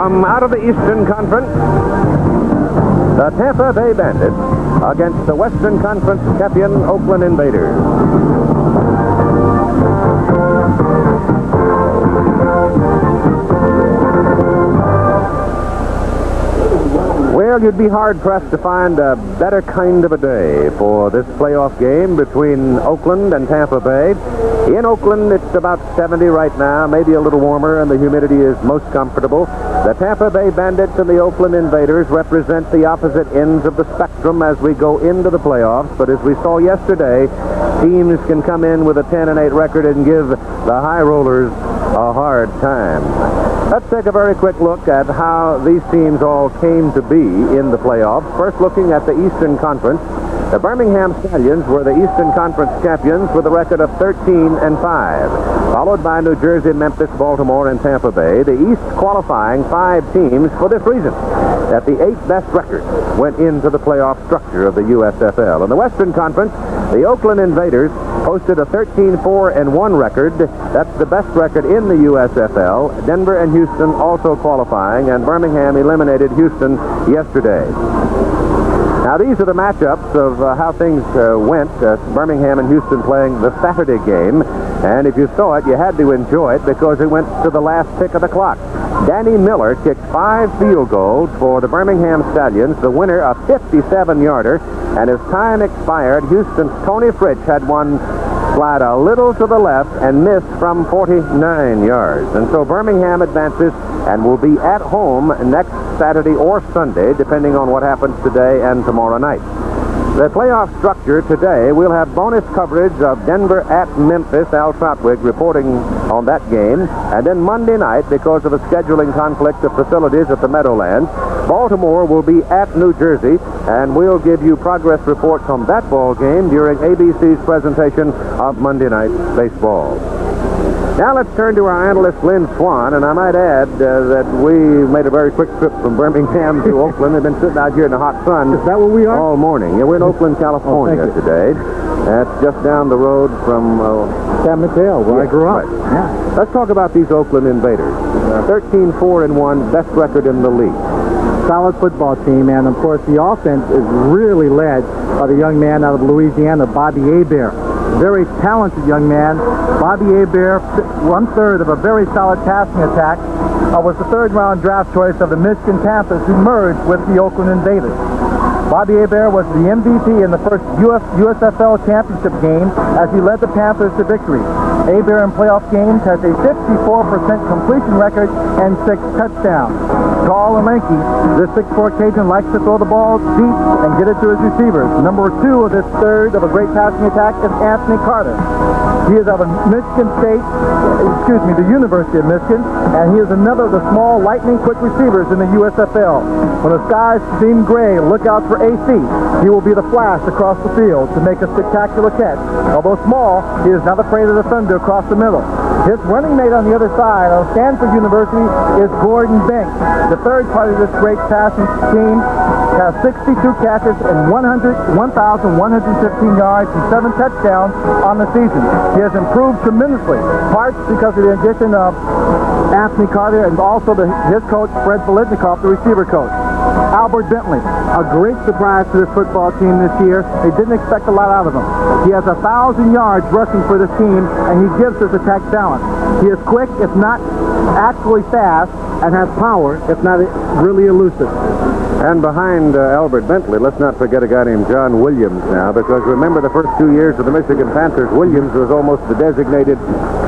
From out of the Eastern Conference, the Tampa Bay Bandits against the Western Conference champion Oakland Invaders. Well, you'd be hard-pressed to find a better kind of a day for this playoff game between Oakland and Tampa Bay. In Oakland, it's about 70 right now, maybe a little warmer, and the humidity is most comfortable. The Tampa Bay Bandits and the Oakland Invaders represent the opposite ends of the spectrum as we go into the playoffs. But as we saw yesterday, teams can come in with a 10-8 record and give the high rollers a hard time. Let's take a very quick look at how these teams all came to be in the playoffs. First, looking at the Eastern Conference, the Birmingham Stallions were the Eastern Conference champions with a record of 13-5, followed by New Jersey, Memphis, Baltimore, and Tampa Bay. The East qualifying 5 teams for this reason, that the 8 best records went into the playoff structure of the USFL. In the Western Conference, the Oakland Invaders posted a 13-4-1 record. That's the best record in the USFL. Denver and Houston also qualifying, and Birmingham eliminated Houston yesterday. Now, these are the matchups of how things went. Birmingham and Houston playing the Saturday game. And if you saw it, you had to enjoy it because it went to the last tick of the clock. Danny Miller kicked 5 field goals for the Birmingham Stallions, the winner a 57-yarder. And as time expired, Houston's Tony Fritsch had one slide a little to the left and missed from 49 yards. And so Birmingham advances and will be at home next Saturday or Sunday, depending on what happens today and tomorrow night. The playoff structure today, we'll have bonus coverage of Denver at Memphis. Al Trautwig reporting on that game. And then Monday night, because of a scheduling conflict of facilities at the Meadowlands, Baltimore will be at New Jersey, and we'll give you progress reports on that ball game during ABC's presentation of Monday Night Baseball. Now let's turn to our analyst, Lynn Swan, and I might add that we made a very quick trip from Birmingham to Oakland. They've been sitting out here in the hot sun. Is that where we are? All morning. Yeah, we're in Oakland, California today. That's just down the road from San Mateo, where I grew up. Right. Yeah. Let's talk about these Oakland Invaders. 13-4-1, best record in the league. Solid football team, and of course the offense is really led by the young man out of Louisiana, Bobby Hebert. Very talented young man. Bobby Hebert, 1/3 of a very solid passing attack, was the 3rd-round draft choice of the Michigan Panthers, who merged with the Oakland Invaders. Bobby Hebert was the MVP in the first USFL championship game as he led the Panthers to victory. Hebert in playoff games has a 54% completion record and 6 touchdowns. Tall and lanky, this 6'4" Cajun likes to throw the ball deep and get it to his receivers. Number 2 of this third of a great passing attack is Anthony Carter. He is out of Michigan State, the University of Michigan, and he is another of the small, lightning-quick receivers in the USFL. When the skies seem gray, look out for AC. He will be the flash across the field to make a spectacular catch. Although small, he is not afraid of the thunder across the middle. His running mate on the other side of Stanford University is Gordon Banks. The third part of this great passing team has 62 catches and 1,115 yards and 7 touchdowns on the season. He has improved tremendously, parts because of the addition of Anthony Carter and also his coach, Fred Belitnikoff, the receiver coach. Albert Bentley, a great surprise to this football team this year. They didn't expect a lot out of him. He has 1,000 yards rushing for this team, and he gives us attack balance. He is quick, if not actually fast, and has power, if not really elusive. And behind Albert Bentley, let's not forget a guy named John Williams now, because remember the first 2 years of the Michigan Panthers, Williams was almost the designated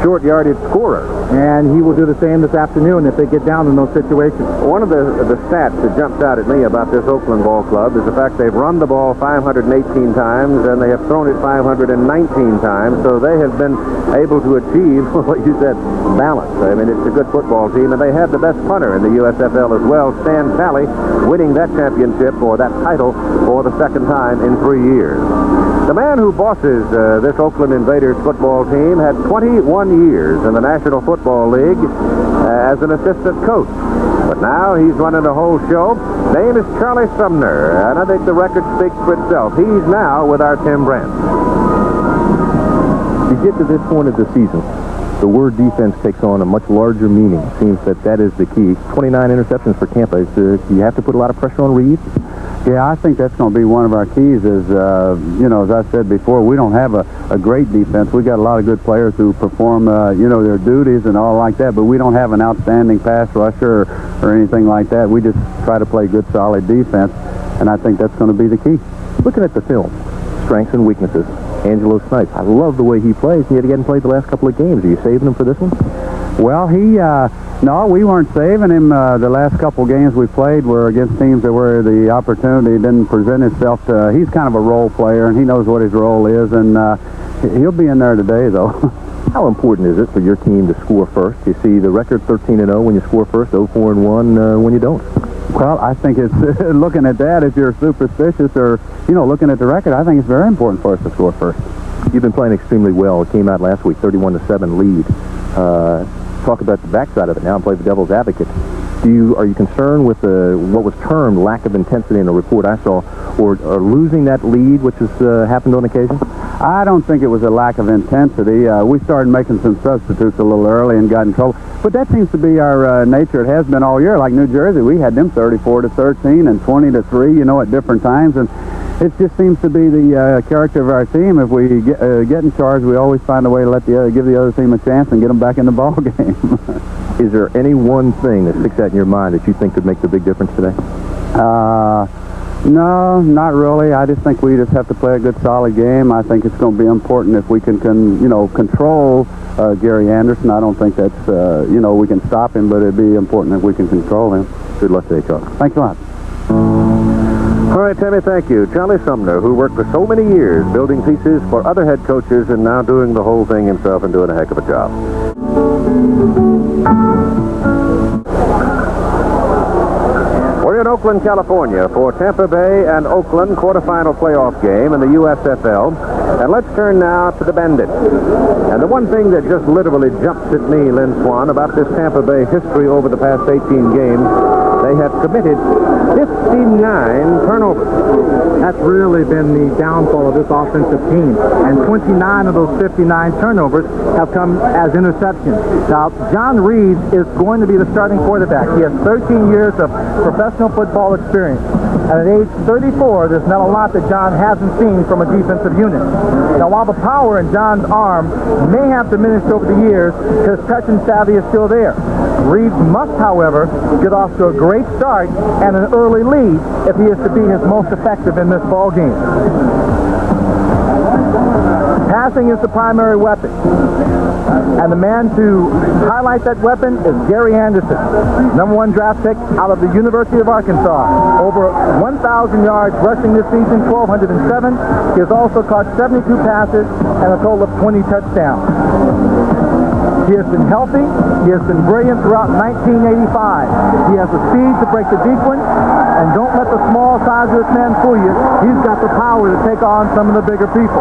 short yardage scorer. And he will do the same this afternoon if they get down in those situations. One of the stats that jumps out at me about this Oakland ball club is the fact they've run the ball 518 times and they have thrown it 519 times, so they have been able to achieve what you said, balance. I mean, it's a good football team, and they have the best punter in the USFL as well, Stan Talley, winning that championship or that title for the 2nd time in 3 years. The man who bosses this Oakland Invaders football team had 21 years in the National Football League as an assistant coach. But now he's running the whole show. Name is Charlie Sumner, and I think the record speaks for itself. He's now with our Tim Brandt. You get to this point of the season, the word defense takes on a much larger meaning. It seems that is the key. 29 interceptions for Tampa. You have to put a lot of pressure on Reed. Yeah, I think that's going to be one of our keys is, as I said before, we don't have a great defense. We got a lot of good players who perform, their duties and all like that, but we don't have an outstanding pass rusher or anything like that. We just try to play good, solid defense, and I think that's going to be the key. Looking at the film, strengths and weaknesses, Angelo Snipes, I love the way he plays, and yet he hadn't played the last couple of games. Are you saving him for this one? Well, no, we weren't saving him. The last couple games we played were against teams that where the opportunity didn't present itself to. He's kind of a role player, and he knows what his role is, and he'll be in there today, though. How important is it for your team to score first? You see the record 13-0 when you score first, 0-4-1 when you don't. Well, I think it's looking at that, if you're superstitious or, looking at the record, I think it's very important for us to score first. You've been playing extremely well. It came out last week, 31-7 lead. Talk about the backside of it now and play the devil's advocate. Are you concerned with what was termed lack of intensity in a report I saw, or losing that lead, which has happened on occasion? I don't think it was a lack of intensity. We started making some substitutes a little early and got in trouble. But that seems to be our nature. It has been all year. Like New Jersey, we had them 34-13 and 20-3, at different times. And it just seems to be the character of our team. If we get in charge, we always find a way to give the other team a chance and get them back in the ball game. Is there any one thing that sticks out in your mind that you think could make the big difference today? No, not really. I just think we just have to play a good, solid game. I think it's going to be important if we can control Gary Anderson. I don't think that's, we can stop him, but it'd be important if we can control him. Good luck today, Charlie. Thanks a lot. All right, Tammy, thank you. Charlie Sumner, who worked for so many years building pieces for other head coaches and now doing the whole thing himself and doing a heck of a job. We're in Oakland, California for Tampa Bay and Oakland quarterfinal playoff game in the USFL. And let's turn now to the Bandits. And the one thing that just literally jumps at me, Lynn Swan, about this Tampa Bay history over the past 18 games, they have committed 59 turnovers. That's really been the downfall of this offensive team. And 29 of those 59 turnovers have come as interceptions. Now, John Reed is going to be the starting quarterback. He has 13 years of professional football experience. And at age 34, there's not a lot that John hasn't seen from a defensive unit. Now, while the power in John's arm may have diminished over the years, his touch and savvy is still there. Reed must, however, get off to a great start and an early lead if he is to be his most effective in this ball game. Passing is the primary weapon. And the man to highlight that weapon is Gary Anderson, #1 draft pick out of the University of Arkansas. Over 1,000 yards rushing this season, 1,207. He has also caught 72 passes and a total of 20 touchdowns. He has been healthy. He has been brilliant throughout 1985. He has the speed to break the deep one, and don't let the small size of this man fool you. He's got the power to take on some of the bigger people.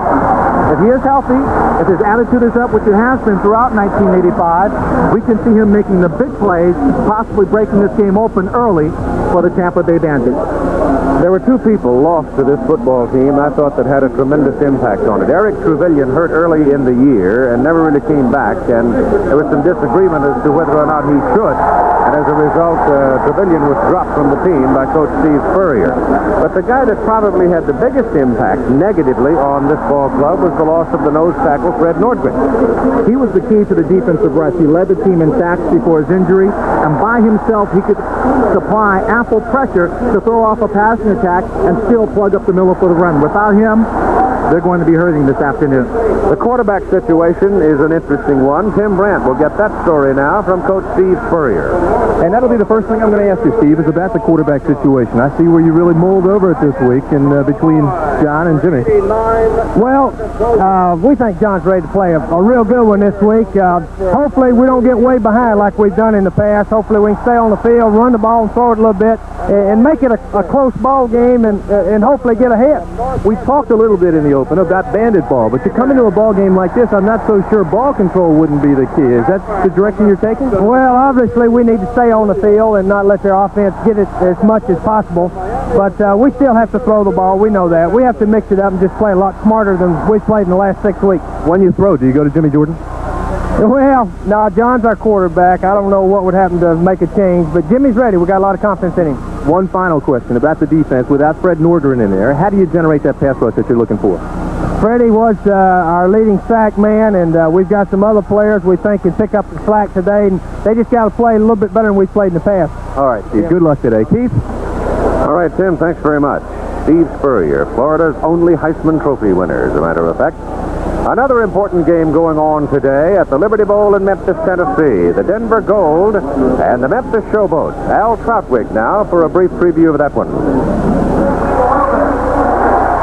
If he is healthy, if his attitude is up, which it has been throughout 1985, we can see him making the big plays, possibly breaking this game open early for the Tampa Bay Bandits. There were two people lost to this football team I thought that had a tremendous impact on it. Eric Trevelyan hurt early in the year and never really came back, and there was some disagreement as to whether or not he should. And as a result, Trevelyan was dropped from the team by Coach Steve Spurrier. But the guy that probably had the biggest impact negatively on this ball club was the loss of the nose tackle, Fred Nordgren. He was the key to the defensive rush. He led the team in sacks before his injury, and by himself he could supply ample pressure to throw off a passing attack and still plug up the middle for the run. Without him, they're going to be hurting this afternoon. The quarterback situation is an interesting one. Tim Brandt will get that story now from Coach Steve Spurrier. And that'll be the first thing I'm going to ask you, Steve, is about the quarterback situation. I see where you really mulled over it this week and between John and Jimmy. Well, we think John's ready to play a real good one this week. Hopefully we don't get way behind like we've done in the past. Hopefully we can stay on the field, run the ball and throw it a little bit, and make it a close ball game and hopefully get ahead. We talked a little bit in the open about bandit ball, but you come into a ball game like this, I'm not so sure ball control wouldn't be the key. Is that the direction you're taking? Well, obviously we need to stay on the field and not let their offense get it as much as possible. But we still have to throw the ball. We know that. We have to mix it up and just play a lot smarter than we've played in the last 6 weeks. When you throw, do you go to Jimmy Jordan? Well, no, John's our quarterback. I don't know what would happen to make a change, but Jimmy's ready. We got a lot of confidence in him. One final question about the defense. Without Fred Nordgren in there, how do you generate that pass rush that you're looking for? Freddie was our leading sack man, and we've got some other players we think can pick up the slack today, and they just got to play a little bit better than we've played in the past. All right, Steve. Yeah. Good luck today. Keith? All right, Tim, thanks very much. Steve Spurrier, Florida's only Heisman Trophy winner, as a matter of fact. Another important game going on today at the Liberty Bowl in Memphis, Tennessee. The Denver Gold and the Memphis Showboats. Al Troutwig now for a brief preview of that one.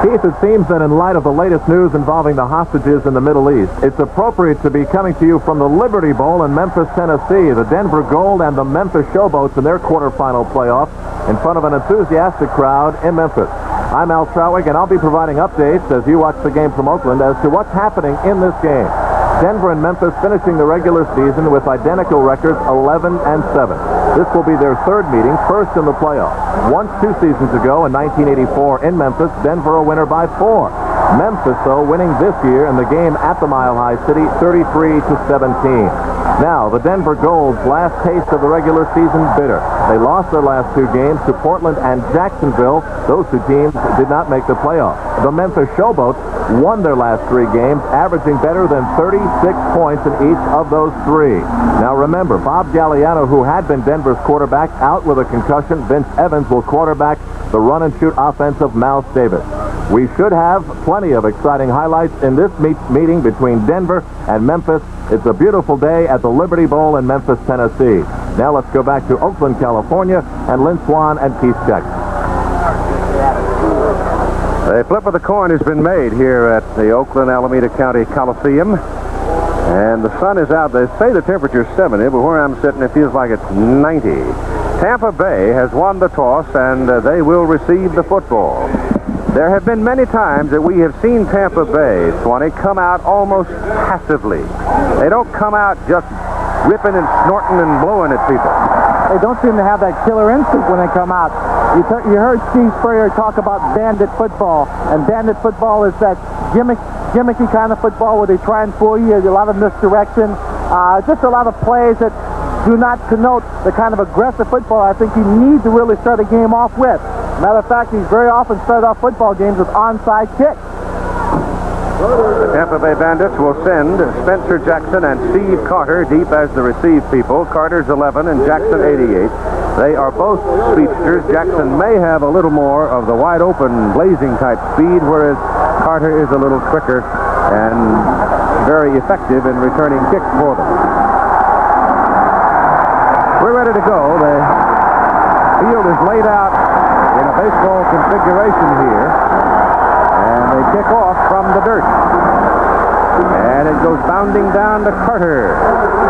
Keith, it seems that in light of the latest news involving the hostages in the Middle East, it's appropriate to be coming to you from the Liberty Bowl in Memphis, Tennessee. The Denver Gold and the Memphis Showboats in their quarterfinal playoff in front of an enthusiastic crowd in Memphis. I'm Al Troutwig, and I'll be providing updates as you watch the game from Oakland as to what's happening in this game. Denver and Memphis finishing the regular season with identical records, 11-7. This will be their third meeting, first in the playoffs. Once 2 seasons ago in 1984 in Memphis, Denver a winner by 4. Memphis, though, winning this year in the game at the Mile High City, 33-17. Now, the Denver Gold's last taste of the regular season bitter. They lost their last 2 games to Portland and Jacksonville. Those 2 teams did not make the playoffs. The Memphis Showboats won their last 3 games, averaging better than 36 points in each of those 3. Now remember, Bob Galliano, who had been Denver's quarterback, out with a concussion. Vince Evans will quarterback the run-and-shoot offense of Mouse Davis. We should have plenty of exciting highlights in this meeting between Denver and Memphis. It's a beautiful day at the Liberty Bowl in Memphis, Tennessee. Now let's go back to Oakland, California, and Lynn Swan and Keith Jackson. The flip of the coin has been made here at the Oakland Alameda County Coliseum. And the sun is out. They say the temperature's 70, but where I'm sitting, it feels like it's 90. Tampa Bay has won the toss, and they will receive the football. There have been many times that we have seen Tampa Bay, Swanee, come out almost passively. They don't come out just ripping and snorting and blowing at people. They don't seem to have that killer instinct when they come out. You heard Steve Spurrier talk about bandit football, and bandit football is that gimmicky kind of football where they try and fool you. A lot of misdirection, just a lot of plays that do not connote the kind of aggressive football I think you need to really start a game off with. Matter of fact, he's very often started off football games with onside kicks. The Tampa Bay Bandits will send Spencer Jackson and Steve Carter deep as the receive people. Carter's 11 and Jackson 88. They are both speedsters. Jackson may have a little more of the wide-open, blazing-type speed, whereas Carter is a little quicker and very effective in returning kicks for them. We're ready to go. The field is laid out in a baseball configuration here, and they kick off from the dirt. And it goes bounding down to Carter.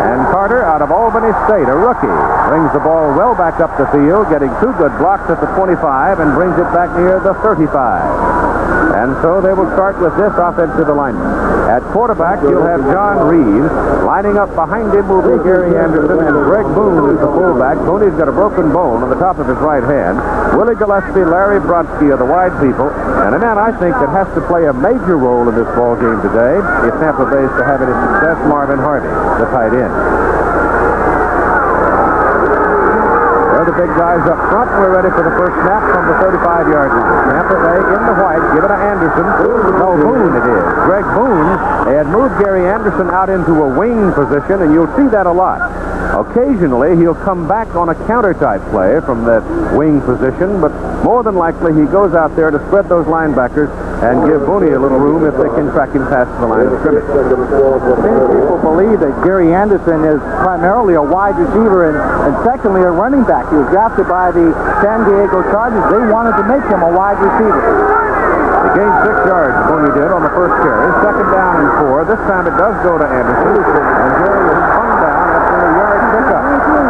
And Carter, out of Albany State, a rookie, brings the ball well back up the field, getting 2 good blocks at the 25 and brings it back near the 35. And so they will start with this offensive alignment. At quarterback, you'll have John Reeves. Lining up behind him will be Gary Anderson, and Greg Boone is the fullback. Booney's got a broken bone on the top of his right hand. Willie Gillespie, Larry Brodsky are the wide people. And a man I think that has to play a major role in this ball game today, if Tampa Bay is to have any success, Marvin Harvey, the tight end. They're the big guys up front. We're ready for the first snap from the 35-yard line. Tampa Bay in the white. Give it to Anderson. No, Boone it is. Greg Boone. They had moved Gary Anderson out into a wing position, and you'll see that a lot. Occasionally, he'll come back on a counter-type play from that wing position, but more than likely, he goes out there to spread those linebackers and give Booney a little room if they can track him past the line of scrimmage. Many people believe that Gary Anderson is primarily a wide receiver and secondly a running back. He was drafted by the San Diego Chargers. They wanted to make him a wide receiver. He gained 6 yards, Booney did, on the first carry. Second down and 4. This time it does go to Anderson, and Gary is spun down after a yard pickup.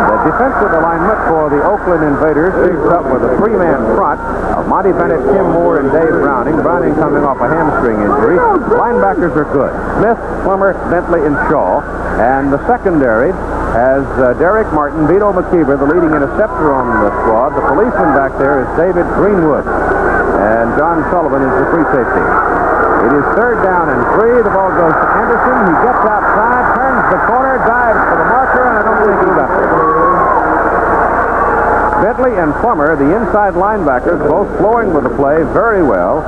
The defensive alignment for the Oakland Invaders picks up with a 3-man front of Monty Bennett, Tim Moore, and Dave Browning. Browning coming off a hamstring injury. Linebackers are good. Smith, Plummer, Bentley, and Shaw. And the secondary has Derek Martin, Vito McKeever, the leading interceptor on the squad. The policeman back there is David Greenwood. And John Sullivan is the free safety. It is 3rd down and 3. The ball goes to Anderson. He gets outside, turns the corner, dives for the marker, and I don't think he got there. Bentley and Plummer, the inside linebackers, both flowing with the play very well,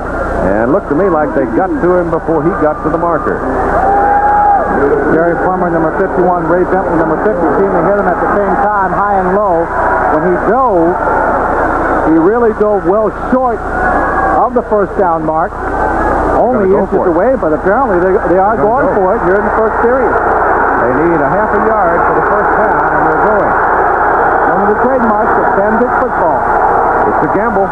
and looked to me like they got to him before he got to the marker. Gary Plummer, number 51, Ray Bentley, number 50, seeing they hit him at the same time, high and low. When he dove, he really dove well short of the first down mark. Only inches away, but apparently they are going for it here in the first period. They need a half a yard for the first down, and they're going. One of the trademarks of Bandit football. It's a gamble.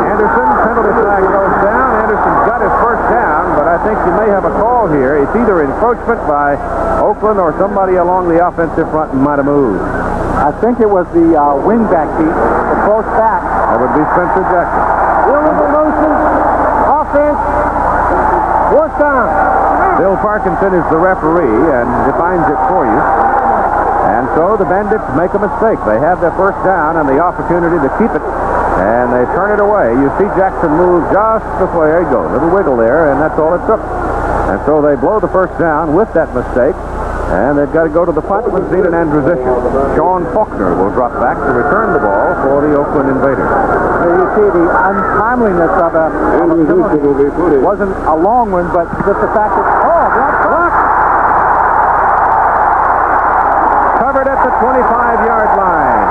Anderson, penalty flag goes down. Anderson's got his first down, but I think you may have a call here. It's either encroachment by Oakland or somebody along the offensive front might have moved. I think it was the wingback beat, the close back. That would be Spencer Jackson. Illegal motion, offense, 4th down. Bill Parkinson is the referee and defines it for you. And so the Bandits make a mistake. They have their first down and the opportunity to keep it, and they turn it away. You see Jackson move just before, there you go, little wiggle there, and that's all it took. And so they blow the first down with that mistake, and they've got to go to the punt with Zenon and transition. Sean Faulkner will drop back to return the ball for the Oakland Invaders. You see the untimeliness of a wasn't a long one, but just the fact that, block! Covered at the 25-yard line.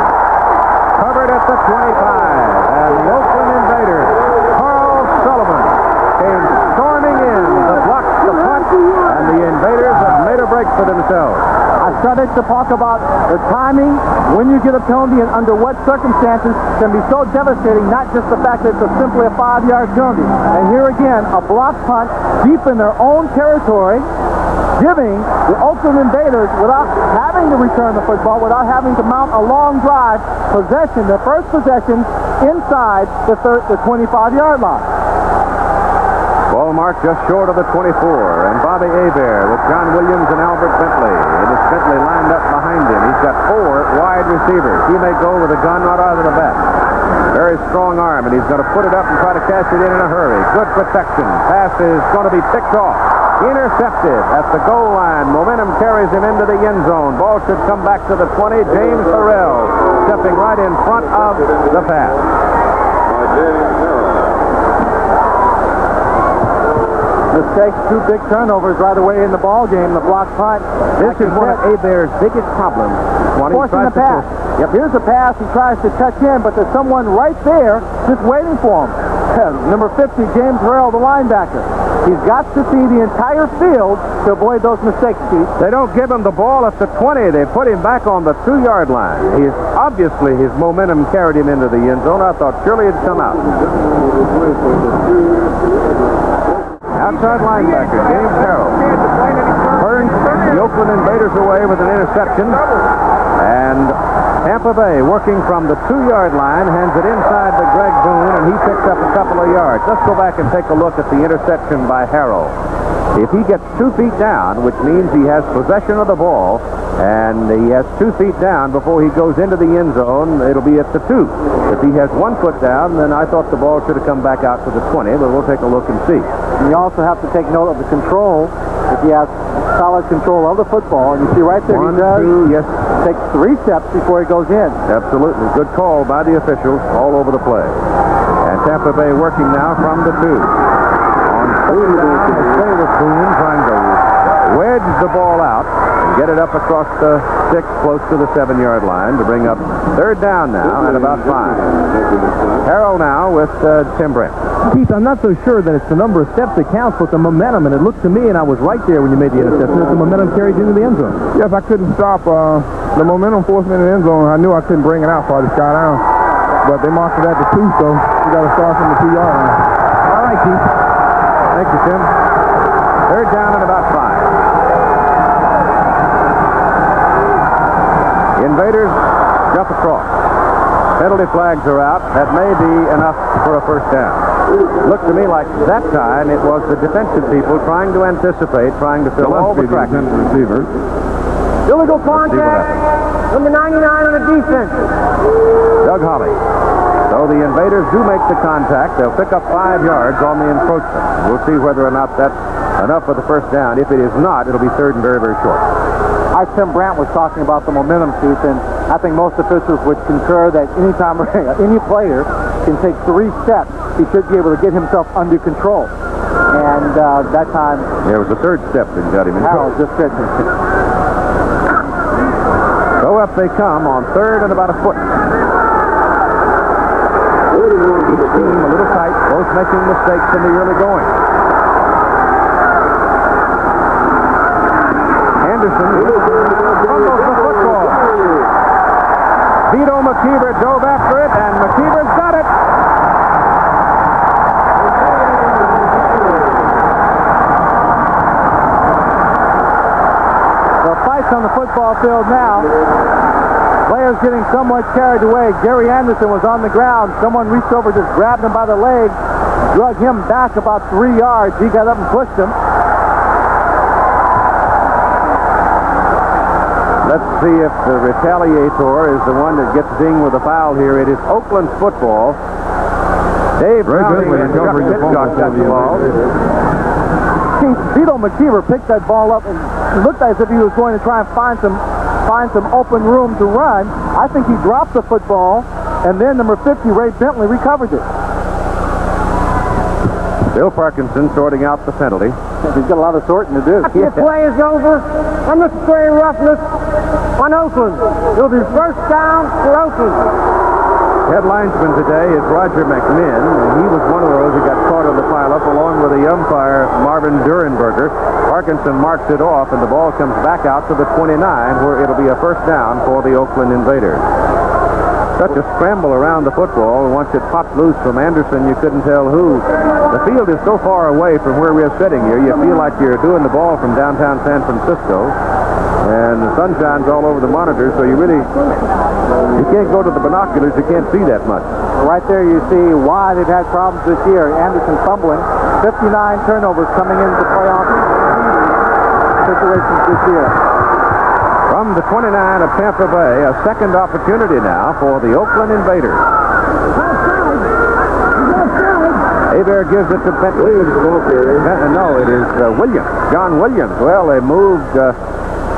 Covered at the 25. And the Oakland Invaders, Carl Sullivan, came storming in to block the punt, and the Invaders have made a break for themselves. I started to talk about the timing, when you get a penalty and under what circumstances can be so devastating, not just the fact that it's simply a 5-yard penalty. And here again, a block punt deep in their own territory, giving the Oakland Invaders, without having to return the football, without having to mount a long drive, possession, their first possession inside the 25-yard line. Ball marked just short of the 24, and Bobby Hebert with John Williams and Albert Bentley. It is Bentley lined up behind him. He's got 4 wide receivers. He may go with a gun right out of the bat. Very strong arm, and he's going to put it up and try to catch it in a hurry. Good protection. Pass is going to be picked off. Intercepted at the goal line. Momentum carries him into the end zone. Ball should come back to the 20. James Farrell stepping right in front of the pass. Mistakes, 2 big turnovers right away in the ball game. The block punt. This is one of Hebert's biggest problems. Forcing the pass. Yep. Here's the pass. He tries to touch in, but there's someone right there just waiting for him. Number 50, James Farrell, the linebacker. He's got to see the entire field to avoid those mistakes, Steve. They don't give him the ball at the 20. They put him back on the 2-yard line. He's obviously, his momentum carried him into the end zone. I thought surely it'd come out. Outside linebacker, James Harrell. Turns the Oakland Invaders away with an interception. And Tampa Bay, working from the 2-yard line, hands it inside to Greg Boone, and he picks up a couple of yards. Let's go back and take a look at the interception by Harrell. If he gets 2 feet down, which means he has possession of the ball, and he has 2 feet down before he goes into the end zone, it'll be at the 2. If he has 1 foot down, then I thought the ball should have come back out to the 20, but we'll take a look and see. And you also have to take note of the control. If he has solid control of the football, and you see right there, 1, he does 2, yes. Take 3 steps before he goes in. Absolutely. Good call by the officials all over the play. And Tampa Bay working now from the 2. On 3rd down, they stay with Boone, trying to wedge the ball out and get it up across the 6, close to the 7-yard line to bring up 3rd down now at about 5. Harrell now with Tim Brent. Keith, I'm not so sure that it's the number of steps that counts, but the momentum, and it looked to me, and I was right there when you made the interception, that the momentum carried you into the end zone. Yes, I couldn't stop. The momentum forced me in the end zone. I knew I couldn't bring it out, so I just got down. But they marked it at the 2, so we got to start from the 2-yard line. All right, Keith. Thank you, Tim. 3rd down at about 5. Invaders jump across. Penalty flags are out. That may be enough for a first down. Looked to me like that time it was the defensive people trying to anticipate, trying to fill all the cracks. Receiver. Illegal contact. Number 99 on the defense. Doug Holly. So the Invaders do make the contact. They'll pick up 5 yards on the encroachment. We'll see whether or not that's enough for the first down. If it is not, it'll be third and very, very short. Our Tim Brandt was talking about the momentum, Keith, and I think most officials would concur that anytime any player can take 3 steps, he should be able to get himself under control. And that time... There was a third step that got him in trouble. Harold just said So up they come on third and about a foot. Each team a little tight, both making mistakes in the early going. Anderson fumbles the football. Vito McKeever dove after it, and McKeever's got it. The fight's on the football field now. Players getting somewhat carried away. Gary Anderson was on the ground. Someone reached over, just grabbed him by the leg, drug him back about 3 yards. He got up and pushed him. Let's see if the retaliator is the one that gets dinged with a foul here. It is Oakland's football. Dave Browning and Chuck Hitchcock got the ball. Vito McKeever picked that ball up and looked as if he was going to try and find some open room to run. I think he dropped the football, and then number 50, Ray Bentley, recovered it. Bill Parkinson sorting out the penalty. He's got a lot of sorting to do. The play is over. Unnecessary roughness on Oakland. It'll be first down for Oakland. Head linesman today is Roger McMinn, and he was one of those who got caught on the pileup along with the umpire Marvin Durenberger. Parkinson marks it off, and the ball comes back out to the 29, where it'll be a first down for the Oakland Invaders. Such a scramble around the football, and once it popped loose from Anderson, you couldn't tell who. The field is so far away from where we're sitting here, you feel like you're doing the ball from downtown San Francisco. And the sun shines all over the monitor, so you can't go to the binoculars, you can't see that much. Right there you see why they've had problems this year. Anderson fumbling. 59 turnovers coming into the playoff situations this year. From the 29 of Tampa Bay, a second opportunity now for the Oakland Invaders. Hebert gives it to Bentley. No, it is Williams, John Williams. Well, they moved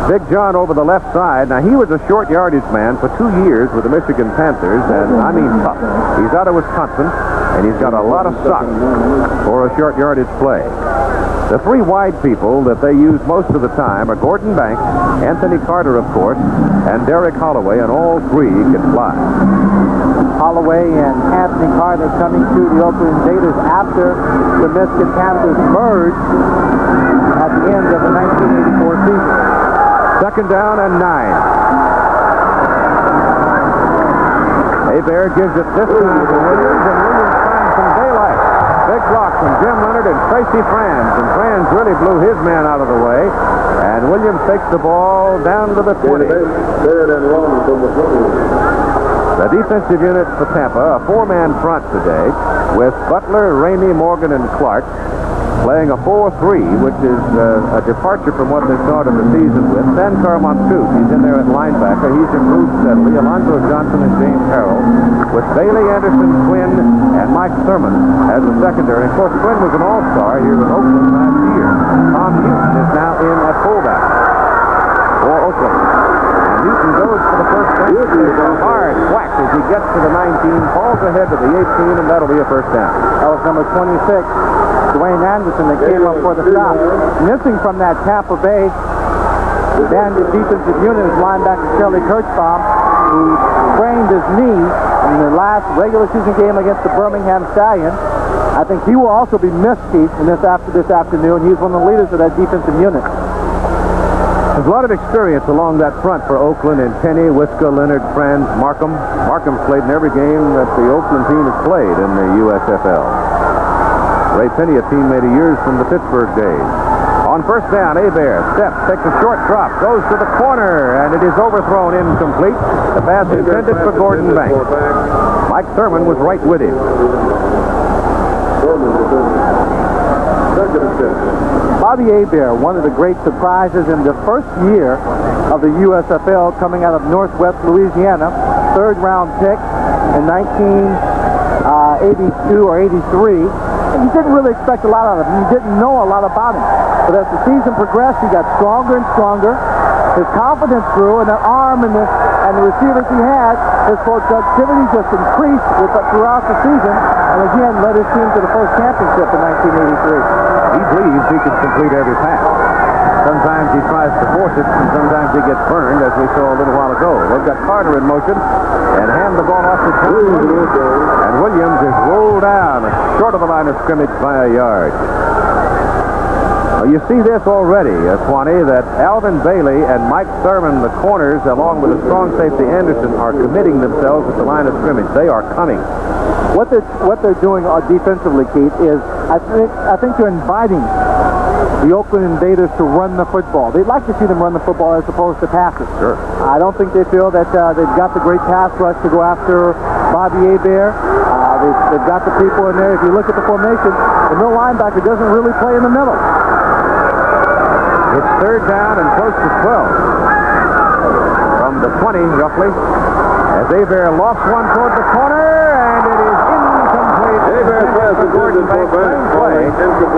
Big John over the left side. Now, he was a short yardage man for 2 years with the Michigan Panthers, and I mean tough. He's out of Wisconsin, and he's got a lot of stock for a short yardage play. The 3 wide people that they use most of the time are Gordon Banks, Anthony Carter, of course, and Derek Holloway, and all 3 can fly. Holloway and Anthony Carter coming to the Oakland Invaders after the Michigan Panthers merged at the end of the 1984 season. Second down and 9. Hebert gives it this time to Williams, and Williams finds some daylight. Big block from Jim Leonard and Tracy Franz, and Franz really blew his man out of the way, and Williams takes the ball down to the 20. The defensive unit for Tampa, a 4-man front today, with Butler, Ramey, Morgan, and Clark, playing a 4-3, which is a departure from what they started the season with. Sankar Montouk, he's in there at linebacker. He's improved steadily. Alonzo Johnson and James Harrell, with Bailey Anderson, Quinn, and Mike Thurman as a secondary. And of course, Quinn was an all-star here in Oakland last year. Tom Newton is now in at fullback for Oakland. And Newton goes for the first down. It's a hard whack as he gets to the 19, falls ahead to the 18, and that'll be a first down. That was number 26. Dwayne Anderson that came up for the stop. Missing from that Tampa Bay Bandit defensive unit is linebacker Kelly Kirchbaum, who sprained his knee in the last regular season game against the Birmingham Stallions. I think he will also be missed, Keith, in this afternoon. He's one of the leaders of that defensive unit. There's a lot of experience along that front for Oakland, and Penny, Wiska, Leonard, Franz, Markham. Markham's played in every game that the Oakland team has played in the USFL. Ray Penny, a teammate of yours from the Pittsburgh days. On first down, Hebert steps, takes a short drop, goes to the corner, and it is overthrown incomplete. The pass intended for Gordon Banks. Mike Thurman was right with him. Bobby Hebert, one of the great surprises in the first year of the USFL, coming out of Northwest Louisiana, 3rd-round pick in 82 or 83. And you didn't really expect a lot out of him. You didn't know a lot about him. But as the season progressed, he got stronger and stronger. His confidence grew, and the arm and the receivers he had, his productivity just increased throughout the season, and again led his team to the first championship in 1983. He believes he can complete every pass. Sometimes he tries to force it, and sometimes he gets burned, as we saw a little while ago. They've got Carter in motion, and hand the ball off to John Williams. And Williams is rolled down short of the line of scrimmage by a yard. You see this already, Swanee, that Alvin Bailey and Mike Thurman, the corners, along with the strong safety Anderson, are committing themselves at the line of scrimmage. They are coming. What they're doing defensively, Keith, is I think they're inviting the Oakland Invaders to run the football. They'd like to see them run the football as opposed to pass it. Sure. I don't think they feel that they've got the great pass rush to go after Bobby Hebert. They've got the people in there. If you look at the formation, the middle linebacker doesn't really play in the middle. It's third down and close to 12. From the 20, roughly, as Hebert lofts one toward the corner, and it is incomplete. Hebert says the Gordon Banks play,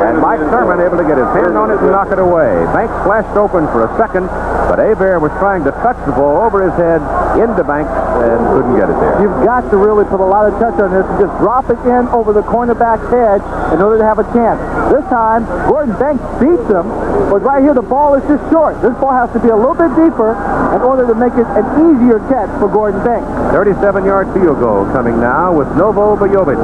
and Mike Thurman able to get his hand on it and knock it away. Banks flashed open for a second, but Hebert was trying to touch the ball over his head into Banks and couldn't get it there. You've got to really put a lot of touch on this and just drop it in over the cornerback's head in order to have a chance. This time, Gordon Banks beats him, but right here the ball is just short. This ball has to be a little bit deeper in order to make it an easier catch for Gordon Banks. 37-yard field goal coming now with Novo Bojovic.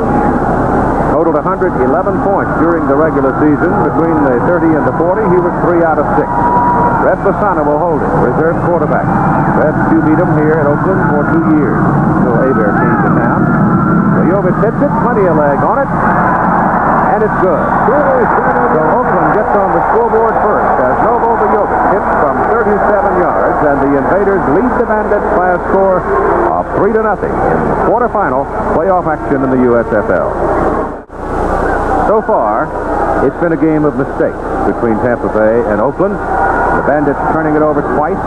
Totaled 111 points during the regular season. Between the 30 and the 40, he was 3 out of 6. Red Bassano will hold it, reserve quarterback. Red beat him here at Oakland for 2 years. Until Hebert came to town. Bojovic hits it, plenty of leg on it, and it's good. So Oakland gets on the scoreboard first as Novo Bojovic hits from 37 yards, and the Invaders lead the Bandits by a score of 3-0 in the quarterfinal playoff action in the USFL. So far, it's been a game of mistakes between Tampa Bay and Oakland. The Bandits turning it over twice,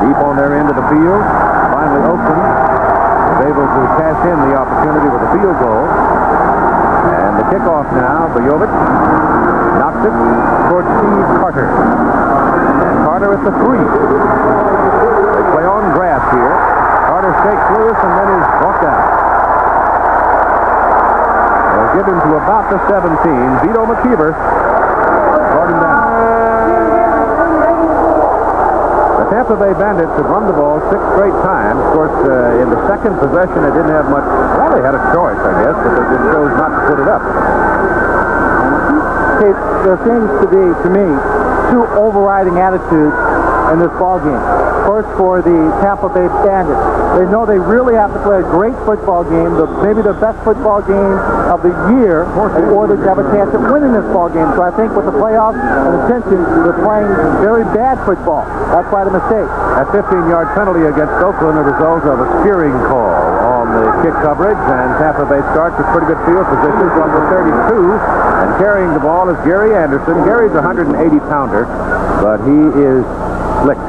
deep on their end of the field. Finally, Oakland was able to cash in the opportunity with a field goal. And the kickoff now, Bojovic knocks it towards Steve Carter. And Carter at the 3. They play on grass here. Carter shakes loose and then is brought down. They'll give him to about the 17. Vito McKeever brought him down. The Tampa Bay Bandits have run the ball 6 straight times. Of course, in the second possession, they didn't have much. Well, they had a choice, I guess, but they just chose not to put it up. Okay, there seems to be, to me, 2 overriding attitudes in this ball game. First, for the Tampa Bay Bandits, they know they really have to play a great football game, maybe the best football game of the year, in order to have a chance at winning this ball game. So I think with the playoffs and the tension, they're playing very bad football. That's why the mistake. That 15-yard penalty against Oakland, a result of a spearing call on the kick coverage, and Tampa Bay starts with pretty good field position from the 32, and carrying the ball is Gary Anderson. Gary's a 180-pounder, but he is slick.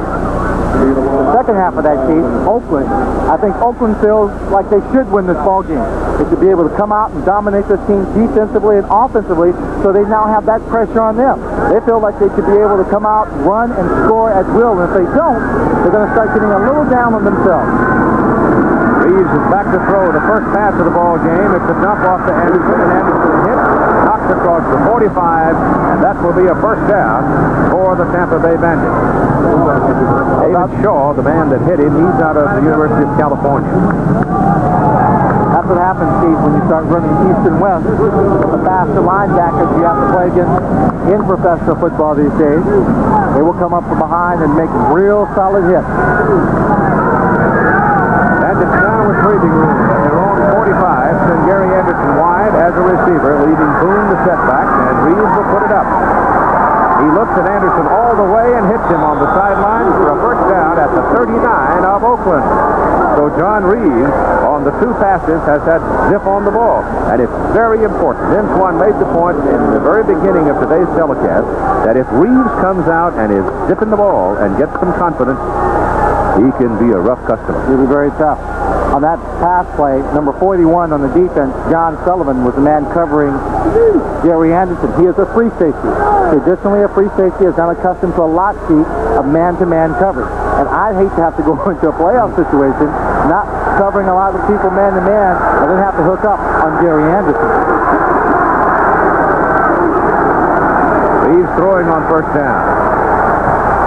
The second half of that case, Oakland, I think Oakland feels like they should win this ball game. They should be able to come out and dominate this team defensively and offensively, so they now have that pressure on them. They feel like they should be able to come out, run, and score at will, and if they don't, they're going to start getting a little down on themselves. Reeves is back to throw the first pass of the ball game. It's a dump off to Anderson, and Anderson hits, knocks across the 45, and that will be a first down for the Tampa Bay Bandits. David Shaw, the man that hit him, he's out of the University of California. That's what happens, Steve, when you start running east and west. The faster linebackers you have to play against in professional football these days, they will come up from behind and make real solid hits. Bandits down with breathing room at their own 45. Send Gary Anderson wide as a receiver, leaving Boone the setback, and Reeves will put it up. He looks at Anderson all the way and hits him on the sideline for a first down at the 39 of Oakland. So John Reeves, on the 2 passes, has had zip on the ball. And it's very important. Vince Swan made the point in the very beginning of today's telecast that if Reeves comes out and is zipping the ball and gets some confidence, he can be a rough customer. He'll be very tough. On that pass play, number 41 on the defense, John Sullivan, was the man covering Gary Anderson. He is a free safety. Traditionally, a free safety is not accustomed to a lot sheet of man-to-man coverage. And I'd hate to have to go into a playoff situation, not covering a lot of people man-to-man, and then have to hook up on Gary Anderson. He's throwing on first down.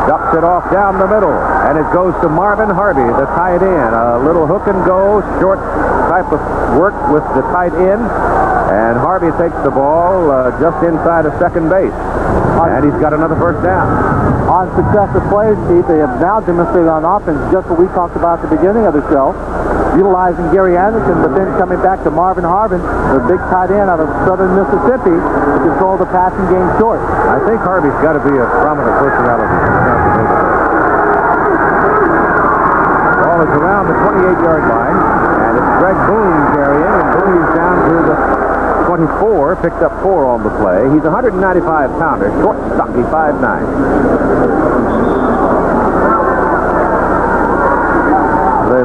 Ducks it off down the middle, and it goes to Marvin Harvey, the tight end. A little hook and go, short type of work with the tight end, and Harvey takes the ball just inside of second base, and he's got another first down. On successive plays, Steve, they have now demonstrated on offense just what we talked about at the beginning of the show, utilizing Gary Anderson, but then coming back to Marvin Harvin, the big tight end out of southern Mississippi, to control the passing game short. I think Harvey's got to be a prominent personality. The ball is around the 28-yard line, and it's Greg Boone carrying, and Boone's down to the 24, picked up 4 on the play. He's a 195-pounder, short, stocky, 5'9". The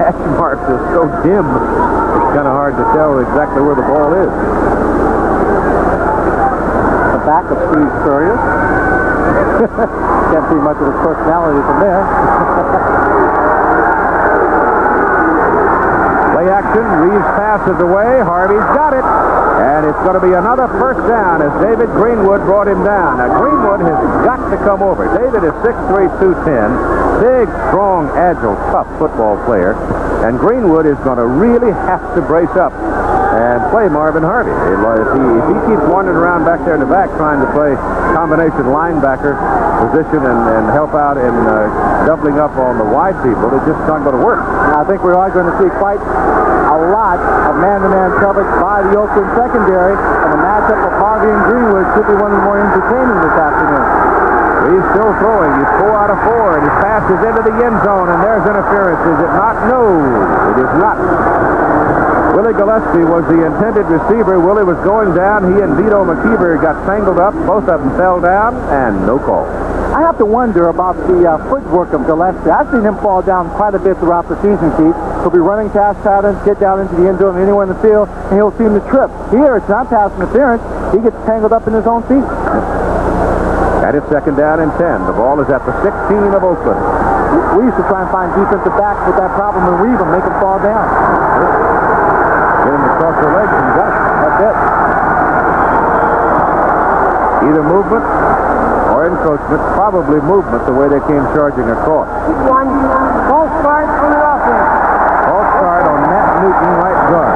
hash marks are so dim, it's kind of hard to tell exactly where the ball is. The back of Steve Spurrier. Can't see much of his personality from there. Play action, Reeves passes away, Harvey's got it, and it's going to be another first down as David Greenwood brought him down. Now Greenwood has got to come over. David is 6'3", 210, big, strong, agile, tough football player, and Greenwood is going to really have to brace up and play Marvin Harvey. If he keeps wandering around back there in the back trying to play combination linebacker position and help out in doubling up on the wide people, it's just not going to work. I think we are going to see quite a lot of man-to-man coverage by the Oakland secondary, and the matchup of Harvey and Greenwood should be one of the more entertaining this afternoon. He's still throwing. He's 4 out of 4, and his pass is into the end zone, and there's interference. Is it not? No, it is not. Willie Gillespie was the intended receiver. Willie was going down. He and Vito McKeever got tangled up. Both of them fell down, and no call. I have to wonder about the footwork of Gillespie. I've seen him fall down quite a bit throughout the season, Keith. He'll be running pass patterns, get down into the end zone anywhere in the field, and he'll seem to trip. Here, it's not pass interference. He gets tangled up in his own feet. That is second down and 10. The ball is at the 16 of Oakland. We used to try and find defensive backs with that problem and weave them, make them fall down. Get him across the legs and got it. That's it. Either movement or encroachment, probably movement the way they came charging across. False start on the offense. False start on Matt Newton, right guard.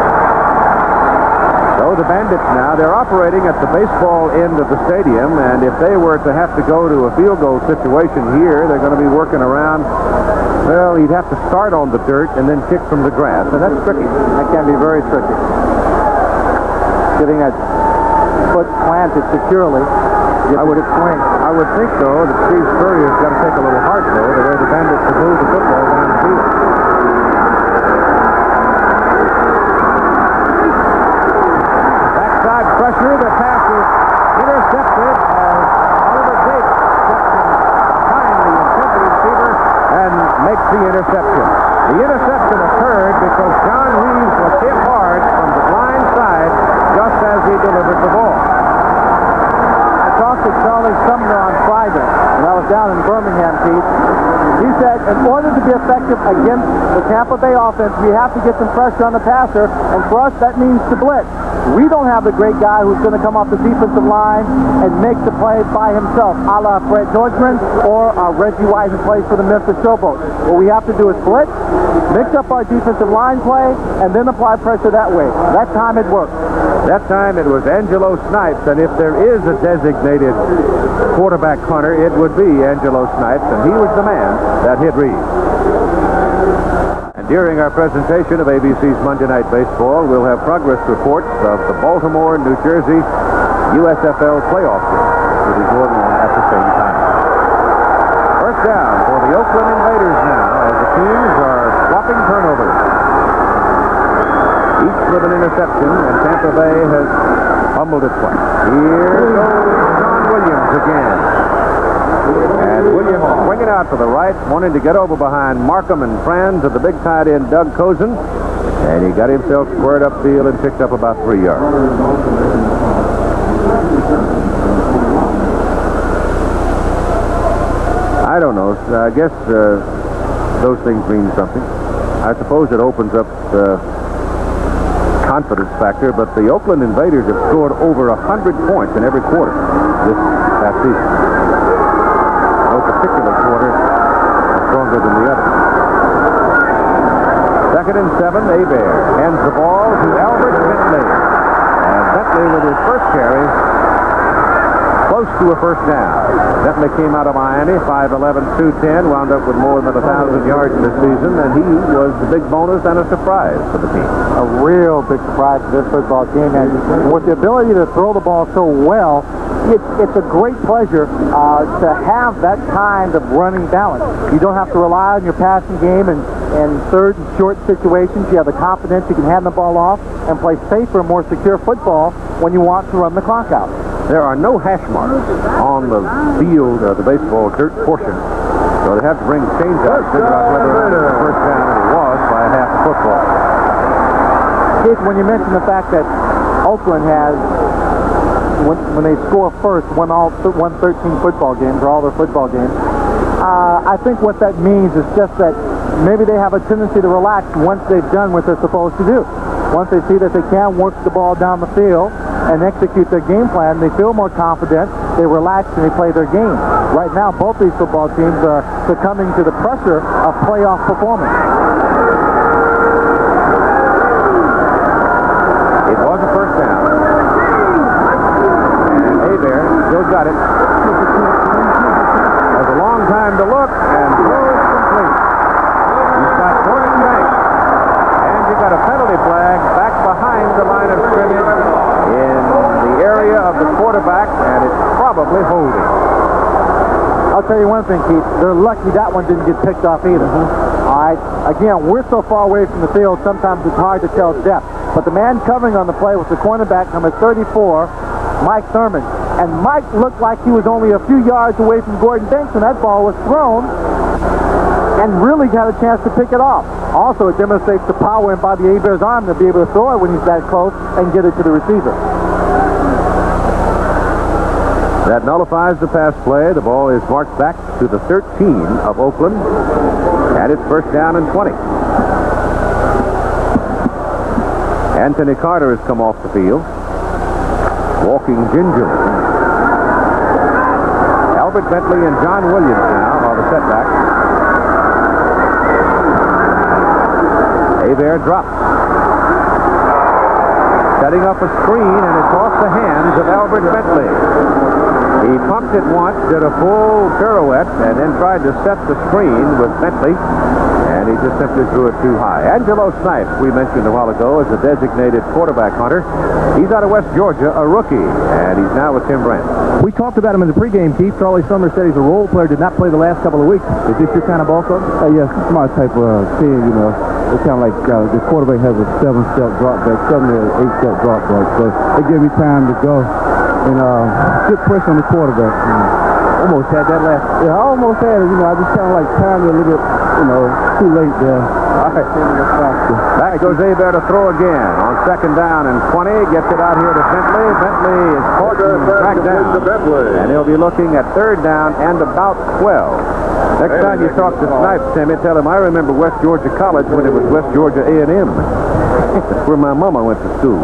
So the Bandits now, they're operating at the baseball end of the stadium, and if they were to have to go to a field goal situation here, they're going to be working around. Well, you'd have to start on the dirt and then kick from the grass, and that's tricky. That can be very tricky. Getting that foot planted securely. I would think, though, that Steve Spurrier's got to take a little heart, though, the way the Bandits have moved the football down the field. Backside pressure, the pass is intercepted as Oliver Gates steps in behind the intended receiver and makes the interception. The interception occurred because John Reeves was hit hard from the blind side just as he delivered the ball. I talked to Charlie Sumner on Friday, and I was down in Birmingham, Pete. He said, in order to be effective against the Tampa Bay offense, we have to get some pressure on the passer, and for us, that means to blitz. We don't have the great guy who's going to come off the defensive line and make the play by himself, a la Fred Georgeman or Reggie White, who plays for the Memphis Showboats. What we have to do is blitz, mix up our defensive line play, and then apply pressure that way. That time it worked. That time it was Angelo Snipes, and if there is a designated quarterback hunter, it would be Angelo Snipes, and he was the man that hit Reeves. And during our presentation of ABC's Monday Night Baseball, we'll have progress reports of the Baltimore, New Jersey USFL playoff game, which will be going on at the same time. First down for the Oakland Invaders now, as the teams are swapping turnovers. Each with an interception, and Tampa Bay has fumbled it twice. Here goes John Williams again. And Williams swinging swinging out to the right, wanting to get over behind Markham and Franz of the big tight end Doug Cozen. And he got himself squared upfield and picked up about 3 yards. I don't know. I guess those things mean something. I suppose it opens up the confidence factor, but the Oakland Invaders have scored over 100 points in every quarter this past season. No particular quarter is stronger than the other. 2nd and 7, Hebert hands the ball to Albert Bentley. And Bentley with his first carry, close to a first down. Bentley came out of Miami, 5'11", 210, wound up with more than 1,000 yards this season, and he was the big bonus and a surprise for the team. A real big surprise for this football team, and with the ability to throw the ball so well, it's a great pleasure to have that kind of running balance. You don't have to rely on your passing game and third and short situations. You have the confidence you can hand the ball off and play safer, more secure football when you want to run the clock out. There are no hash marks on the field, the baseball dirt portion, so they have to bring the chains out to figure out whether or not the first down it was by a half a football. Keith, when you mentioned the fact that Oakland has, when they score first, won 13 football games, or all their football games, I think what that means is just that maybe they have a tendency to relax once they've done what they're supposed to do. Once they see that they can work the ball down the field and execute their game plan, they feel more confident, they relax, and they play their game. Right now, both these football teams are succumbing to the pressure of playoff performance. It was a first down. And Hebert still got it. Has a long time to look, and throws complete. He's got Gordon Banks. And you got a penalty flag back behind the line of scrimmage in the area of the quarterback, and it's probably holding. I'll tell you one thing, Keith. They're lucky that one didn't get picked off either. All right. Again, we're so far away from the field, sometimes it's hard to tell depth. But the man covering on the play was the cornerback, number 34, Mike Thurman. And Mike looked like he was only a few yards away from Gordon Banks when that ball was thrown, and really got a chance to pick it off. Also, it demonstrates the power in Bobby Hebert's arm to be able to throw it when he's that close and get it to the receiver. That nullifies the pass play. The ball is marked back to the 13 of Oakland, and it's first down and 20. Anthony Carter has come off the field, walking gingerly. Albert Bentley and John Williams now are the setbacks. Hebert drops. Setting up a screen, and it's off the hands of Albert Bentley. He pumped it once, did a full pirouette, and then tried to set the screen with Bentley, and he just simply threw it too high. Angelo Snipes, we mentioned a while ago, is a designated quarterback hunter. He's out of West Georgia, a rookie, and he's now with Tim Brent. We talked about him in the pregame, Keith. Charlie Summers said he's a role player, did not play the last couple of weeks. Is this your kind of ball coach? Yes, it's my type of team, you know. It's kind of like the quarterback has a 7-step drop back, 7 or 8-step drop back. So it gave me time to go and get pressure on the quarterback. Almost had that last. Yeah, I almost had it. You know, I just kind of like timed it a little bit, you know, too late there. All right. Back goes Hebert to throw again on second down and 20. Gets it out here to Bentley. Bentley is caught and tracked down. And he'll be looking at third down and about 12. Next time you talk to Snipes, Timmy, tell him I remember West Georgia College when it was West Georgia A&M. That's where my mama went to school.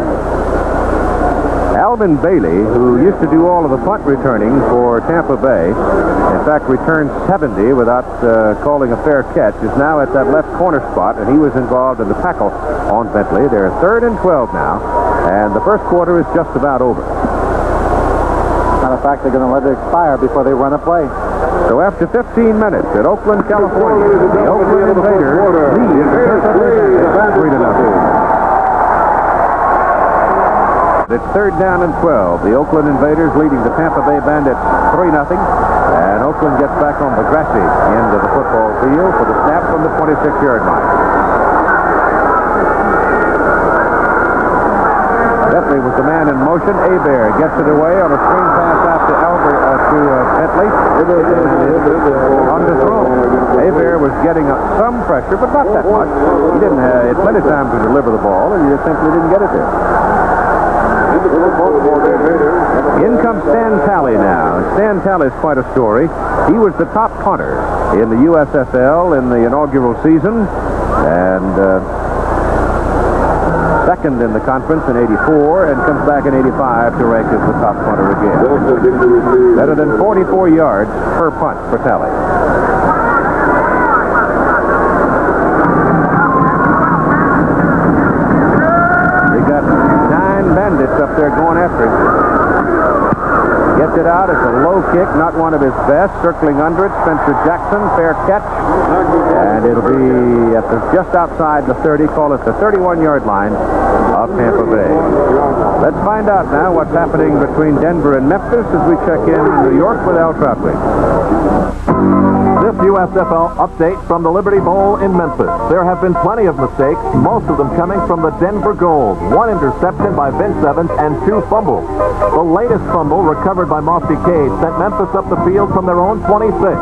Alvin Bailey, who used to do all of the punt returning for Tampa Bay, in fact returned 70 without calling a fair catch, is now at that left corner spot, and he was involved in the tackle on Bentley. They're 3rd and 12 now, and the first quarter is just about over. Matter of fact, they're going to let it expire before they run a play. So after 15 minutes at Oakland, California, the Oakland Invaders lead 3-0. It's third down and 12. The Oakland Invaders leading the Tampa Bay Bandits 3-0. And Oakland gets back on the grassy end of the football field for the snap from the 26-yard line. Bentley was the man in motion. Hebert gets it away on a screen pass out to Bentley. Underthrown. Hebert was getting some pressure, but not that much. He didn't have plenty of time to deliver the ball, and he just simply didn't get it there. In comes Stan Talley now. Stan Talley is quite a story. He was the top punter in the USFL in the inaugural season, and second in the conference in '84, and comes back in '85 to rank as the top punter again. Better than 44 yards per punt for Talley. They got 9 Bandits up there going after him. Gets it out. It's a low kick, not one of his best. Circling under it, Spencer Jackson, fair catch. And it'll be at just outside the 30, call it the 31-yard line of Tampa Bay. Let's find out now what's happening between Denver and Memphis as we check in New York with Al Trautwig. This USFL update from the Liberty Bowl in Memphis. There have been plenty of mistakes, most of them coming from the Denver Gold. 1 interception by Vince Evans and 2 fumbles. The latest fumble, recovered by Mossy Cade, sent Memphis up the field from their own 26.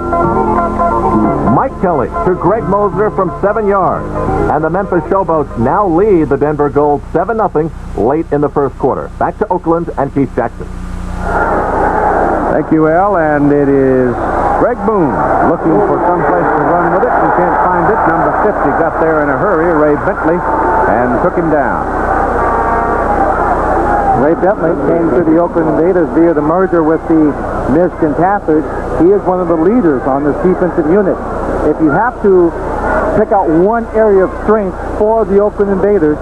Mike Kelly to Greg Moser from 7 yards. And the Memphis Showboats now lead the Denver Gold 7-0 late in the first quarter. Back to Oakland and Keith Jackson. Thank you, Al. And it is Greg Boone looking for some place to run with it and can't find it. Number 50 got there in a hurry, Ray Bentley, and took him down. Ray Bentley came to the Oakland Invaders via the merger with the Michigan Panthers. He is one of the leaders on this defensive unit. If you have to pick out one area of strength for the Oakland Invaders,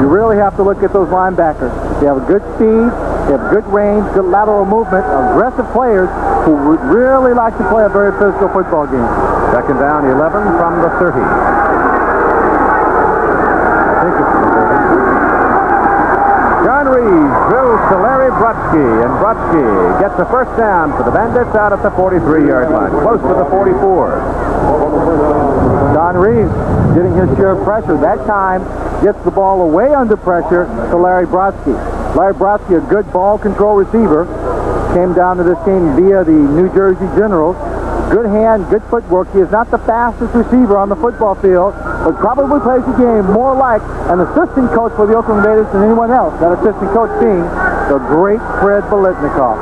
you really have to look at those linebackers. They have a good speed, they have good range, good lateral movement, aggressive players who would really like to play a very physical football game. Second down, 11 from the 30. I think it's the 30. John Reeves drills to Larry Brodsky, and Brodsky gets the first down for the Bandits out at the 43-yard line, close to the 44. John Reeves getting his share of pressure. That time gets the ball away under pressure to Larry Brodsky. Larry Brodsky, a good ball control receiver, came down to this game via the New Jersey Generals. Good hand, good footwork. He is not the fastest receiver on the football field, but probably plays the game more like an assistant coach for the Oakland Invaders than anyone else. That assistant coach being the great Fred Biletnikoff.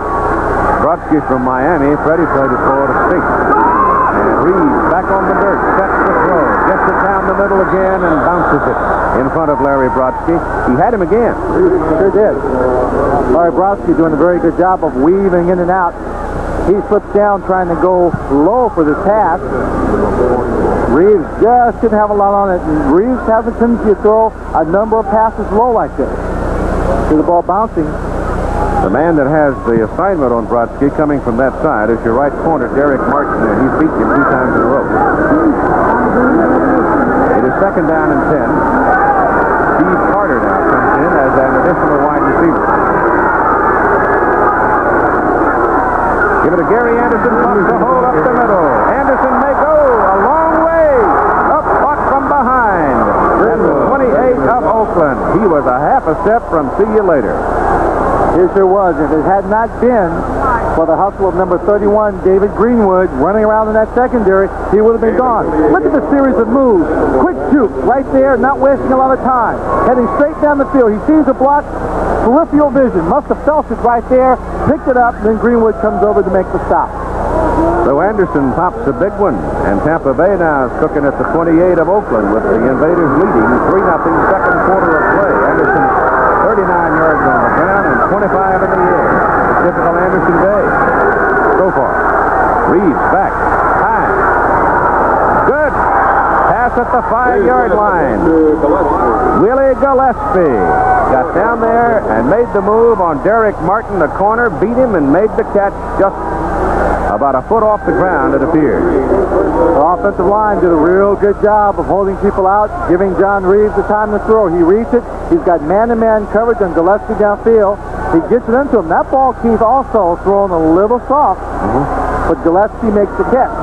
Brodsky from Miami. Freddie played at Florida State. And Reeves back on the dirt, sets the throw, gets it down the middle again and bounces it in front of Larry Brodsky. He had him again. Sure did. Larry Brodsky doing a very good job of weaving in and out. He slips down trying to go low for this pass. Reeves just didn't have a lot on it. And Reeves has a tendency to throw a number of passes low like this. See the ball bouncing. The man that has the assignment on Brodsky coming from that side is your right corner, Derek Martin, and he's beaten him 2 times in a row. It is second down and 10. Steve Carter now comes in as an additional wide receiver. Give it to Gary Anderson, pumps the hole up the middle. Anderson may go a long way. Up, caught from behind. That's the 28 of Oakland. He was a half a step from see you later. It sure was. If it had not been for the hustle of number 31, David Greenwood, running around in that secondary, he would have been gone. Look at the series of moves. Quick juke right there, not wasting a lot of time. Heading straight down the field. He sees a block, peripheral vision. Must have felt it right there, picked it up, then Greenwood comes over to make the stop. So Anderson pops a big one, and Tampa Bay now is cooking at the 28 of Oakland with the Invaders leading 3-0 second quarter of play. Anderson 39 yards on the ground and 25 in the air. Typical Anderson day so far. Reeves back. High. Good. Pass at the 5-yard line. Willie Gillespie got down there and made the move on Derek Martin, the corner, beat him and made the catch just about a foot off the ground, it appears. The offensive line did a real good job of holding people out, giving John Reeves the time to throw. He reads it. He's got man-to-man coverage on Gillespie downfield. He gets it into him. That ball, Keith, also thrown a little soft, but Gillespie makes the catch.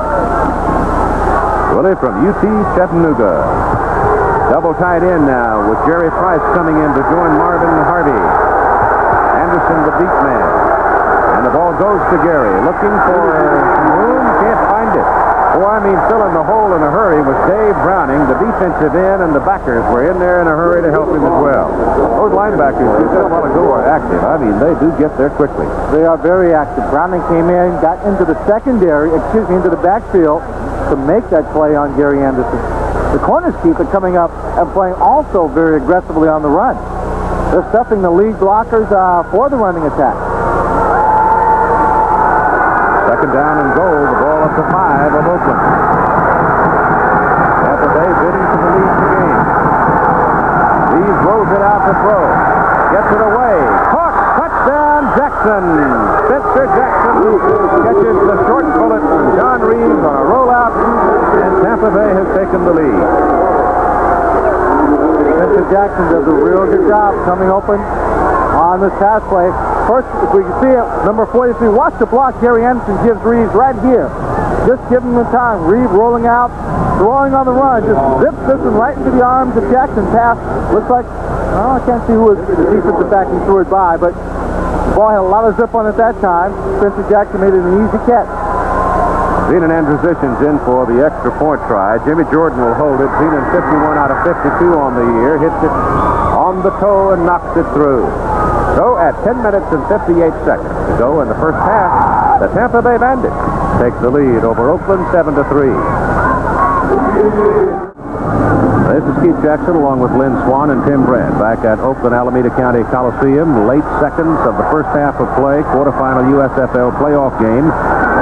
Willie from UT Chattanooga. Double tight end now with Jerry Price coming in to join Marvin Harvey. Anderson, the beat man. And the ball goes to Gary. Looking for room, can't find it. Oh, I mean, filling the hole in a hurry was Dave Browning. The defensive end and the backers were in there in a hurry to help him as well. Those linebackers, you said a while ago, are active. I mean, they do get there quickly. They are very active. Browning came in, got into the into the backfield to make that play on Gary Anderson. The corners keep it coming up and playing also very aggressively on the run. They're stuffing the lead blockers for the running attack. Second down and goal. The ball up to 5 of Oakland. Tampa Bay bidding for the lead in the game. Reeves rolls it out to throw. Gets it away. Caught. Touchdown, Jackson. Spencer Jackson catches the short bullet from John Reeves on a rollout, and Tampa Bay has taken the lead. Spencer Jackson does a real good job coming open on this pass play. First, if we can see it, number 43, watch the block Gary Anderson gives Reeves right here. Just give him the time. Reeves rolling out, throwing on the run, just zips this one right into the arms of Jackson. Pass looks like, I can't see who was the defensive back he threw it by, but the ball had a lot of zip on it that time. Spencer Jackson made it an easy catch. Zenon Andrusic's in for the extra point try. Jimmy Jordan will hold it. Zenon 51 out of 52 on the year. Hits it on the toe and knocks it through. So at 10 minutes and 58 seconds to go in the first half, the Tampa Bay Bandits take the lead over Oakland 7-3. This is Keith Jackson along with Lynn Swan and Tim Brand back at Oakland Alameda County Coliseum. Late seconds of the first half of play, quarterfinal USFL playoff game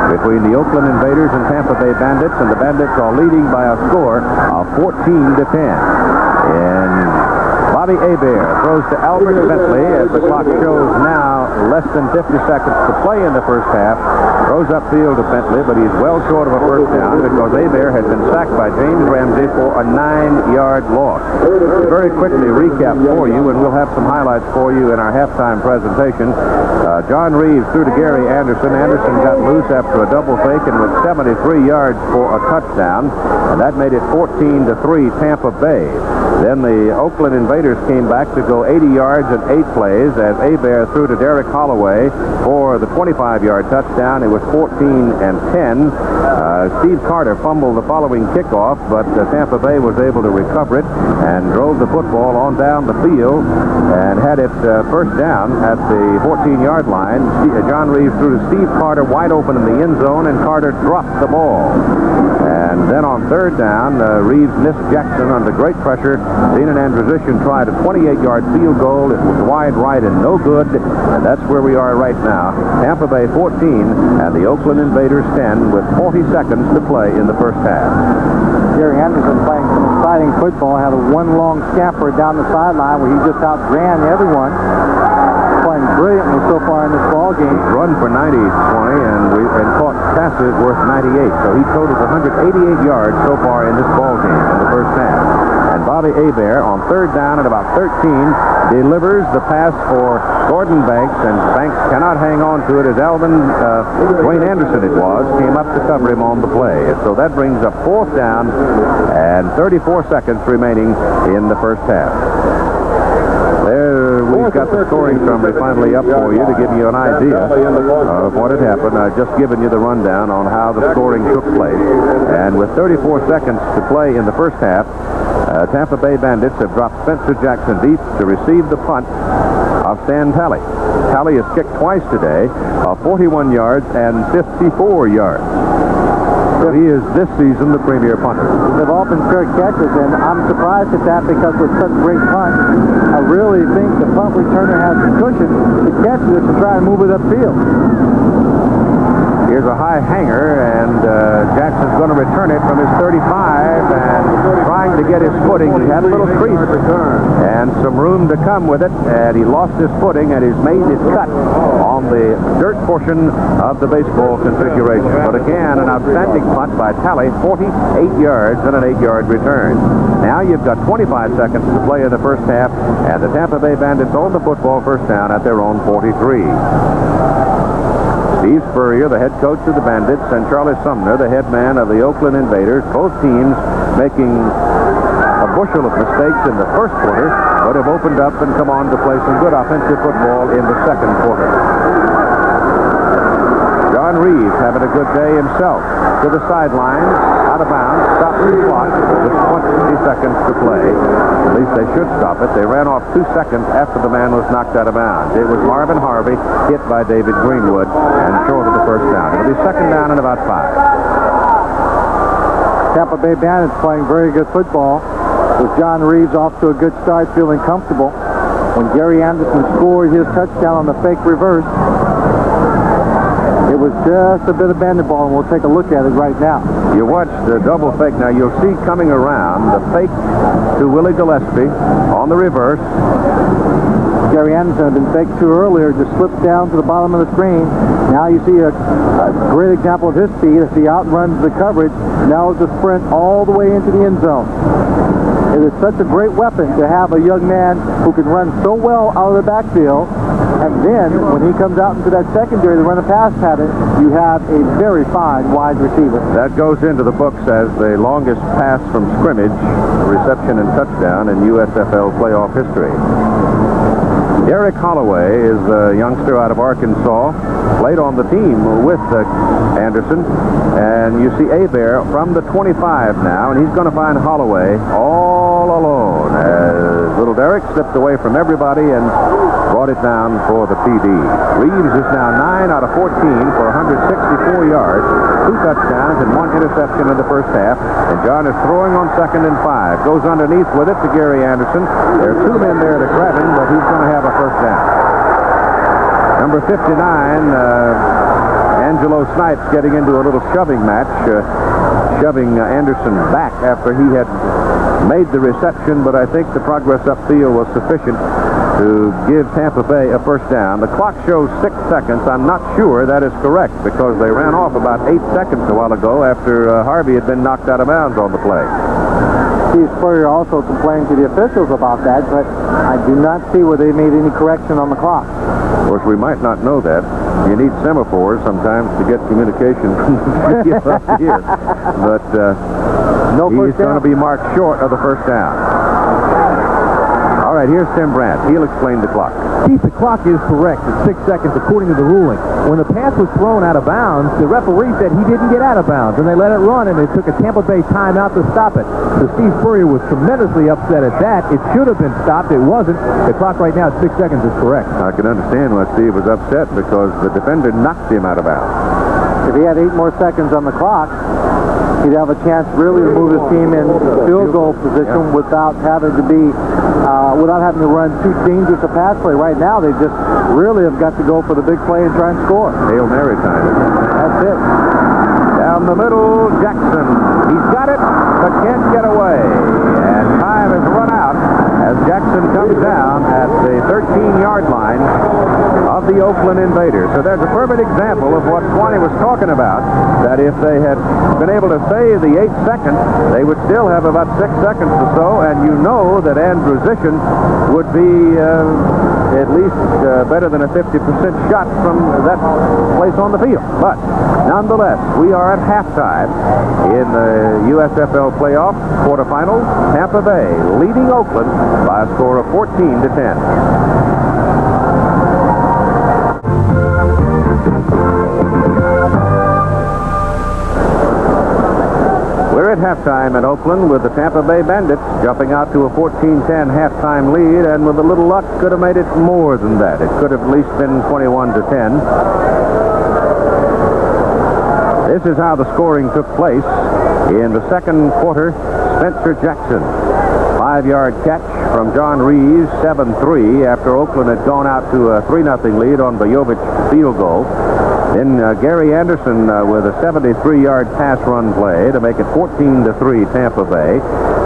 between the Oakland Invaders and Tampa Bay Bandits, and the Bandits are leading by a score of 14-10. And Bobby Hebert throws to Albert Bentley as the clock shows now less than 50 seconds to play in the first half. Throws upfield to Bentley, but he's well short of a first down because Hebert had been sacked by James Ramsey for a 9-yard loss. Very quickly recap for you, and we'll have some highlights for you in our halftime presentation. John Reeves threw to Gary Anderson. Anderson got loose after a double fake and with 73 yards for a touchdown, and that made it 14-3 Tampa Bay. Then the Oakland Invaders came back to go 80 yards in 8 plays as Hebert threw to Derek Holloway for the 25-yard touchdown. It was 14-10. Steve Carter fumbled the following kickoff, but Tampa Bay was able to recover it and drove the football on down the field and had it first down at the 14-yard line. John Reeves threw to Steve Carter wide open in the end zone, and Carter dropped the ball. And then on third down, Reeves missed Jackson under great pressure. Zenon Andrusic tried a 28-yard field goal. It was wide right and no good, and that's where we are right now. Tampa Bay 14 and the Oakland Invaders 10 with 40 seconds to play in the first half. Gary Anderson playing some exciting football. Had a one long scamper down the sideline where he just outran everyone. Playing brilliantly so far in this ball game. Run for 90, 20, and caught passes worth 98. So he totaled 188 yards so far in this ball game in the first half. And Bobby Hebert on third down at about 13 delivers the pass for Gordon Banks, and Banks cannot hang on to it as Dwayne Anderson came up to cover him on the play. So that brings up fourth down and 34 seconds remaining in the first half. There we've got the scoring summary finally up for you to give you an idea of what had happened. I've just given you the rundown on how the scoring took place. And with 34 seconds to play in the first half, Tampa Bay Bandits have dropped Spencer Jackson deep to receive the punt of Stan Talley. Talley has kicked twice today, 41 yards and 54 yards. So he is this season the premier punter. They've all been fair catches, and I'm surprised at that because with such great punt, I really think the punt returner has the cushion to catch it to try and move it upfield. Here's a high hanger, and Jackson's going to return it from his 35, and trying to get his footing. He had a little crease and some room to come with it, and he lost his footing, and he's made his cut on the dirt portion of the baseball configuration. But again, an outstanding punt by Talley, 48 yards and an 8-yard return. Now you've got 25 seconds to play in the first half, and the Tampa Bay Bandits own the football first down at their own 43. Steve Spurrier, the head coach of the Bandits, and Charlie Sumner, the head man of the Oakland Invaders, both teams making a bushel of mistakes in the first quarter, but have opened up and come on to play some good offensive football in the second quarter. John Reeves having a good day himself. To the sidelines, out of bounds, stops the clock with 20 seconds to play. At least they should stop it. They ran off 2 seconds after the man was knocked out of bounds. It was Marvin Harvey hit by David Greenwood and short of the first down. It'll be second down and about 5. Tampa Bay Bandits playing very good football with John Reeves off to a good start, feeling comfortable. When Gary Anderson scored his touchdown on the fake reverse, it was just a bit of bandit ball, and we'll take a look at it right now. You watch the double fake. Now you'll see coming around the fake to Willie Gillespie on the reverse. Gary Anderson had been faked to earlier, just slips down to the bottom of the screen. Now you see a great example of his speed as he outruns the coverage. Now it's a sprint all the way into the end zone. It is such a great weapon to have a young man who can run so well out of the backfield. And then, when he comes out into that secondary to run a pass pattern, you have a very fine wide receiver. That goes into the books as the longest pass from scrimmage, reception and touchdown in USFL playoff history. Derek Holloway is a youngster out of Arkansas, played on the team with Anderson. And you see Hebert from the 25 now, and he's going to find Holloway all alone as little Derek slipped away from everybody and brought it down for the TD. Reeves is now 9 out of 14 for 164 yards, 2 touchdowns and 1 interception in the first half. And John is throwing on second and 5. Goes underneath with it to Gary Anderson. There are 2 men there to grab him, but he's going to have a first down. Number 59, Angelo Snipes getting into a little shoving match, shoving Anderson back after he had made the reception, but I think the progress upfield was sufficient to give Tampa Bay a first down. The clock shows 6 seconds. I'm not sure that is correct because they ran off about 8 seconds a while ago after Harvey had been knocked out of bounds on the play. Steve Spurrier also complained to the officials about that, but I do not see where they made any correction on the clock. Of course, we might not know that. You need semaphores sometimes to get communication from the field up here. But he's going to be marked short of the first down. All right, here's Tim Brandt. He'll explain the clock. Keith, the clock is correct. It's 6 seconds according to the ruling. When the pass was thrown out of bounds, the referee said he didn't get out of bounds, and they let it run, and they took a Tampa Bay timeout to stop it. So Steve Spurrier was tremendously upset at that. It should have been stopped. It wasn't. The clock right now at 6 seconds is correct. I can understand why Steve was upset because the defender knocked him out of bounds. If he had 8 more seconds on the clock, he'd have a chance really to move his team in field goal position without having to be, without having to run too dangerous a pass play. Right now, they just really have got to go for the big play and try and score. Hail Mary time. That's it. Down the middle, Jackson. He's got it, but can't get away. And time has run out as Jackson comes down at the 13-yard line of the Oakland Invaders. So there's a perfect example of what Swanee was talking about, that if they had been able to save the 8 seconds, they would still have about 6 seconds or so, and you know that Andrew Zishin would be at least better than a 50% shot from that place on the field. But nonetheless, we are at halftime in the USFL playoff quarterfinals. Tampa Bay leading Oakland by a score of 14-10. We're at halftime in Oakland with the Tampa Bay Bandits jumping out to a 14-10 halftime lead, and with a little luck could have made it more than that. It could have at least been 21-10. This is how the scoring took place in the second quarter. Spencer Jackson, 5-yard catch from John Reeves, 7-3 after Oakland had gone out to a 3-0 lead on Bojovic's field goal. Then Gary Anderson with a 73-yard pass run play to make it 14-3 Tampa Bay.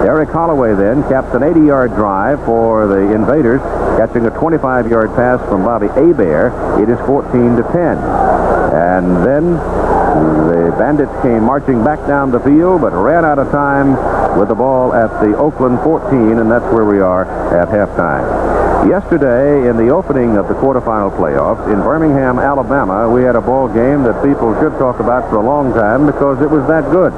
Derek Holloway then caps an 80-yard drive for the Invaders, catching a 25-yard pass from Bobby Hebert. It is 14-10. And then the Bandits came marching back down the field, but ran out of time with the ball at the Oakland 14, and that's where we are at halftime. Yesterday, in the opening of the quarterfinal playoffs in Birmingham, Alabama, we had a ball game that people should talk about for a long time because it was that good.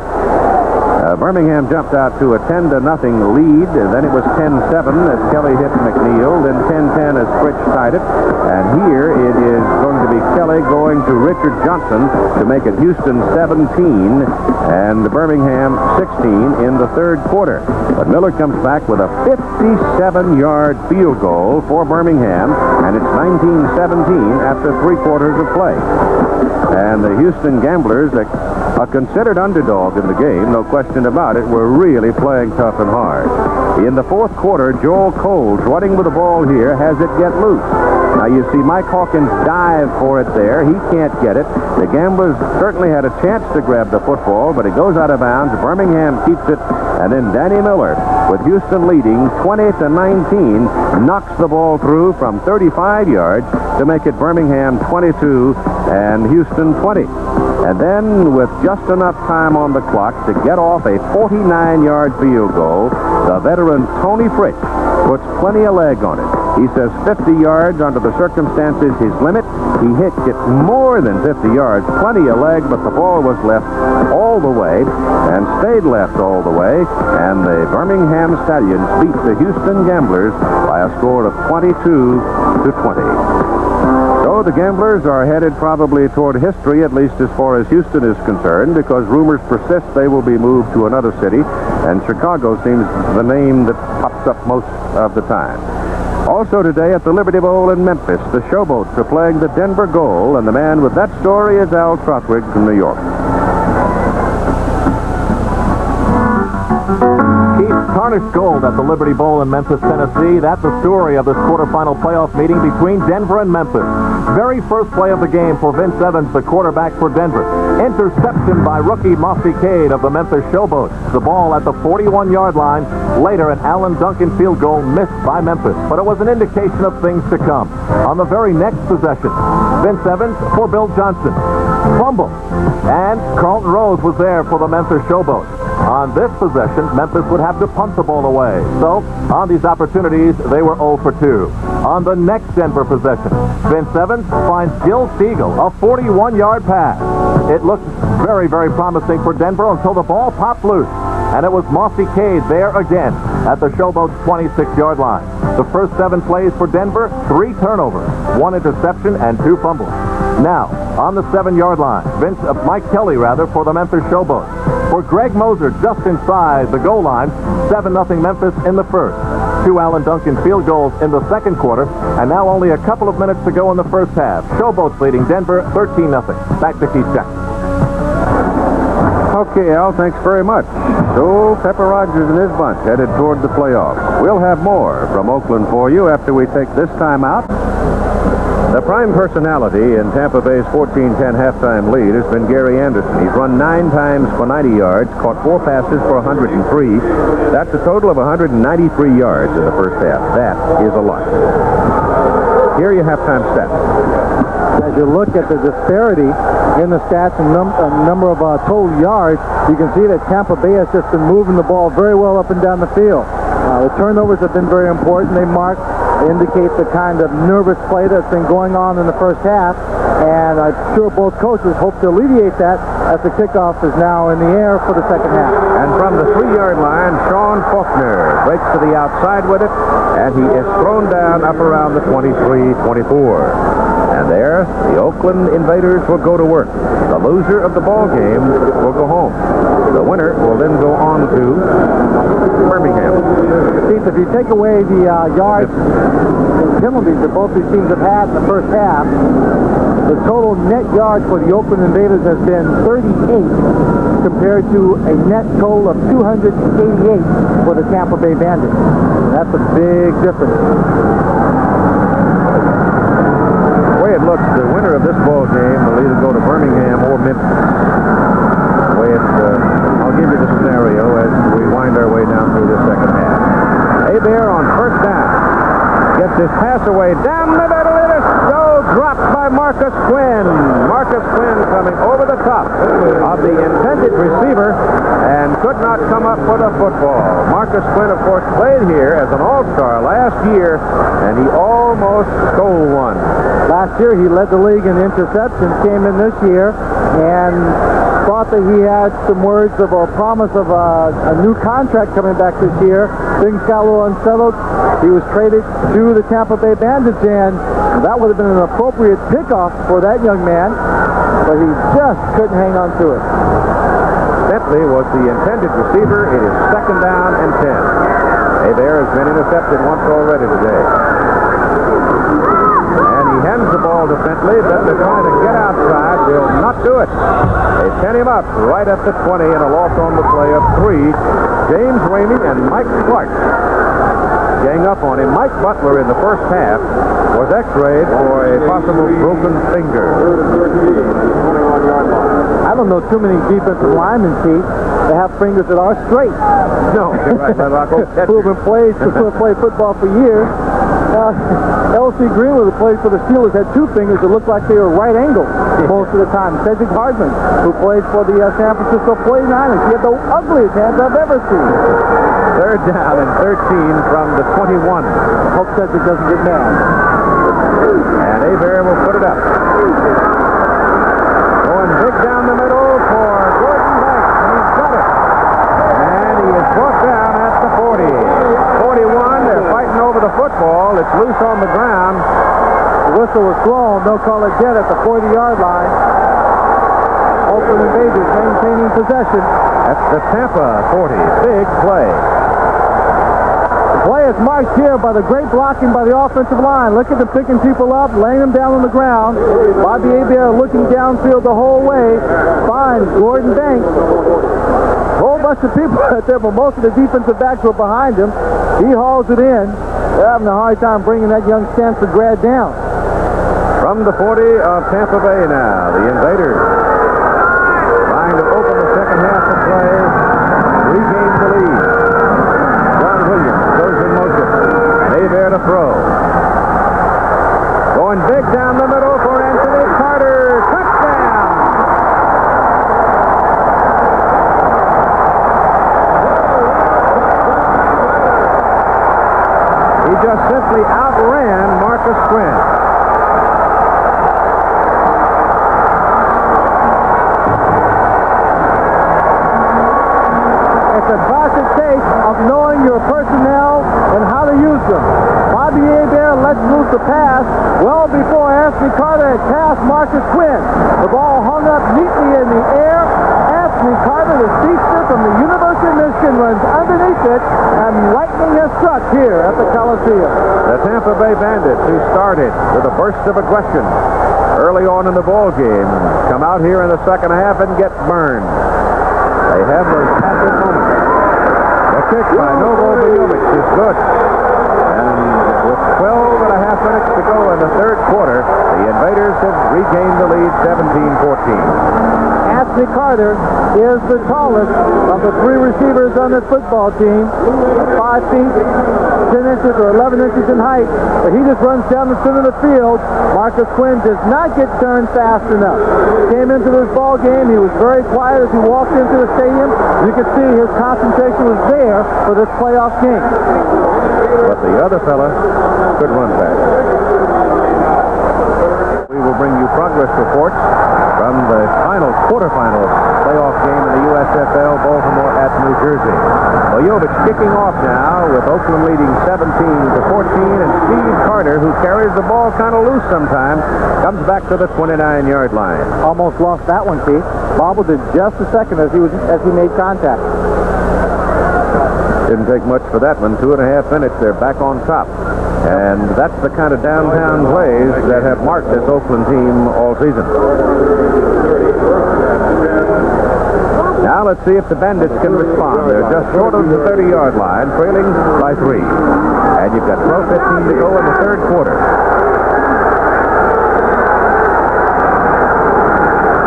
Birmingham jumped out to a 10-0 lead. Then it was 10-7 as Kelly hit McNeil. Then 10-10 as Fritsch tied it. And here it is going to be Kelly going to Richard Johnson to make it Houston 17 and Birmingham 16 in the third quarter. But Miller comes back with a 57-yard field goal for Birmingham, and it's 19-17 after 3 quarters of play. And the Houston Gamblers, a considered underdog in the game, no question about it, were really playing tough and hard. In the fourth quarter, Joel Coles, running with the ball here, has it get loose. Now, you see Mike Hawkins dive for it there. He can't get it. The Gamblers certainly had a chance to grab the football, but it goes out of bounds. Birmingham keeps it, and then Danny Miller, with Houston leading 20-19, knocks the ball through from 35 yards to make it Birmingham 22 and Houston 20. And then, with just enough time on the clock to get off a 49-yard field goal, the veteran Tony Fritsch puts plenty of leg on it. He says 50 yards under the circumstances his limit. He hit it more than 50 yards, plenty of leg, but the ball was left all the way and stayed left all the way. And the Birmingham Stallions beat the Houston Gamblers by a score of 22-20. So the Gamblers are headed probably toward history, at least as far as Houston is concerned, because rumors persist they will be moved to another city, and Chicago seems the name that pops up most of the time. Also today at the Liberty Bowl in Memphis, the Showboats are playing the Denver Goal, and the man with that story is Al Trotwig from New York. Tarnished gold at the Liberty Bowl in Memphis, Tennessee. That's the story of this quarterfinal playoff meeting between Denver and Memphis. Very first play of the game for Vince Evans, the quarterback for Denver. Interception by rookie Mossy Cade of the Memphis Showboats. The ball at the 41-yard line. Later, an Alan Duncan field goal missed by Memphis, but it was an indication of things to come. On the very next possession, Vince Evans for Bill Johnson. Fumble. And Carlton Rose was there for the Memphis Showboats. On this possession, Memphis would have to punt the ball away. So, on these opportunities, they were 0 for 2. On the next Denver possession, Vince Evans finds Gil Siegel, a 41-yard pass. It looked very, very promising for Denver until the ball popped loose. And it was Mossy Cade there again at the Showboats' 26-yard line. The first 7 plays for Denver, 3 turnovers, 1 interception, and 2 fumbles. Now, on the 7-yard line, Mike Kelly, for the Memphis Showboats. For Greg Moser just inside the goal line, 7-0 Memphis in the first. 2 Alan Duncan field goals in the second quarter, and now only a couple of minutes to go in the first half. Showboats leading Denver 13-0. Back to Keith Jackson. Okay, Al, thanks very much. So, Pepper Rogers and his bunch headed toward the playoffs. We'll have more from Oakland for you after we take this time out. The prime personality in Tampa Bay's 14-10 halftime lead has been Gary Anderson. He's run 9 times for 90 yards, caught 4 passes for 103. That's a total of 193 yards in the first half. That is a lot. Here are your halftime stats. As you look at the disparity in the stats and number of total yards, you can see that Tampa Bay has just been moving the ball very well up and down the field. The turnovers have been very important. They indicate the kind of nervous play that's been going on in the first half, and I'm sure both coaches hope to alleviate that as the kickoff is now in the air for the second half. And from the 3-yard line, Sean Faulkner breaks to the outside with it, and he is thrown down up around the 23-24. And there, the Oakland Invaders will go to work. The loser of the ball game will go home. The winner will then go on to Birmingham. Keith, if you take away the yards and penalties that both these teams have had in the first half, the total net yards for the Oakland Invaders has been 38 compared to a net total of 288 for the Tampa Bay Bandits. That's a big difference. The way it looks, the winner of this ball game will either go to Birmingham or Memphis. The way I'll give you the scenario as we wind our way down through the second half. Hebert on first down. Gets his pass away down the middle. It is so dropped by Marcus Quinn. Marcus Quinn coming over the top of the intended receiver and could not come up with a football. Marcus Quinn, of course, played here as an all-star last year, and he almost stole one. Last year, he led the league in interceptions, came in this year, and thought that he had some words of a promise of a new contract coming back this year. Things got a little unsettled. He was traded to the Tampa Bay Bandits, and that would have been an appropriate pickoff for that young man, but he just couldn't hang on to it. Bentley was the intended receiver. It is second down and 10. Bear has been intercepted once already today. And he hands the ball to Bentley. Bentley trying to get outside. Will not do it. They sent him up right at the 20 and a loss on the play of 3. James Ramey and Mike Clark gang up on him. Mike Butler in the first half was x-rayed for a possible broken finger. I don't know too many defensive linemen, Keith, that have fingers that are straight. No, you're right. Who have been played football for years. L.C. Greenwood, who played for the Steelers, had 2 fingers that looked like they were right angled most of the time. Cedric Hardman, who played for the San Francisco 49ers, he had the ugliest hands I've ever seen. Third down and 13 from the 21. Hope Cedric doesn't get mad. And Abear will put it up. Going big down the middle for Gordon Banks, and he's got it. And he is brought down at the 40. 41, they're fighting over the football. It's loose on the ground. The whistle was blown. They'll call it dead at the 40-yard line. Oakland Invaders maintaining possession. That's the Tampa 40. Big play. Play is marked here by the great blocking by the offensive line. Look at them picking people up, laying them down on the ground. Bobby Hebert looking downfield the whole way. Finds Gordon Banks. A whole bunch of people out there, but most of the defensive backs were behind him. He hauls it in. They're having a hard time bringing that young Stanford grad down. From the 40 of Tampa Bay now, the Invaders trying to open the second half of play, regain the lead. John Williams goes in motion. Hebert to throw. Going big down the middle for Anthony Carter. Touchdown! He just simply outran Marcus Quinn. It's a classic case of knowing your personnel and how to use them. Bobby Hebert lets loose the pass well before Anthony Carter had passed Marcus Quinn. The ball hung up neatly in the air. Anthony Carter, the speedster from the University of Michigan, runs underneath it, and lightning has struck here at the Coliseum. The Tampa Bay Bandits, who started with a burst of aggression early on in the ball game, come out here in the second half and get burned. They have those passive moments. The kick by Novo Bujovic is good. And with 12 and a half minutes to go in the third quarter, the Invaders have regained the lead 17-14. Anthony Carter is the tallest of the 3 receivers on this football team. 5 feet, 10 inches or 11 inches in height. But he just runs down the center of the field. Marcus Quinn does not get turned fast enough. Came into this ball game. He was very quiet as he walked into the stadium. You can see his concentration was there for this playoff game. But the other fella could run fast. We will bring you progress reports from the final quarterfinal playoff game in the USFL, Baltimore at New Jersey. Bujovic kicking off now with Oakland leading 17-14, and Steve Carter, who carries the ball kind of loose sometimes, comes back to the 29-yard line. Almost lost that one, Keith. Bobbled it just a second as he made contact. Didn't take much for that one. 2.5 minutes, they're back on top. And that's the kind of downtown plays that have marked this Oakland team all season. Now let's see if the Bandits can respond. They're just short of the 30-yard line, trailing by 3. And you've got 12:15 to go in the third quarter.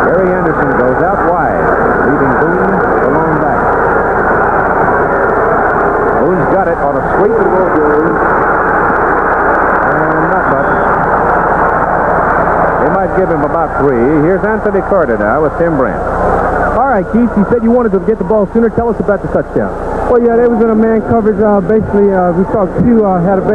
Gary Anderson goes out wide, leaving Boone the lone back. Boone's got it on a sweep. Give him about 3. Here's Anthony Carter now with Tim Brandt. All right, Keith, you said you wanted to get the ball sooner. Tell us about the touchdown. Well, yeah, they was in a man coverage. Basically, we saw Q had a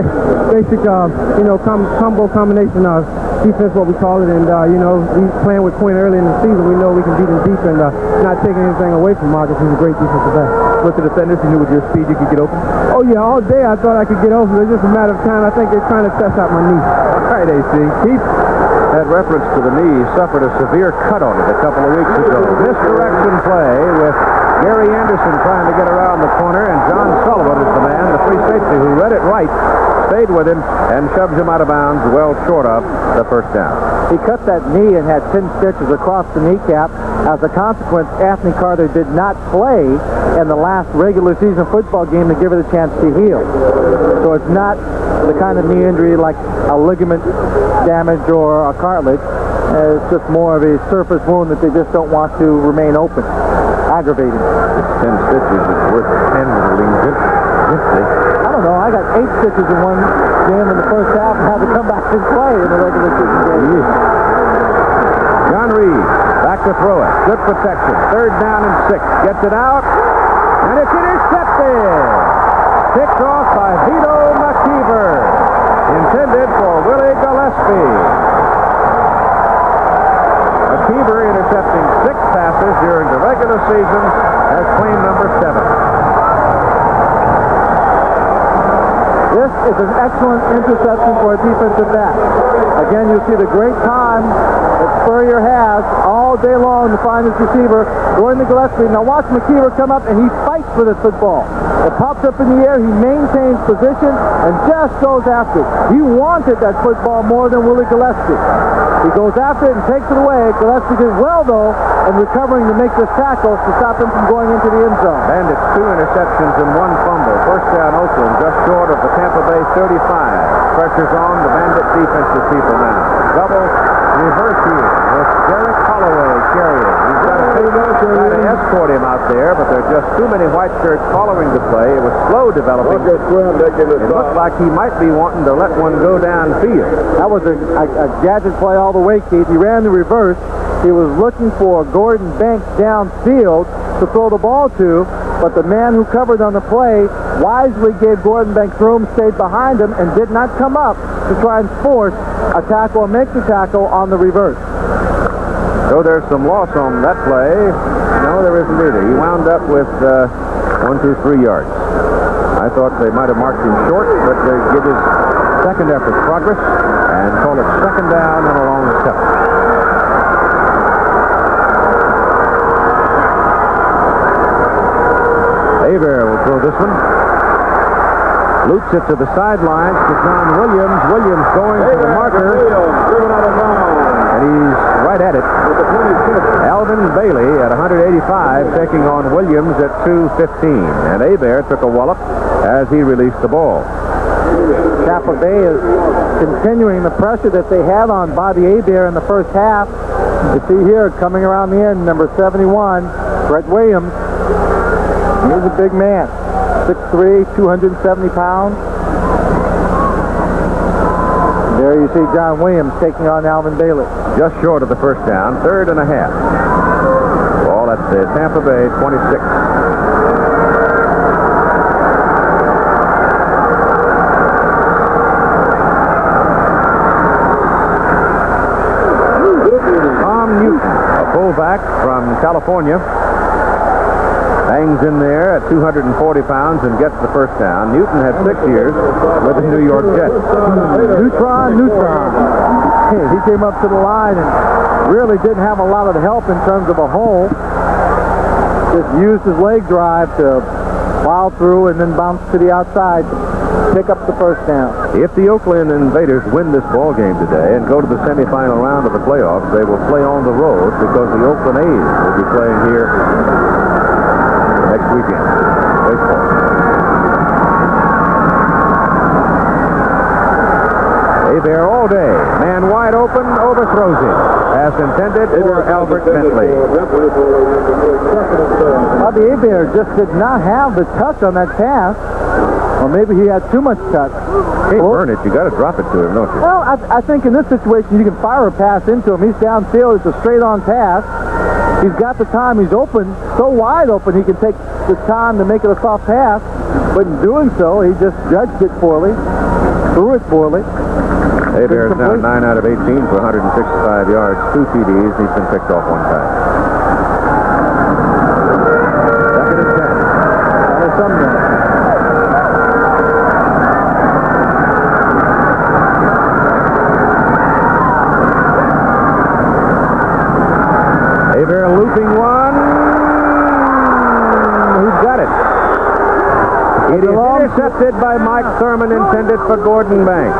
basic, combo combination of defense, what we call it, and, you know, we playing with Quinn early in the season. We know we can beat him deep and not taking anything away from Marcus. He's a great defensive back. With the defenders, you knew with your speed you could get open? Oh, yeah, all day I thought I could get open. It's just a matter of time. I think they're trying to test out my knee. All right, AC. Keith. That reference to the knee, suffered a severe cut on it a couple of weeks ago. Misdirection play with Gary Anderson trying to get around the corner, and John Sullivan is the man, the free safety, who read it right, stayed with him, and shoved him out of bounds well short of the first down. He cut that knee and had 10 stitches across the kneecap. As a consequence, Anthony Carter did not play in the last regular season football game to give it a chance to heal. So it's not the kind of knee injury like a ligament damage or a cartilage. It's just more of a surface wound that they just don't want to remain open. Aggravating. 10 stitches is worth handling gently. I don't know. I got 8 stitches in one game in the first half and had to come back and play in the regular season game. John Reed back to throw it. Good protection. 3rd down and 6. Gets it out, and it's intercepted. Picked off by Vito McKeever. Intended for Willie Gillespie. McKeever intercepting 6 passes during the regular season as claim number 7. This is an excellent interception for a defensive back. Again, you'll see the great time that Spurrier has all day long to find his receiver, going to Gillespie. Now watch McKeever come up, and he fights for this football. It pops up in the air, he maintains position, and just goes after it. He wanted that football more than Willie Gillespie. He goes after it and takes it away. Gillespie did well, though, in recovering to make this tackle to stop him from going into the end zone. Bandits 2 interceptions and 1 fumble. First down Oakland, just short of the Tampa Bay 35. Pressure's on the Bandit defensive people now. Double reverse here with Derek Holloway carrying. He's got to escort him out there, but there are just too many white shirts following the play. It was slow developing. It looked like he might be wanting to let one go downfield. That was a gadget play all the way, Keith. He ran the reverse. He was looking for Gordon Banks downfield to throw the ball to, but the man who covered on the play wisely gave Gordon Banks room, stayed behind him, and did not come up to try and force a tackle or make the tackle on the reverse. So there's some loss on that play. No, there isn't either. He wound up with 1, 2, 3 yards. I thought they might have marked him short, but they give his second effort progress and call it 2nd down and a long step. Aver will throw this one. Loops it to the sidelines to John Williams. Williams going to the marker. And he's right at it. Alvin Bailey at 185 taking on Williams at 215. And Aver took a wallop as he released the ball. Tampa Bay is continuing the pressure that they had on Bobby Aver in the first half. You see here, coming around the end, number 71, Brett Williams. He's a big man, 6'3", 270 pounds. There you see John Williams taking on Alvin Bailey. Just short of the first down, 3rd and a half. Ball at the Tampa Bay 26. Tom Newton, a fullback from California, hangs in there at 240 pounds and gets the first down. Newton had 6 years with the New York Jets. Neutron. Hey, he came up to the line and really didn't have a lot of help in terms of a hole. Just used his leg drive to plow through and then bounce to the outside to pick up the first down. If the Oakland Invaders win this ball game today and go to the semifinal round of the playoffs, they will play on the road because the Oakland A's will be playing here next weekend. Baseball. Aver all day. Man wide open, overthrows him. As intended for Albert Bentley. Bobby Aver just did not have the touch on that pass. Or maybe he had too much touch. Can't burn it. You got to drop it to him, don't you? Well, I think in this situation you can fire a pass into him. He's downfield. It's a straight-on pass. He's got the time. He's open, so wide open, he can take the time to make it a soft pass. But in doing so, he just judged it poorly, threw it poorly. Bears now 9 out of 18 for 165 yards, 2 TDs. He's been picked off 1 time. Second and 10. That is something. Bear looping one. Who's got it? It is intercepted by Mike Thurman, intended for Gordon Banks.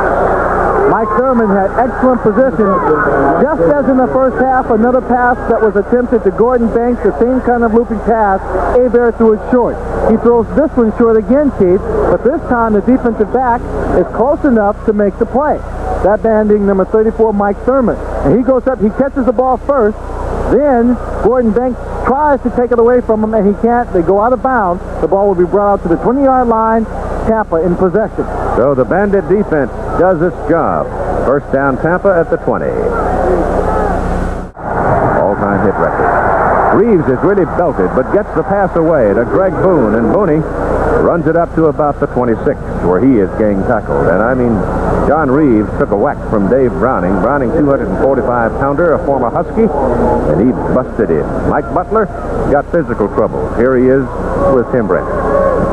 Mike Thurman had excellent position. Just as in the first half, another pass that was attempted to Gordon Banks, the same kind of looping pass, Hebert threw it short. He throws this one short again, Keith, but this time the defensive back is close enough to make the play. That man being number 34, Mike Thurman. And he goes up, he catches the ball first, then Gordon Banks tries to take it away from him, and he can't. They go out of bounds. The ball will be brought out to the 20-yard line. Tampa in possession. So the Bandit defense does its job. First down, Tampa at the 20. All-time hit record. Reeves is really belted, but gets the pass away to Greg Boone, and Booney runs it up to about the 26, where he is gang tackled. And I mean, John Reeves took a whack from Dave Browning. Browning, 245-pounder, a former Husky, and he busted in. Mike Butler got physical trouble. Here he is with Tim Brent.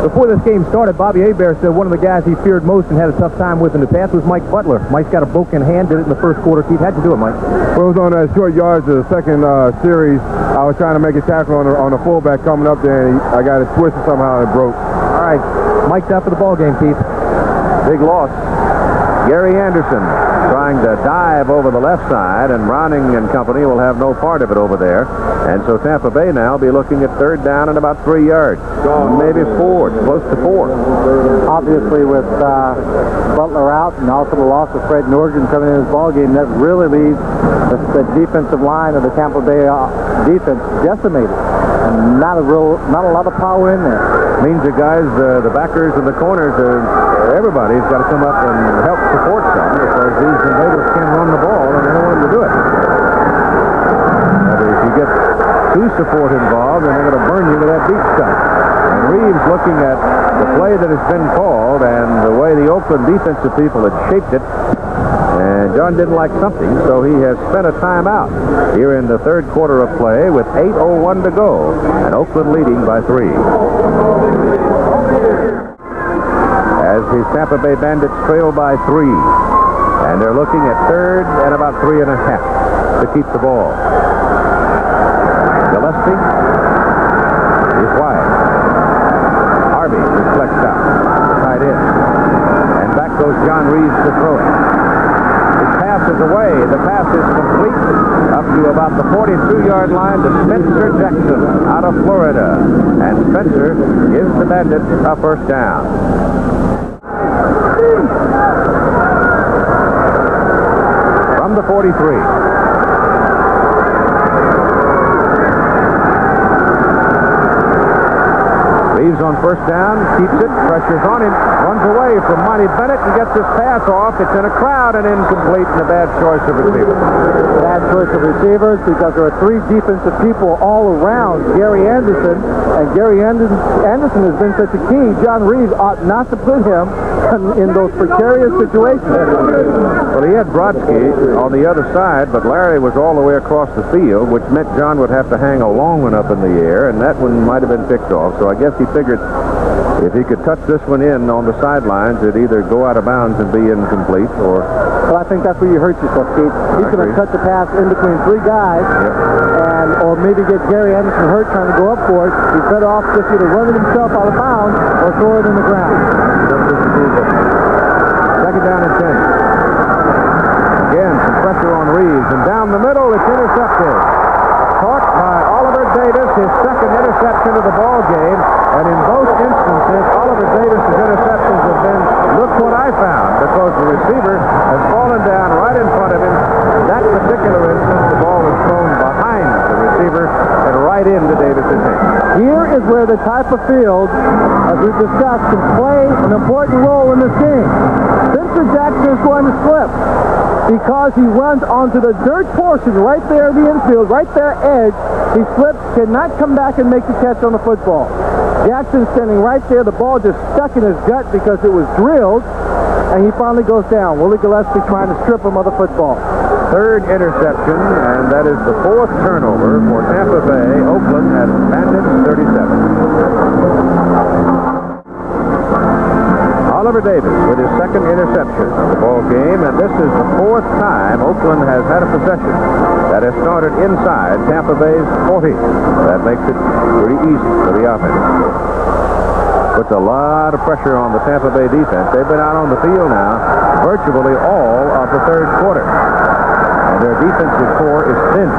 Before this game started, Bobby Hebert said one of the guys he feared most and had a tough time with in the past was Mike Butler. Mike's got a broken hand, did it in the first quarter. Keith, how'd you do it, Mike? Well, it was on short yards of the second series. I was trying to make a tackle on the fullback coming up there, and I got it twisted somehow and it broke. All right, Mike's out for the ball game, Keith. Big loss. Gary Anderson trying to dive over the left side, and Browning and company will have no part of it over there. And so Tampa Bay now will be looking at third down and about 3 yards. Maybe 4. It's close to 4. Obviously, with Butler out and also the loss of Fred Norgren coming in this ball game, that really leaves the defensive line of the Tampa Bay defense decimated. And not a lot of power in there. Means the guys, the backers and the corners, everybody's got to come up and help support some, because these Invaders can run the ball and they don't want them to do it. But if you get two support involved, then they're going to burn you to that beach stuff. And Reeves looking at the play that has been called and the way the Oakland defensive people had shaped it, and John didn't like something, so he has spent a timeout here in the third quarter of play with 8:01 to go, and Oakland leading by 3. As his Tampa Bay Bandits trail by 3, and they're looking at third and about 3.5 to keep the ball. Gillespie is wide. Harvey reflects out, tight end, and back goes John Reeves to throw it. His pass is away. The pass is complete up to about the 42-yard line to Spencer Jackson out of Florida, and Spencer gives the Bandits a first down. From the 43. Reeves on first down, keeps it, pressures on him, runs away from Monty Bennett and gets his pass off. It's in a crowd and incomplete, and a bad choice of receivers. Bad choice of receivers, because there are 3 defensive people all around Gary Anderson, and Gary Anderson has been such a key. John Reeves ought not to put him in those precarious situations. Well, he had Brodsky on the other side, but Larry was all the way across the field, which meant John would have to hang a long one up in the air, and that one might have been picked off. So I guess he figured if he could touch this one in on the sidelines, it'd either go out of bounds and be incomplete, or... Well, I think that's where you hurt yourself, Keith. He's going to touch a pass in between 3 guys, or maybe get Gary Anderson hurt trying to go up for it. He's better off just either running himself out of bounds or throw it in the ground. Second down and 10. Again, some pressure on Reeves, and down the middle, it's intercepted. Caught by Oliver Davis, his second interception of the ball game, and in both instances, Oliver Davis's interceptions have been, look what I found, because the receiver has fallen down right in front of him. In that particular instance, the ball was thrown behind the receiver and right into Davis's hand. Here is where the type of field, as we've discussed, can play an important role in this game. Spencer Jackson is going to slip because he runs onto the dirt portion right there in the infield, right there edge. He slips, cannot come back and make the catch on the football. Jackson standing right there. The ball just stuck in his gut because it was drilled. and he finally goes down. Willie Gillespie trying to strip him of the football. Third interception, and that is the fourth turnover for Tampa Bay. Oakland at Bandits 37. Oliver Davis with his second interception of the ball game, and this is the fourth time Oakland has had a possession that has started inside Tampa Bay's 40. That makes it pretty easy for the offense. Puts a lot of pressure on the Tampa Bay defense. They've been out on the field now virtually all of the third quarter. And their defensive core is thin.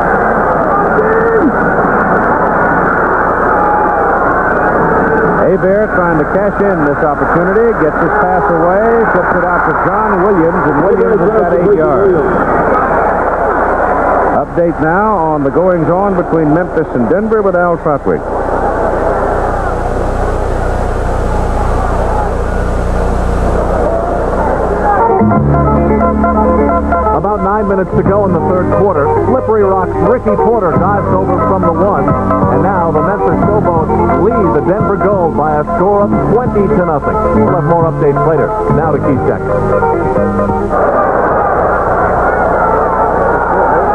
Hebert trying to cash in this opportunity, gets his pass away, flips it out to John Williams, and Williams has got 8 yards. Update now on the goings-on between Memphis and Denver with Al Trotwig. About 9 minutes to go in the third quarter. Slippery Rock's Ricky Porter dives over from the 1. And now the Memphis Showboats lead the Denver Gold by a score of 20-0. We'll have more updates later. Now to Keith Jackson.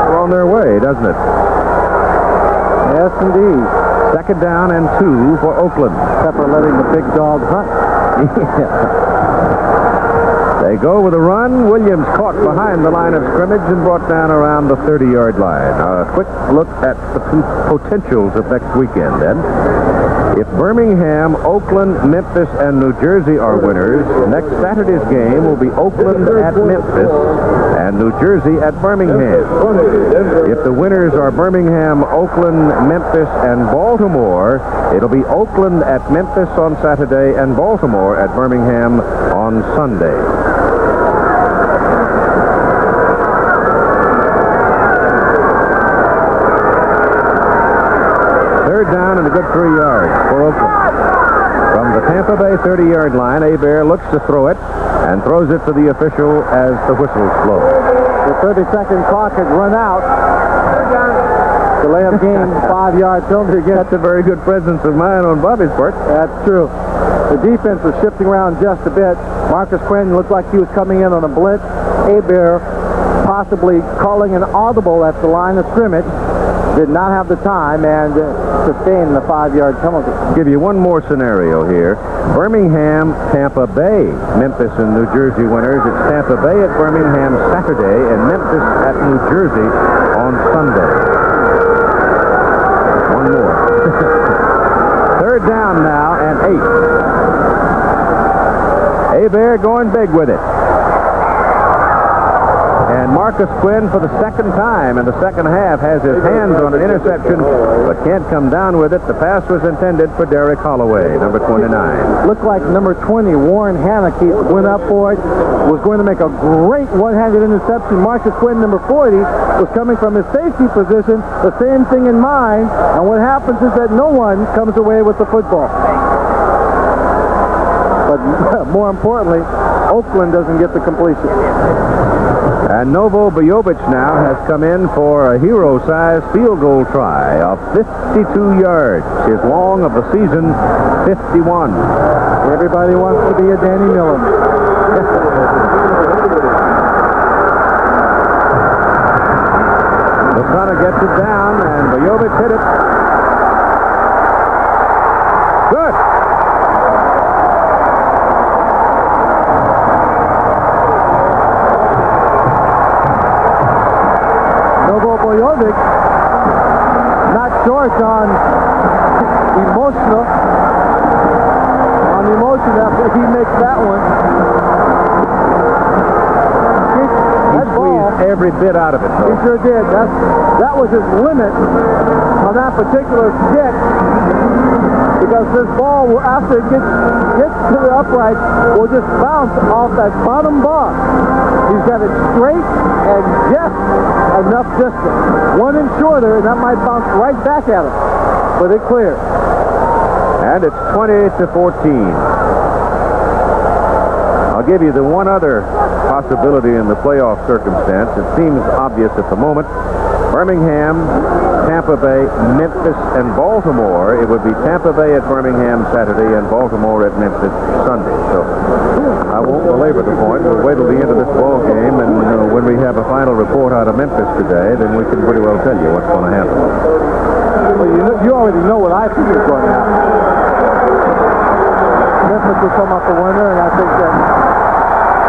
They're on their way, doesn't it? Yes, indeed. Second down and 2 for Oakland. Pepper letting the big dog hunt. They go with a run. Williams caught behind the line of scrimmage and brought down around the 30-yard line. A quick look at the potentials of next weekend, then. If Birmingham, Oakland, Memphis, and New Jersey are winners, next Saturday's game will be Oakland at Memphis and New Jersey at Birmingham. If the winners are Birmingham, Oakland, Memphis, and Baltimore, it'll be Oakland at Memphis on Saturday and Baltimore at Birmingham on Sunday. Third down and a good 3 yards for Oakland. From the Tampa Bay 30-yard line, Hebert looks to throw it and throws it to the official as the whistles blow. The 30-second clock has run out. Delay of game, 5-yard penalty again. That's a very good presence of mind on Bobby's part. That's true. The defense was shifting around just a bit. Marcus Quinn looked like he was coming in on a blitz. Hebert possibly calling an audible at the line of scrimmage. Did not have the time and sustained the 5-yard penalty. Give you one more scenario here. Birmingham, Tampa Bay, Memphis and New Jersey winners. It's Tampa Bay at Birmingham Saturday and Memphis at New Jersey on Sunday. One more. Third down now and 8. Hebert going big with it. And Marcus Quinn, for the second time in the second half, has his hands on an interception, but can't come down with it. The pass was intended for Derek Holloway, number 29. Looked like number 20, Warren Haneke, went up for it, was going to make a great one-handed interception. Marcus Quinn, number 40, was coming from his safety position, the same thing in mind, and what happens is that no one comes away with the football. But more importantly, Oakland doesn't get the completion. And Novo Bojovic now has come in for a hero-sized field goal try of 52 yards. His long of the season, 51. Everybody wants to be a Danny Millen. Lasana gets it down, and Bojovic hit it. Good. Bojovic, not short on emotion after he makes that one. He squeezed every bit out of it, though. He sure did. That was his limit on that particular stick, because this ball, after it gets to the upright, will just bounce off that bottom bar. He's got it straight and just enough distance. 1 inch shorter, and that might bounce right back at him. But it cleared. And it's 20-14. I'll give you the one other possibility in the playoff circumstance. It seems obvious at the moment. Birmingham, Tampa Bay, Memphis, and Baltimore. It would be Tampa Bay at Birmingham Saturday and Baltimore at Memphis Sunday. So I won't belabor the point. We'll wait till the end of this ball game, and when we have a final report out of Memphis today, then we can pretty well tell you what's going to happen. Well, you already know what I think is going to happen. Memphis will come up the winner, and I think that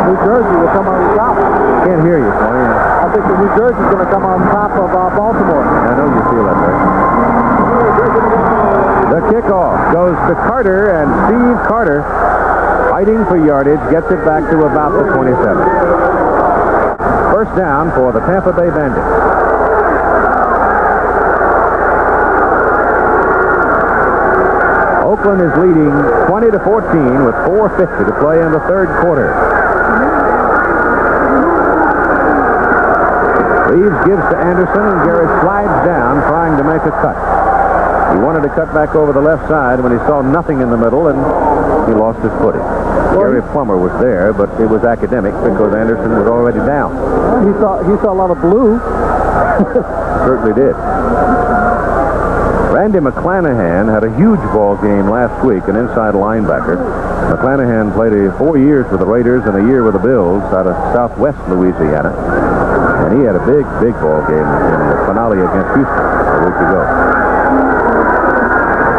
New Jersey will come on top. Can't hear you, Tony. I think that New Jersey is going to come on top of Baltimore. I know you feel that way. The kickoff goes to Carter, and Steve Carter, fighting for yardage, gets it back to about the 27. First down for the Tampa Bay Bandits. Oakland is leading 20-14 with 4:50 to play in the third quarter. Reeves gives to Anderson, and Gary slides down, trying to make a cut. He wanted to cut back over the left side when he saw nothing in the middle, and he lost his footing. Gary Plummer was there, but it was academic because Anderson was already down. He saw a lot of blue. Certainly did. Randy McClanahan had a huge ball game last week, an inside linebacker. McClanahan played 4 years with the Raiders and a year with the Bills out of Southwest Louisiana. And he had a big ball game in the finale against Houston a week ago.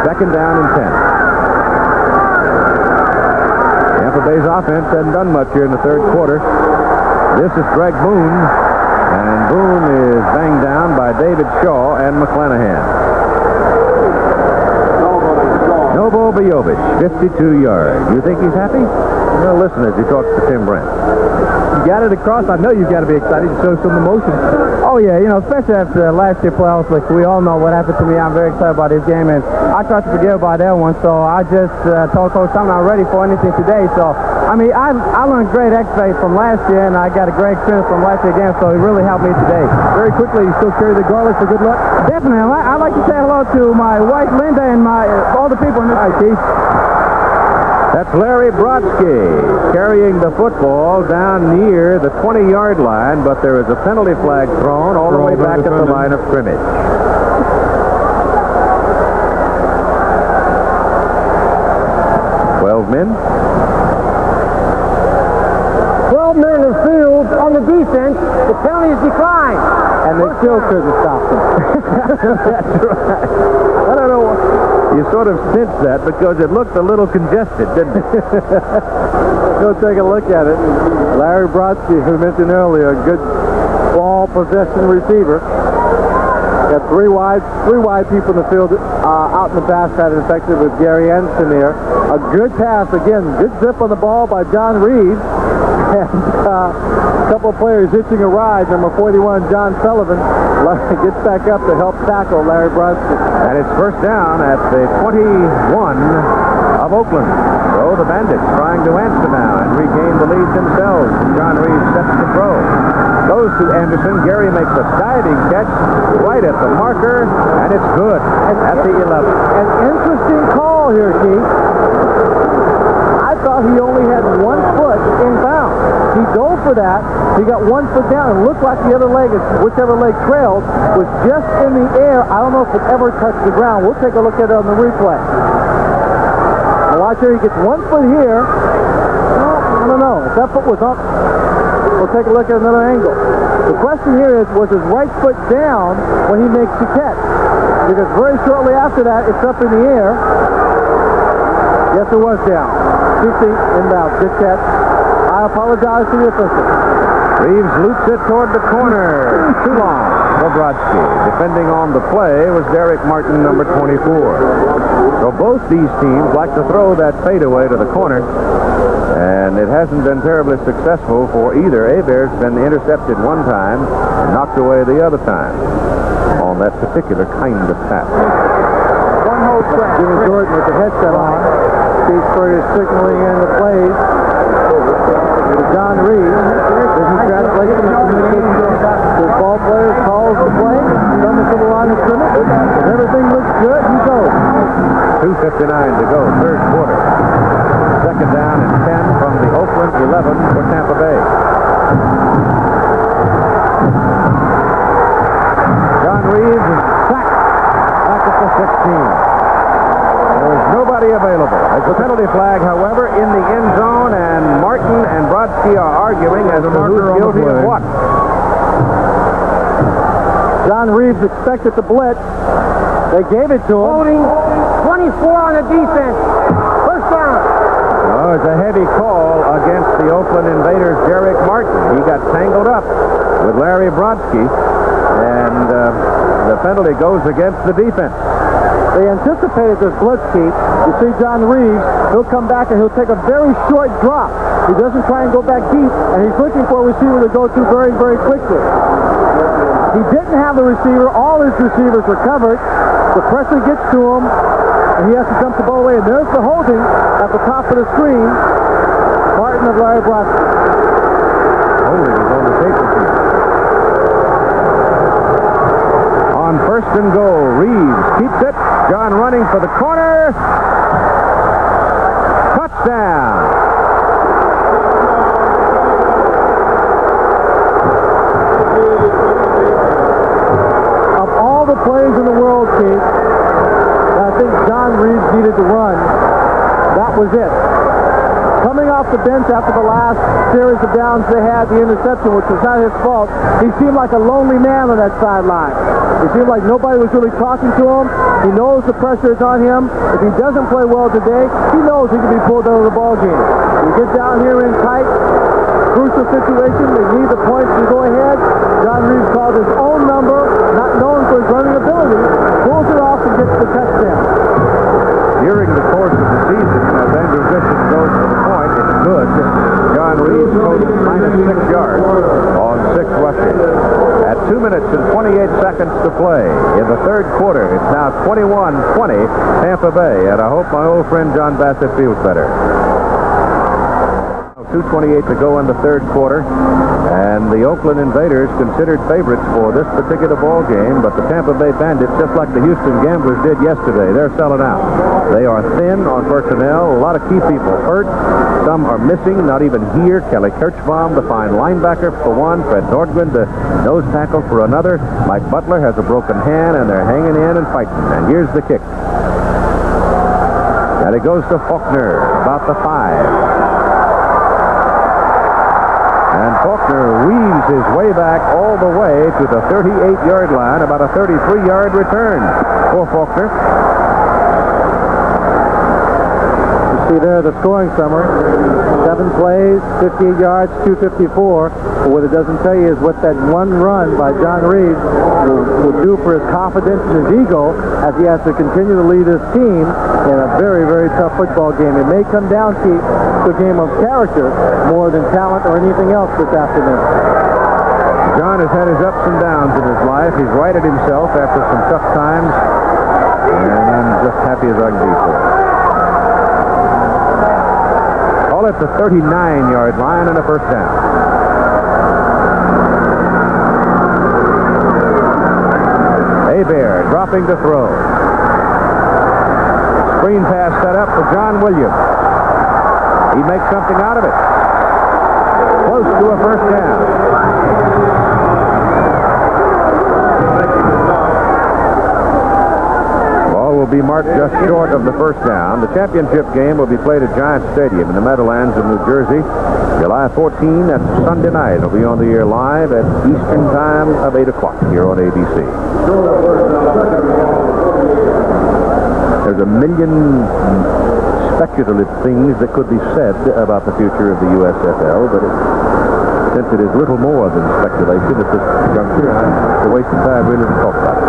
Second down and 10. Tampa Bay's offense hadn't done much here in the third quarter. This is Greg Boone, and Boone is banged down by David Shaw and McClanahan. Novo Bajovich, 52 yards. You think he's happy? Well, listen as he talks to Tim Brent. You got it across. I know you've got to be excited to show some emotion. Oh, yeah, especially after last year's playoffs, like we all know what happened to me. I'm very excited about this game, and I tried to forget about that one, so I just told Coach I'm not ready for anything today. So, I mean, I learned great X-ray from last year, and I got a great experience from last year again, so it really helped me today. Very quickly, you still carry the garlic for good luck? Definitely. I'd like to say hello to my wife, Linda, and all the people in this. Hi, Keith. That's Larry Brodsky carrying the football down near the 20-yard line, but there is a penalty flag thrown all the way back at the line of scrimmage. Men. 12 men in the field on the defense. The penalty is declined. And they still couldn't stop them. That's right. I don't know. You sort of sensed that because it looked a little congested, didn't it? Go take a look at it. Larry Brodsky, who mentioned earlier, a good ball possession receiver. Got three wide people in the field out in the backside, infected with Gary Anderson there. A good pass, again, good zip on the ball by John Reeves. And a couple of players hitching a ride. Number 41, John Sullivan, gets back up to help tackle Larry Brodsky. And it's first down at the 21 of Oakland. So the Bandits trying to answer now and regain the lead themselves. John Reeves sets the throw. Goes to Anderson. Gary makes a diving catch right at the marker, and it's good at the 11. An interesting call here, Keith. I thought he only had 1 foot in bounds. He dove for that. He got 1 foot down. It looked like the other leg, whichever leg trailed, was just in the air. I don't know if it ever touched the ground. We'll take a look at it on the replay. Now watch here. He gets 1 foot here. Well, I don't know. If that foot was up, we'll take a look at another angle. The question here is, was his right foot down when he makes the catch? Because very shortly after that, it's up in the air. Yes, it was down. 2 feet inbound. Good catch. I apologize to the official. Reeves loops it toward the corner. Too long for Brodsky. Defending on the play was Derek Martin, number 24. So both these teams like to throw that fadeaway to the corner. And it hasn't been terribly successful for either. Hebert's been intercepted one time and knocked away the other time on that particular kind of pass. One hold track. Jimmy Jordan with the headset on. Steve Spurrier signaling in the plays. John Reeves. Business translation and communication. His ball player calls the play. Coming to the line of scrimmage. If everything looks good, he goes. 2:59 to go, third quarter. Second down and 10 from the Oakland 11 for Tampa Bay. nobody available. There's a penalty flag, however, in the end zone, and Martin and Brodsky are arguing as to who's guilty of what. John Reeves expected the blitz. They gave it to him. Holding 24 on the defense. First down. Oh, it's a heavy call against the Oakland Invaders' Derek Martin. He got tangled up with Larry Brodsky, and the penalty goes against the defense. They anticipated this blitz, Keith. You see John Reeves, he'll come back and he'll take a very short drop. He doesn't try and go back deep, and he's looking for a receiver to go to very, very quickly. He didn't have the receiver. All his receivers were covered. The pressure gets to him, and he has to jump the ball away. And there's the holding at the top of the screen. Martin of Larry Brodsky. Holding is on the safety field. On first and goal, Reeves keeps it. John running for the corner. Touchdown. Of all the plays in the world, Keith, I think John Reeves needed to run. That was it. Coming off the bench after the last series of downs they had, the interception, which was not his fault, he seemed like a lonely man on that sideline. It seemed like nobody was really talking to him. He knows the pressure is on him. If he doesn't play well today, he knows he can be pulled out of the ball game. You get down here in tight, crucial situation, they need the points to go ahead. John Reeves called his own number, not known for his running ability, pulls it off and gets the touchdown. During the course of the season, as Andrew Gibson goes for the point, it's good. John Reeves totaled -6 yards on 6 rushes. At 2 minutes and 28 seconds to play in the third quarter, it's now 21-20 Tampa Bay, and I hope my old friend John Bassett feels better. 2:28 to go in the third quarter, and the Oakland Invaders considered favorites for this particular ball game, but the Tampa Bay Bandits, just like the Houston Gamblers did yesterday, they're selling out. They are thin on personnel, a lot of key people hurt, some are missing, not even here. Kelly Kirchbaum, the fine linebacker for one, Fred Nordgren, the nose tackle for another. Mike Butler has a broken hand, and they're hanging in and fighting. And here's the kick. And it goes to Faulkner, about the 5. And Faulkner weaves his way back all the way to the 38-yard line, about a 33-yard return for Faulkner. You see there the scoring summary. 7 plays, 58 yards, 254. But what it doesn't tell you is what that one run by John Reeves will do for his confidence and his ego as he has to continue to lead his team in a very, very tough football game. It may come down to a game of character more than talent or anything else this afternoon. John has had his ups and downs in his life. He's righted himself after some tough times, and I'm just happy as I can be for him. Call it the 39-yard line and a first down. Hebert dropping to throw. Screen pass set up for John Williams. He makes something out of it. Close to a first down. Ball will be marked just short of the first down. The championship game will be played at Giant Stadium in the Meadowlands of New Jersey. July 14, that's Sunday night. It'll be on the air live at Eastern Time of 8 o'clock here on ABC. There's a million speculative things that could be said about the future of the USFL, but since it is little more than speculation at this juncture, it's a waste of time really to talk about it.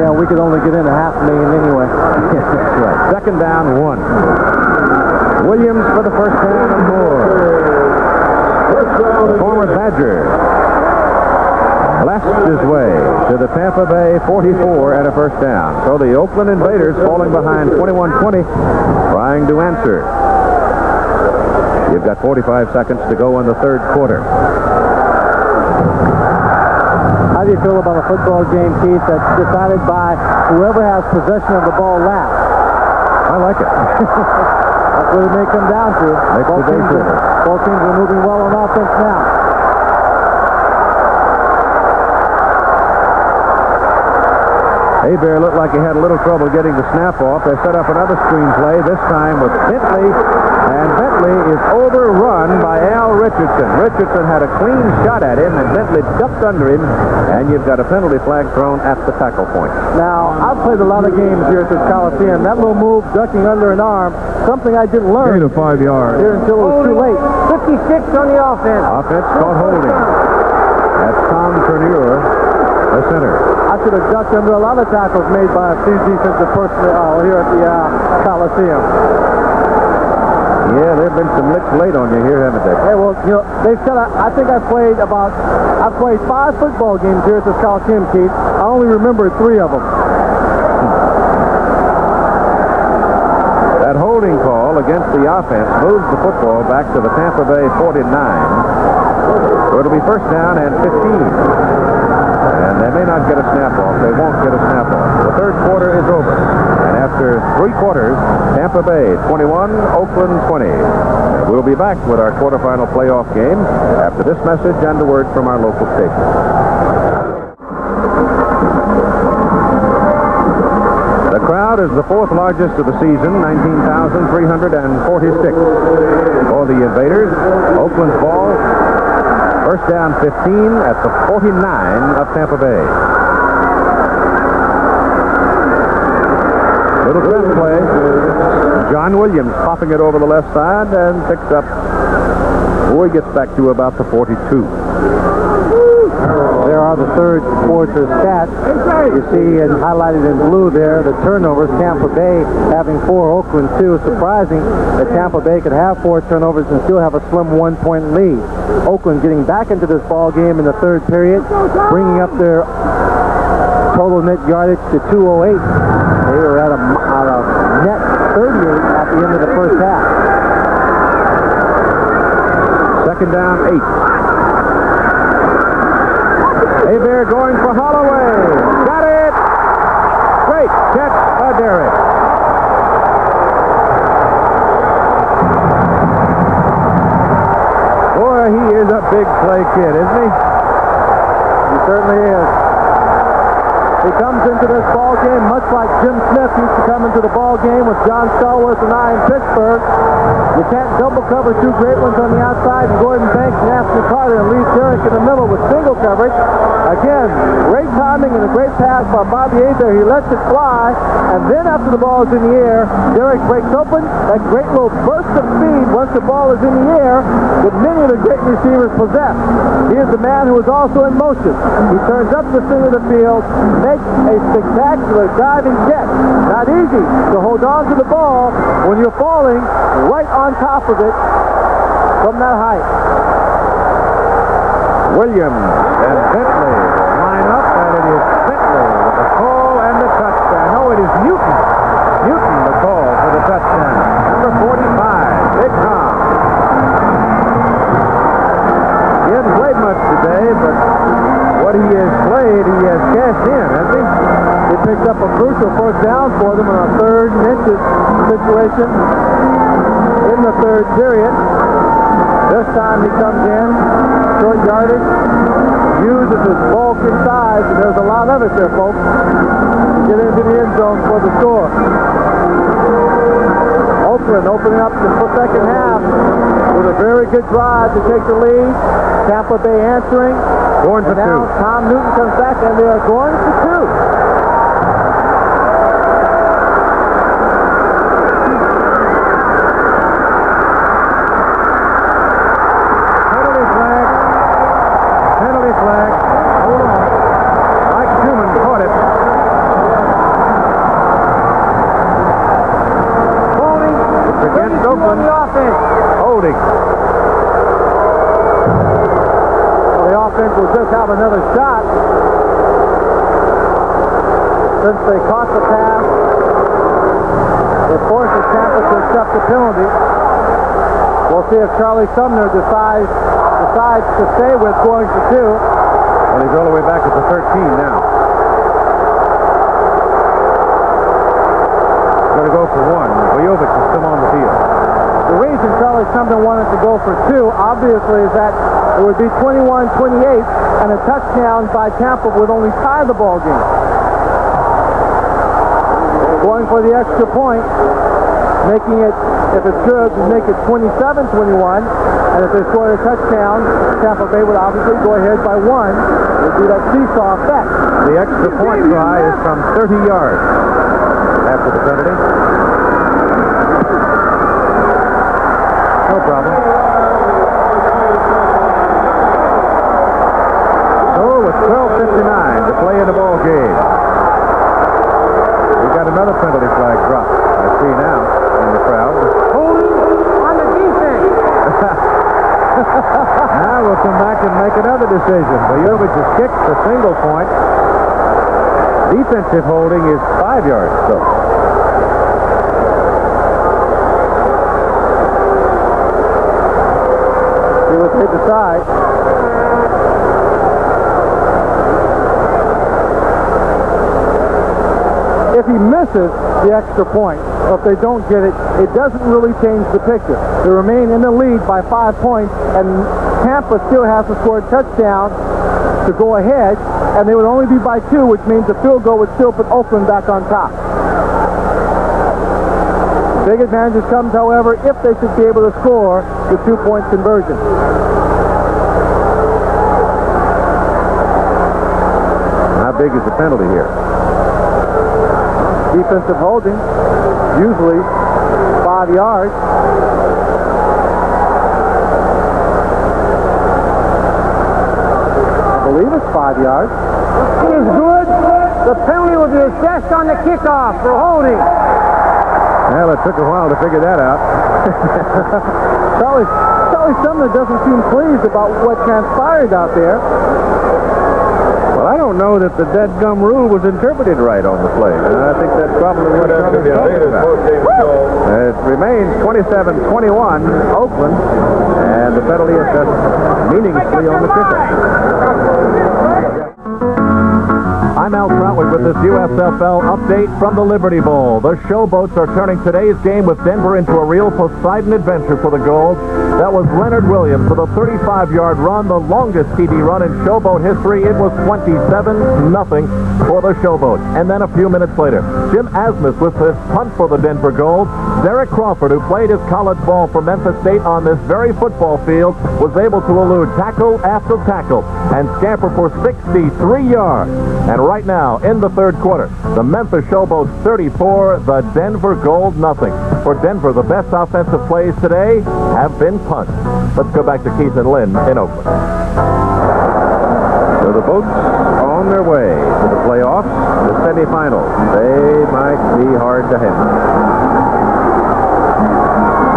Yeah, we could only get in 500,000 anyway. That's right. Second down, 1. Williams for the first down and more. The former Badger blasts his way to the Tampa Bay 44 and a first down. So the Oakland Invaders falling behind 21-20, trying to answer. You've got 45 seconds to go in the third quarter. How do you feel about a football game, Keith, that's decided by whoever has possession of the ball last? I like it. That's what it may come down to. Both teams are moving well on offense now. Hebert looked like he had a little trouble getting the snap off. They set up another screen play, this time with Bentley, and Bentley is overrun by Al Richardson. Richardson had a clean shot at him, and Bentley ducked under him, and you've got a penalty flag thrown at the tackle point. Now, I've played a lot of games here at this Coliseum. That little move, ducking under an arm, something I didn't learn Gain of 5 yards. here until it was too late. 56 on the offense. Offense caught holding. That's Tom Tourneur, the center. I should have ducked under a lot of tackles made by a few defensive personnel here at the Coliseum. Yeah, there have been some licks laid on you here, haven't they? Hey, well, you know, they said I think I've played 5 football games here at this Coliseum, Keith. I only remember 3 of them. That holding call against the offense moves the football back to the Tampa Bay 49. So it'll be first down and 15. And they may not get a snap off. They won't get a snap off. The third quarter is over. And after 3 quarters, Tampa Bay 21, Oakland 20. We'll be back with our quarterfinal playoff game after this message and a word from our local station. The crowd is the 4th largest of the season, 19,346. For the Invaders, Oakland's ball, first down 15 at the 49 of Tampa Bay. Little press play. John Williams popping it over the left side and picks up before he gets back to about the 42. There are the third quarter stats. You see, and highlighted in blue there, the turnovers. Tampa Bay having 4, Oakland 2. Surprising that Tampa Bay could have 4 turnovers and still have a slim 1-point lead. Oakland getting back into this ball game in the third period, bringing up their total net yardage to 208. They were at a net 38 at the end of the first half. Second down, 8. Hebert going for Holloway. Got it! Great catch by Derrick. Boy, he is a big play kid, isn't he? He certainly is. He comes into this ball game much like Jim Smith used to come into the ball game with John Stallworth and I in Pittsburgh. You can't double cover 2 great ones on the outside and Gordon Banks and Anthony Carter and leave Derrick in the middle with single coverage. Again, great timing and a great pass by Bobby Hebert. He lets it fly, and then after the ball is in the air, Derrick breaks open. That great little burst of speed once the ball is in the air that many of the great receivers possess. He is the man who is also in motion. He turns up the center of the field, makes a spectacular diving catch. Not easy to hold on to the ball when you're falling right on top of it from that height. Williams and Bentley line up, and it is Bentley with the call and the touchdown. No, it is Newton. Newton, the call for the touchdown. Number 45, Big Tom. He hasn't played much today, but what he has played, he has cashed in, hasn't he? He picked up a crucial first down for them in a 3rd and inches situation in the third period. This time he comes in, short yardage, uses his bulk and size, and there's a lot of it there, folks, to get into the end zone for the score. Oakland opening up the second half with a very good drive to take the lead. Tampa Bay answering. Going for 2. Now Tom Newton comes back, and they are going for 2. Will just have another shot since they caught the pass. It forces Tampa to accept the penalty. We'll see if Charlie Sumner decides to stay with going for 2. Well, he's all the way back at the 13 now. Going to go for 1. Vujovic is still on the field. The reason Charlie Sumner wanted to go for 2, obviously, is that it would be 21-28 and a touchdown by Tampa would only tie the ball game. going for the extra point, making it, if it's good, make it 27-21. And if they score a touchdown, Tampa Bay would obviously go ahead by 1. It'd be that seesaw effect. The extra point try is from 30 yards after the penalty. No problem. So with 12:59 to play in the ball game, we've got another penalty flag dropped. I see now in the crowd. Holding on the defense. Now we'll come back and make another decision. Bojovich has kicked the single point. Defensive holding is 5 yards, so. See what they decide. If he misses the extra point, or if they don't get it, it doesn't really change the picture. They remain in the lead by 5 points, and Tampa still has to score a touchdown to go ahead, and they would only be by 2, which means the field goal would still put Oakland back on top. Big advantage comes, however, if they should be able to score the 2-point conversion. How big is the penalty here? Defensive holding, usually 5 yards. I believe it's 5 yards. It is good. The penalty will be assessed on the kickoff for holding. Well, it took a while to figure that out. Charlie Sumner doesn't seem pleased about what transpired out there. Well, I don't know that the dead gum rule was interpreted right on the play. I think that's probably what Charlie's talking about. It remains 27-21, Oakland, and the penalty assessed meaninglessly on the kickoff. I'm Al Troutwig with this USFL update from the Liberty Bowl. The Showboats are turning today's game with Denver into a real Poseidon adventure for the Gold. That was Leonard Williams with a 35-yard run, the longest TD run in Showboat history. It was 27-0 for the Showboats. And then a few minutes later, Jim Asmus with his punt for the Denver Gold. Derek Crawford, who played his college ball for Memphis State on this very football field, was able to elude tackle after tackle and scamper for 63 yards. And right now, in the third quarter, the Memphis Showboats 34, the Denver Gold nothing. For Denver, the best offensive plays today have been punts. Let's go back to Keith and Lynn in Oakland. So the boats on their way to the playoffs, the semifinals. They might be hard to handle.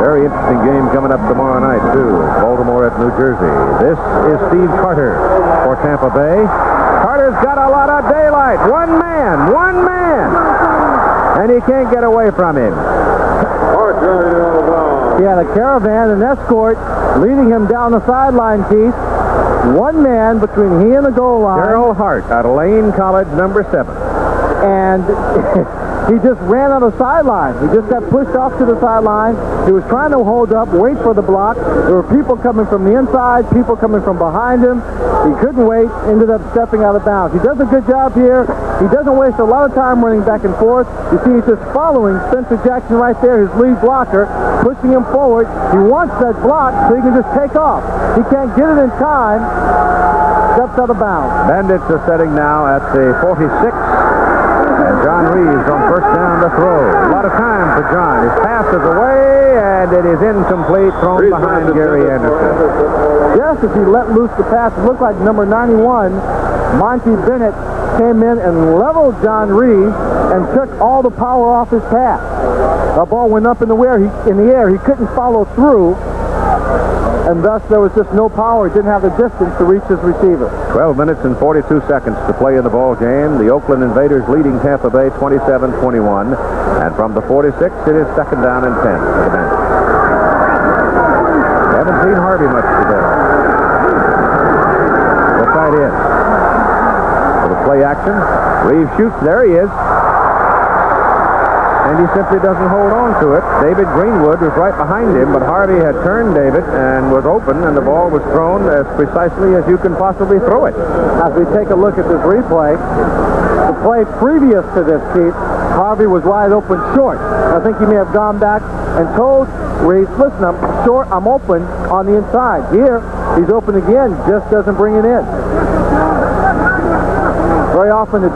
Very interesting game coming up tomorrow night, too. Baltimore at New Jersey. This is Steve Carter for Tampa Bay. Carter's got a lot of daylight. One man. And he can't get away from him. Yeah, the caravan and escort leading him down the sideline, Keith. One man between he and the goal line. Darryl Hart out of Lane College, number 7. And he just ran on the sideline. He just got pushed off to the sideline. He was trying to hold up, wait for the block. There were people coming from the inside, people coming from behind him. He couldn't wait, ended up stepping out of bounds. He does a good job here. He doesn't waste a lot of time running back and forth. You see, he's just following Spencer Jackson right there, his lead blocker, pushing him forward. He wants that block so he can just take off. He can't get it in time. Steps out of bounds. Bandits are setting now at the 46. And John Reeves on first down to throw. A lot of time for John. His pass is away, and it is incomplete, thrown behind Gary Anderson. Just as he let loose the pass, it looked like number 91, Monty Bennett, came in and leveled John Reeves and took all the power off his pass. The ball went up in the air. He couldn't follow through, and thus there was just no power. He didn't have the distance to reach his receiver. 12 minutes and 42 seconds to play in the ball game. The Oakland Invaders leading Tampa Bay 27-21. And from the 46, it is second down and 10 for the Bandits. Haven't seen Harvey much today. The tight end. For the play action. Reeves shoots. There he is. And he simply doesn't hold on to it. David Greenwood was right behind him, but Harvey had turned David and was open, and the ball was thrown as precisely as you can possibly throw it. As we take a look at this replay, the play previous to this, Keith, Harvey was wide open short. I think he may have gone back and told Reeves, listen, I'm short, I'm open on the inside. Here, he's open again, just doesn't bring it in. Very often, you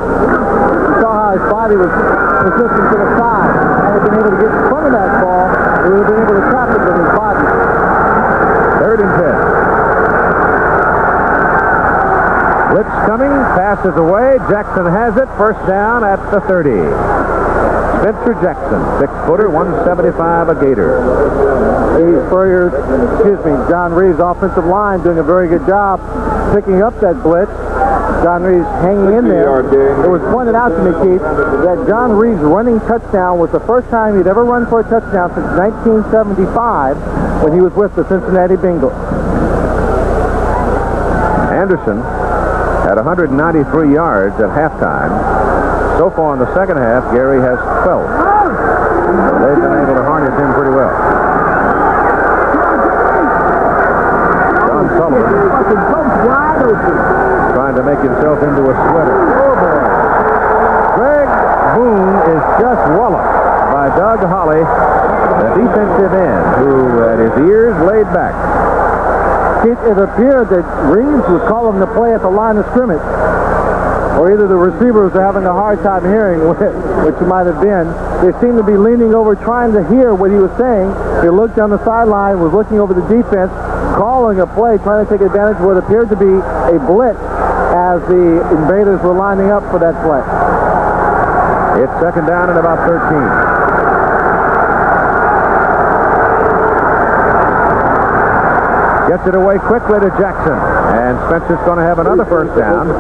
saw how his body was positioned to the side. Had he been able to get in front of that ball, he would have been able to trap it with his body. 3rd and 10. Blitz coming, passes away. Jackson has it. First down at the 30. Spencer Jackson, 6-footer, 175, a Gator. John Reeves' offensive line doing a very good job picking up that blitz. John Reeves hanging in there. It was pointed out to me, Keith, that John Reeves' running touchdown was the first time he'd ever run for a touchdown since 1975 when he was with the Cincinnati Bengals. Anderson had 193 yards at halftime. So far in the second half, Gary has 12. They've been able to harness him pretty well. John Sullivan trying to make himself into a sweater. Oh, boy. Greg Boone is just walloped by Doug Holly, the defensive end, who had his ears laid back. It appeared that Reeves was calling the play at the line of scrimmage, or either the receivers are having a hard time hearing, which it might have been. They seemed to be leaning over trying to hear what he was saying. He looked down the sideline, was looking over the defense, calling a play, trying to take advantage of what appeared to be a blitz as the Invaders were lining up for that play. It's second down and about 13. Gets it away quickly to Jackson. And Spencer's going to have another first down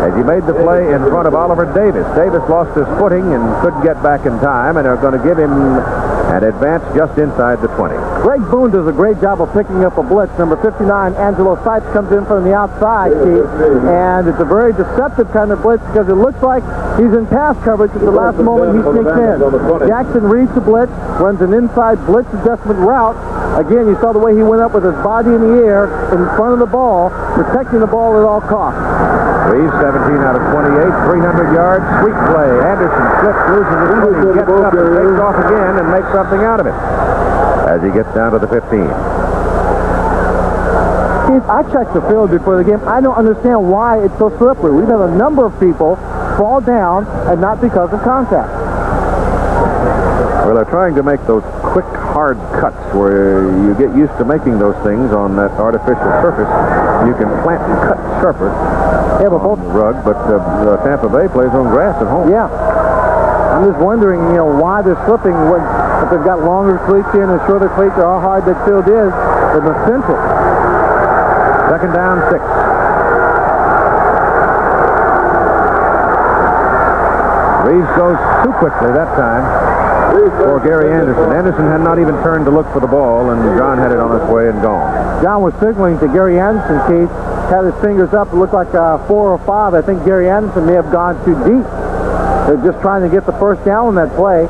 as he made the play in front of Oliver Davis. Davis lost his footing and couldn't get back in time, and they're going to give him an advance just inside the 20. Greg Boone does a great job of picking up a blitz. Number 59, Angelo Sipes, comes in from the outside, Keith, and it's a very deceptive kind of blitz because it looks like he's in pass coverage at the last moment he sneaks in. Jackson reads the blitz, runs an inside blitz adjustment route. Again, you saw the way he went up with his body in the air in front of the ball, protecting the ball at all costs. Reeves, 17 out of 28, 300 yards, sweep play. Anderson slips, loses his footing, gets up and takes off again and makes something out of it as he gets down to the 15. Keith, I checked the field before the game. I don't understand why it's so slippery. We've had a number of people fall down and not because of contact. Well, they're trying to make those quick, hard cuts where you get used to making those things on that artificial surface. You can plant and cut sharper Yeah, but both on the rug, but Tampa Bay plays on grass at home. Yeah. I'm just wondering, why they're slipping. If they've got longer cleats in and shorter cleats, or how hard that field is in the center. Second down, 6. Reeves goes too quickly that time for Gary Anderson. Anderson had not even turned to look for the ball, and John had it on his way and gone. John was signaling to Gary Anderson, Keith, had his fingers up. It looked like 4 or 5. I think Gary Anderson may have gone too deep. They're just trying to get the first down on that play.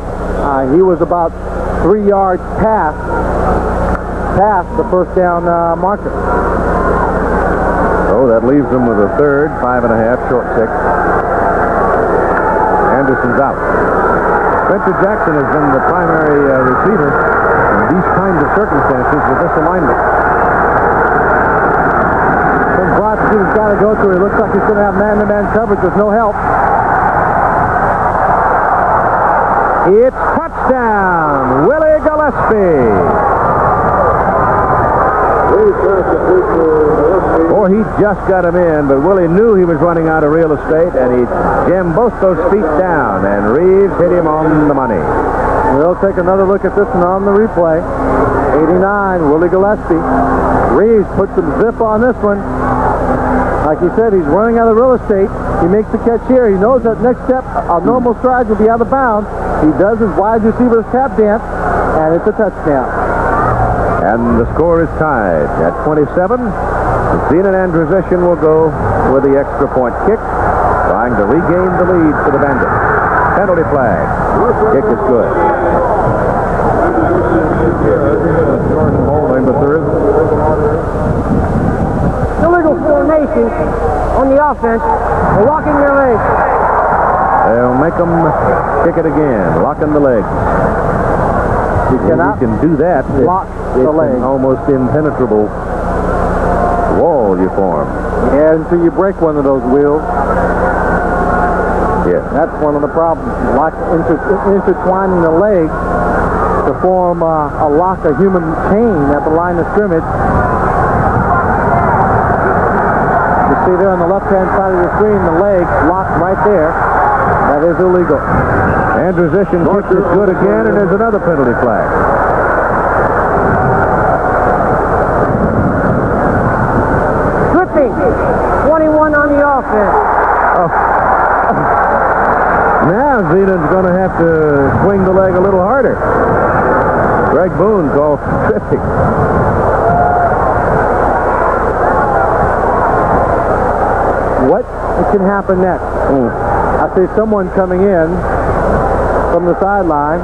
He was about 3 yards past the first down marker. So that leaves them with a third, 5.5, short 6. Anderson's out. Spencer Jackson has been the primary receiver in these kinds of circumstances with this alignment. Some broad he's got to go to. He looks like he's going to have man-to-man coverage with no help. It's touchdown, Willie Gillespie. Boy, he just got him in, but Willie knew he was running out of real estate, and he jammed both those feet down, and Reeves hit him on the money. We'll take another look at this one on the replay. 89, Willie Gillespie. Reeves puts some zip on this one. Like he said, he's running out of real estate. He makes the catch here. He knows that next step, a normal stride will be out of bounds. He does his wide receiver's tap dance, and it's a touchdown. And the score is tied at 27. Zenon Andrusician will go with the extra point kick, trying to regain the lead for the Bandits. Penalty flag. Kick is good. Illegal formation on the offense. They're walking their legs. They'll make them kick it again, locking the legs. You cannot can do that. lock the leg. An almost impenetrable wall you form. Yeah, until you break one of those wheels. Yes. That's one of the problems. Intertwining the legs to form a lock, a human chain at the line of scrimmage. You see there on the left-hand side of the screen, the legs locked right there. That is illegal. And transition kicks is good again, and there's another penalty flag. Tripping. 21 on the offense. Now Zenon's going to have to swing the leg a little harder. Greg Boone called tripping. What can happen next? I see someone coming in from the sideline.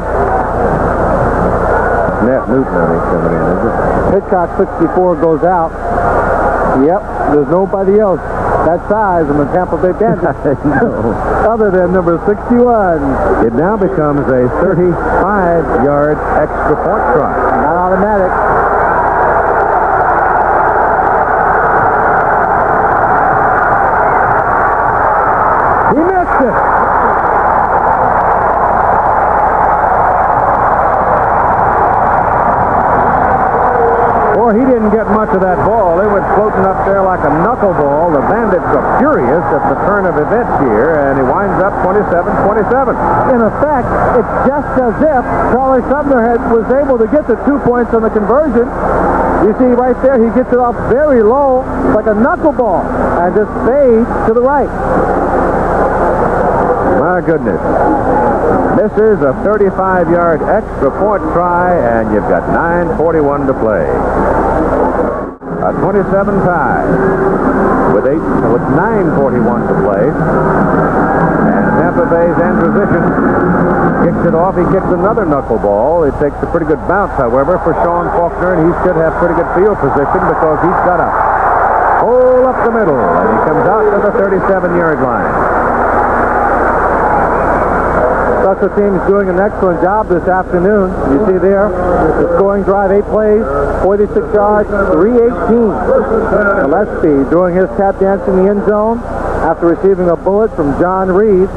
Nat Newton, I think, coming in, is it? Hitchcock 64 goes out. Yep, there's nobody else that size in the Tampa Bay Bandits other than number 61. It now becomes a 35-yard extra point try. Not automatic. He missed it. Boy, he didn't get much of that ball. It went floating up there like a knuckleball. The Bandits are furious at the turn of events here, and he winds up 27-27. In effect, it's just as if Charlie Sumner was able to get the 2 points on the conversion. You see right there, he gets it off very low, like a knuckleball, and just fades to the right. My goodness. This is a 35-yard extra point try, and you've got 9:41 to play. A 27 tie with 9:41 to play. And Tampa Bay's Androsition kicks it off. He kicks another knuckleball. It takes a pretty good bounce, however, for Sean Faulkner, and he should have pretty good field position because he's got a hole up the middle, and he comes out to the 37-yard line. Special teams doing an excellent job this afternoon. You see there, the scoring drive, 8 plays, 46 yards, 318. Gillespie doing his tap dance in the end zone after receiving a bullet from John Reed,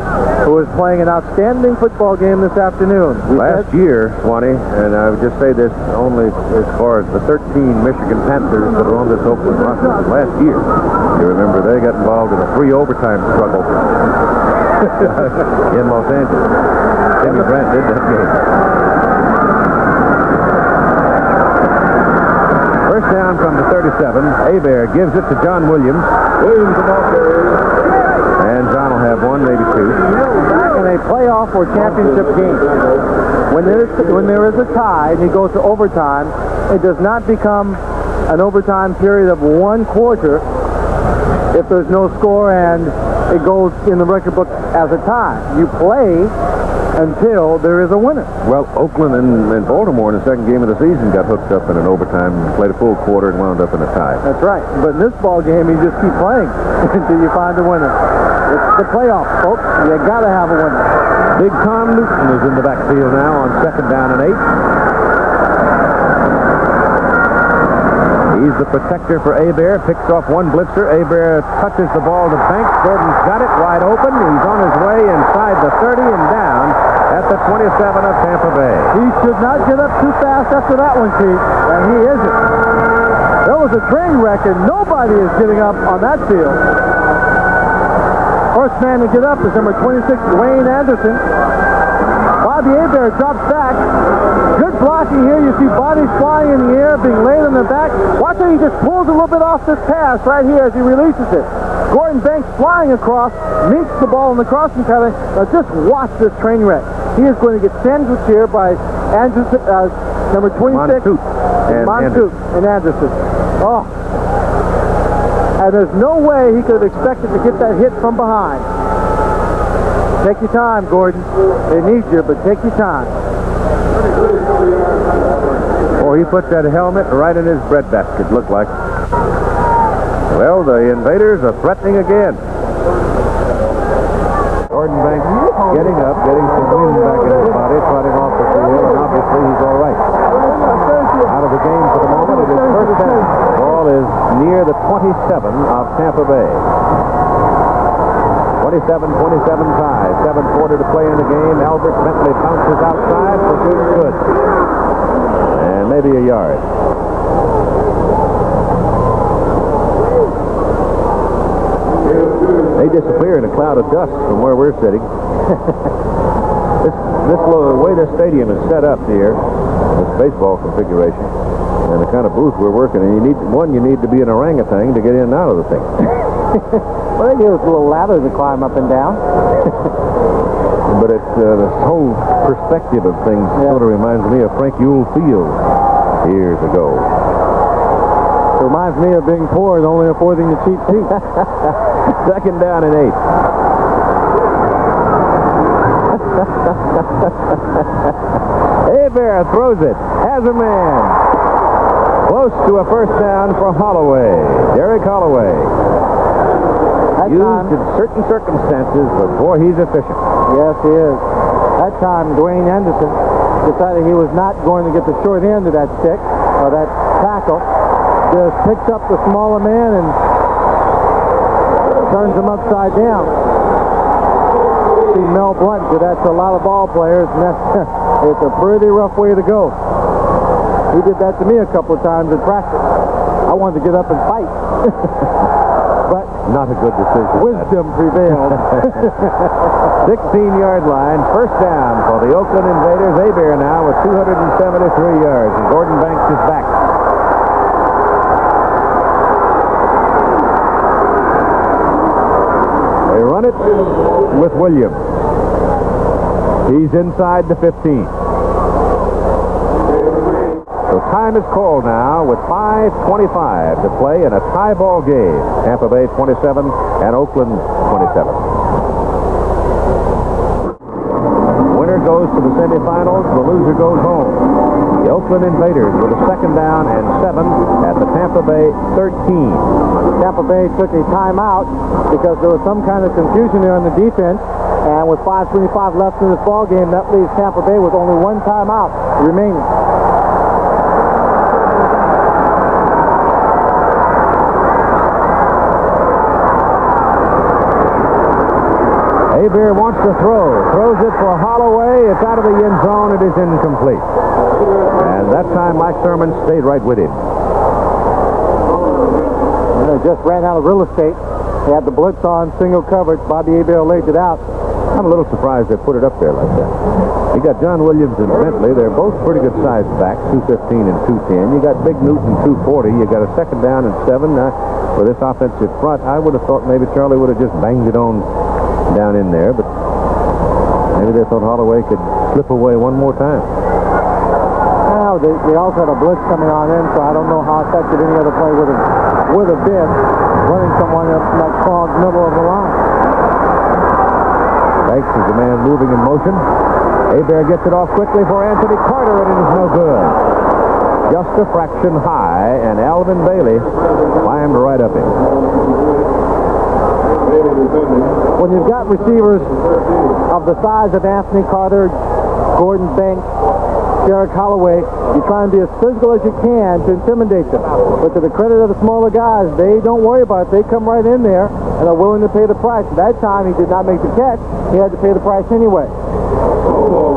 who is playing an outstanding football game this afternoon. Last year, Swanee, and I would just say this only as far as the 13 Michigan Panthers that are on this Oakland roster. Last year, you remember they got involved in a 3 overtime struggle in Los Angeles. Jimmy Grant did that game. First down from the 37. Hebert gives it to John Williams. And John will have one, maybe two. In a playoff or championship game, when there is a tie and you go to overtime, it does not become an overtime period of 1 quarter if there's no score and it goes in the record book as a tie. You play until there is a winner. Well, Oakland and Baltimore in the second game of the season got hooked up in an overtime, played a full quarter, and wound up in a tie. That's right. But in this ball game, you just keep playing until you find a winner. It's the playoffs, folks. You got to have a winner. Big Tom Newton is in the backfield now on 2nd down and 8. He's the protector for Hebert. Picks off one blitzer. Hebert touches the ball to Banks. Gordon's got it wide open. He's on his way inside the 30 and down at the 27 of Tampa Bay. He should not get up too fast after that one, Chief, and he isn't. There was a train wreck, and nobody is getting up on that field. First man to get up is number 26, Wayne Anderson. Bobby Hebert drops back. Good blocking here. You see bodies flying in the air, being laid on their back. Watch how he just pulls a little bit off this pass right here as he releases it. Gordon Banks flying across, meets the ball in the crossing pattern. Now just watch this train wreck. He is going to get sandwiched here by Anderson, number 26. Montouk and Anderson. Oh. And there's no way he could have expected to get that hit from behind. Take your time, Gordon. They need you, but take your time. He put that helmet right in his breadbasket, looked like. Well, the Invaders are threatening again. Gordon Banks getting up, getting some wind back in his body, trotting off the field, and obviously he's all right. Out of the game for the moment. It is first down. The ball is near the 27 of Tampa Bay. 27-27 tie. 7:40 to play in the game. Albert Bentley bounces outside for good. And maybe a yard. They disappear in a cloud of dust from where we're sitting. This way this stadium is set up here, this baseball configuration, and the kind of booth we're working in, you need to be an orangutan to get in and out of the thing. Well, they give us a little ladder to climb up and down. But it's the whole perspective of things sort of reminds me of Frank Yule Field years ago. It reminds me of being poor and only affording the cheap seats. Second down and 8. Hebert throws it. Has a man. Close to a first down for Holloway. Derek Holloway. Used in certain circumstances, but boy, he's efficient. Yes, he is. That time, Dwayne Anderson decided he was not going to get the short end of that stick, or that tackle. Just picks up the smaller man and turns him upside down. See Mel Blunt do that to a lot of ball players, and it's a pretty rough way to go. He did that to me a couple of times in practice. I wanted to get up and fight. But not a good decision. Wisdom prevailed. 16-yard line, first down for the Oakland Invaders. Hebert now with 273 yards, and Gordon Banks is back. They run it with Williams. He's inside the 15. So time is called now with 5:25 to play in a tie ball game. Tampa Bay 27 and Oakland 27. Winner goes to the semifinals. The loser goes home. The Oakland Invaders with a second down and 7 at the Tampa Bay 13. Tampa Bay took a timeout because there was some kind of confusion there on the defense. And with 5:25 left in this ball game, that leaves Tampa Bay with only one timeout remaining. Hebert wants to throw. Throws it for Holloway. It's out of the end zone. It is incomplete. And that time Mike Thurman stayed right with him. They just ran out of real estate. They had the blitz on, single coverage. Bobby Hebert laid it out. I'm a little surprised they put it up there like that. You got John Williams and Bentley. They're both pretty good sized backs, 215 and 210. You got Big Newton, 240. You got a second down and 7. For this offensive front, I would have thought maybe Charlie would have just banged it on down in there, but maybe they thought Holloway could slip away one more time. Well, they also had a blitz coming on in, so I don't know how effective any other play would have been running someone up in that clogged middle of the line. Banks is the man moving in motion. Hebert gets it off quickly for Anthony Carter, and it is no good. Just a fraction high, and Alvin Bailey climbed right up him. When you've got receivers of the size of Anthony Carter, Gordon Banks, Derek Holloway, you try and be as physical as you can to intimidate them. But to the credit of the smaller guys, they don't worry about it. They come right in there and are willing to pay the price. At that time, he did not make the catch. He had to pay the price anyway.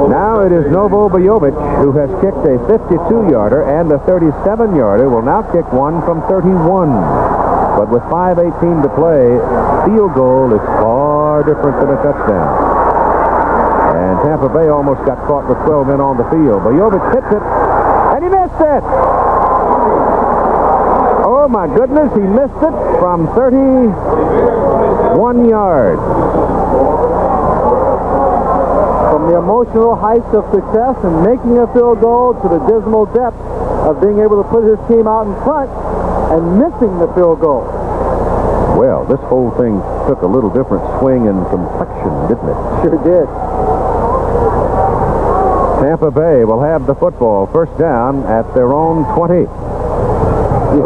Now it is Novo Bojovic who has kicked a 52-yarder and a 37-yarder. Will now kick one from 31. But with 5:18 to play, field goal is far different than a touchdown. And Tampa Bay almost got caught with 12 men on the field. Bojovic hits it, and he missed it! Oh, my goodness, he missed it from 31 yards. From the emotional heights of success and making a field goal to the dismal depth of being able to put his team out in front and missing the field goal. Well, this whole thing took a little different swing and complexion, didn't it? Sure did. Tampa Bay will have the football, first down at their own 20. You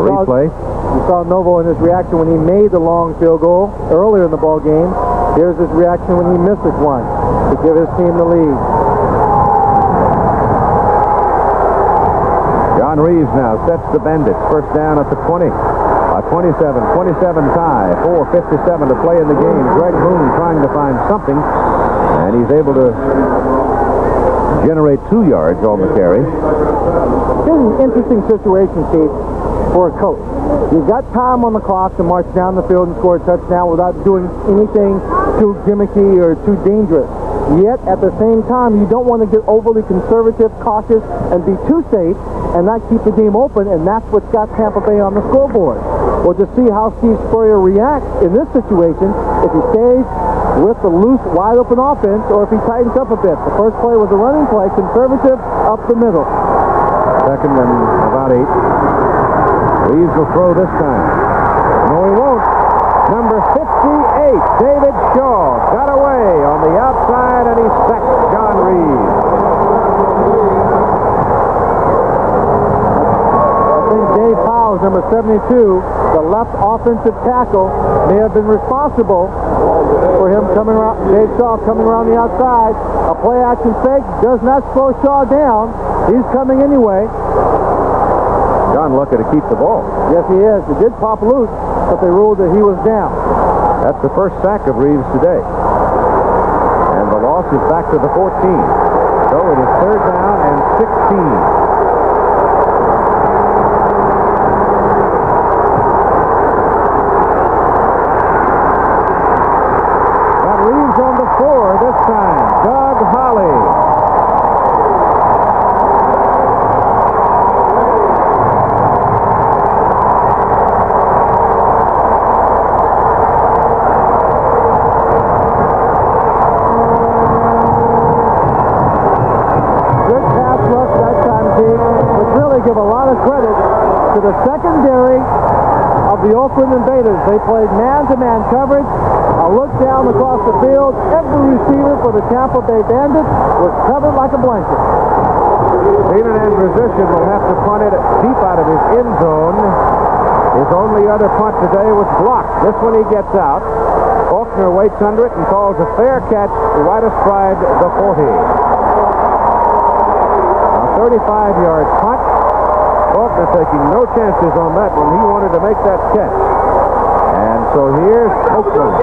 saw Novo in his reaction when he made the long field goal earlier in the ball game. Here's his reaction when he misses one to give his team the lead. John Reeves now sets the Bandits. First down at the 20. 27 tie. 4:57 to play in the game. Greg Boone trying to find something, and he's able to generate 2 yards on the carry. This is an interesting situation, Keith, for a coach. You've got time on the clock to march down the field and score a touchdown without doing anything too gimmicky or too dangerous. Yet, at the same time, you don't want to get overly conservative, cautious, and be too safe and not keep the game open, and that's what's got Tampa Bay on the scoreboard. We'll just see how Steve Spurrier reacts in this situation, if he stays with the loose, wide-open offense, or if he tightens up a bit. The first play was a running play, conservative, up the middle. Second and about 8. Reeves will throw this time. No, he won't. Number 58, David Shaw, got away on the outside, and he sacked John Reeves. I think Dave Powers, number 72, the left offensive tackle, may have been responsible for him coming around, Dave Shaw coming around the outside. A play-action fake does not slow Shaw down. He's coming anyway. John lucky to keep the ball. Yes, he is. It did pop loose, but they ruled that he was down. That's the first sack of Reeves today. And the loss is back to the 14. So it is 3rd down and 16. Got Reeves on the 4 this time. Doug Holly. Give a lot of credit to the secondary of the Oakland Invaders. They played man-to-man coverage. A look down across the field. Every receiver for the Tampa Bay Bandits was covered like a blanket. Keenan Andrusician will have to punt it deep out of his end zone. His only other punt today was blocked. This one he gets out. Faulkner waits under it and calls a fair catch right astride the 40. A 35-yard punt. Faulkner taking no chances on that one. He wanted to make that catch. And so here's Oakland.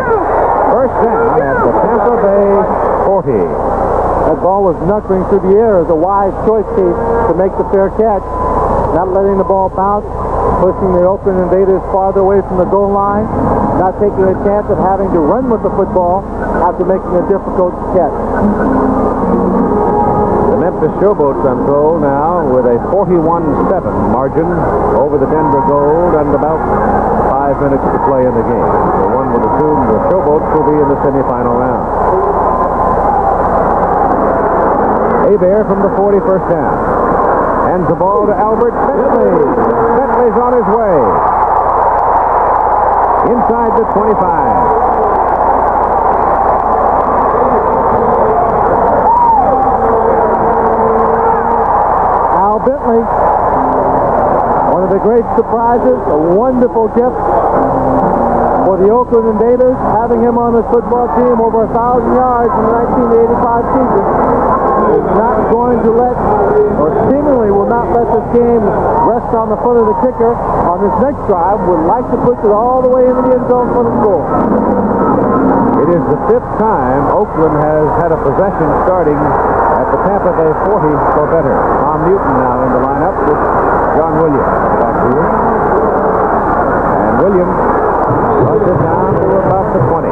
First down at the Tampa Bay 40. That ball was knuckling through the air. It was a wise choice, Keith, to make the fair catch. Not letting the ball bounce, pushing the Oakland Invaders farther away from the goal line, not taking a chance of having to run with the football after making a difficult catch. Memphis Showboats, I'm told, now with a 41-7 margin over the Denver Gold and about 5 minutes to play in the game. So one would assume the Showboats will be in the semifinal round. Hebert from the 40, first down. Hands the ball to Albert Bentley. Bentley's on his way. Inside the 25. Bentley, one of the great surprises, a wonderful gift for the Oakland Invaders, having him on the football team over 1,000 yards in the 1985 season. Is not going to let, or seemingly will not let this game rest on the foot of the kicker on this next drive. Would like to push it all the way into the end zone for the score. It is the 5th time Oakland has had a possession starting at the Tampa Bay 40 or better. Tom Newton now in the lineup with John Williams back here. And Williams runs it down to about the 20.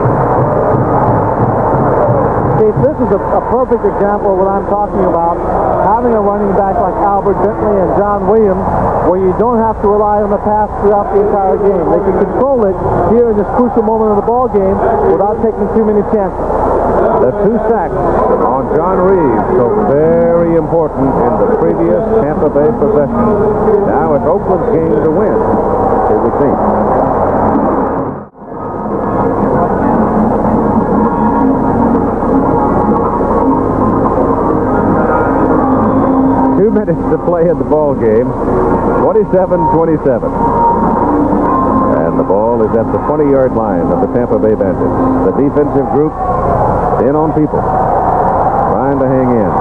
Keith, this is a perfect example of what I'm talking about. Having a running back like Albert Bentley and John Williams, where you don't have to rely on the pass throughout the entire game. They can control it here in this crucial moment of the ball game without taking too many chances. The 2 sacks on John Reeves, so very important in the previous Tampa Bay possession. Now it's Oakland's game to win, it would seem. 2 minutes to play in the ball game. 27-27. And The ball is at the 20-yard line of the Tampa Bay Bandits. The defensive group in on people, trying to hang in.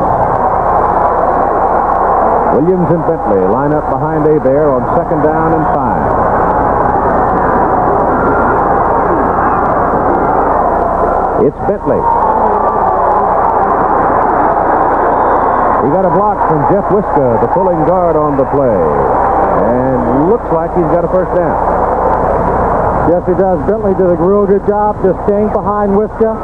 Williams and Bentley line up behind Hebert on 2nd down and 5. It's Bentley. He got a block from Jeff Wiska, the pulling guard on the play. And looks like he's got a first down. Yes, he does. Bentley did a real good job just staying behind Wiska,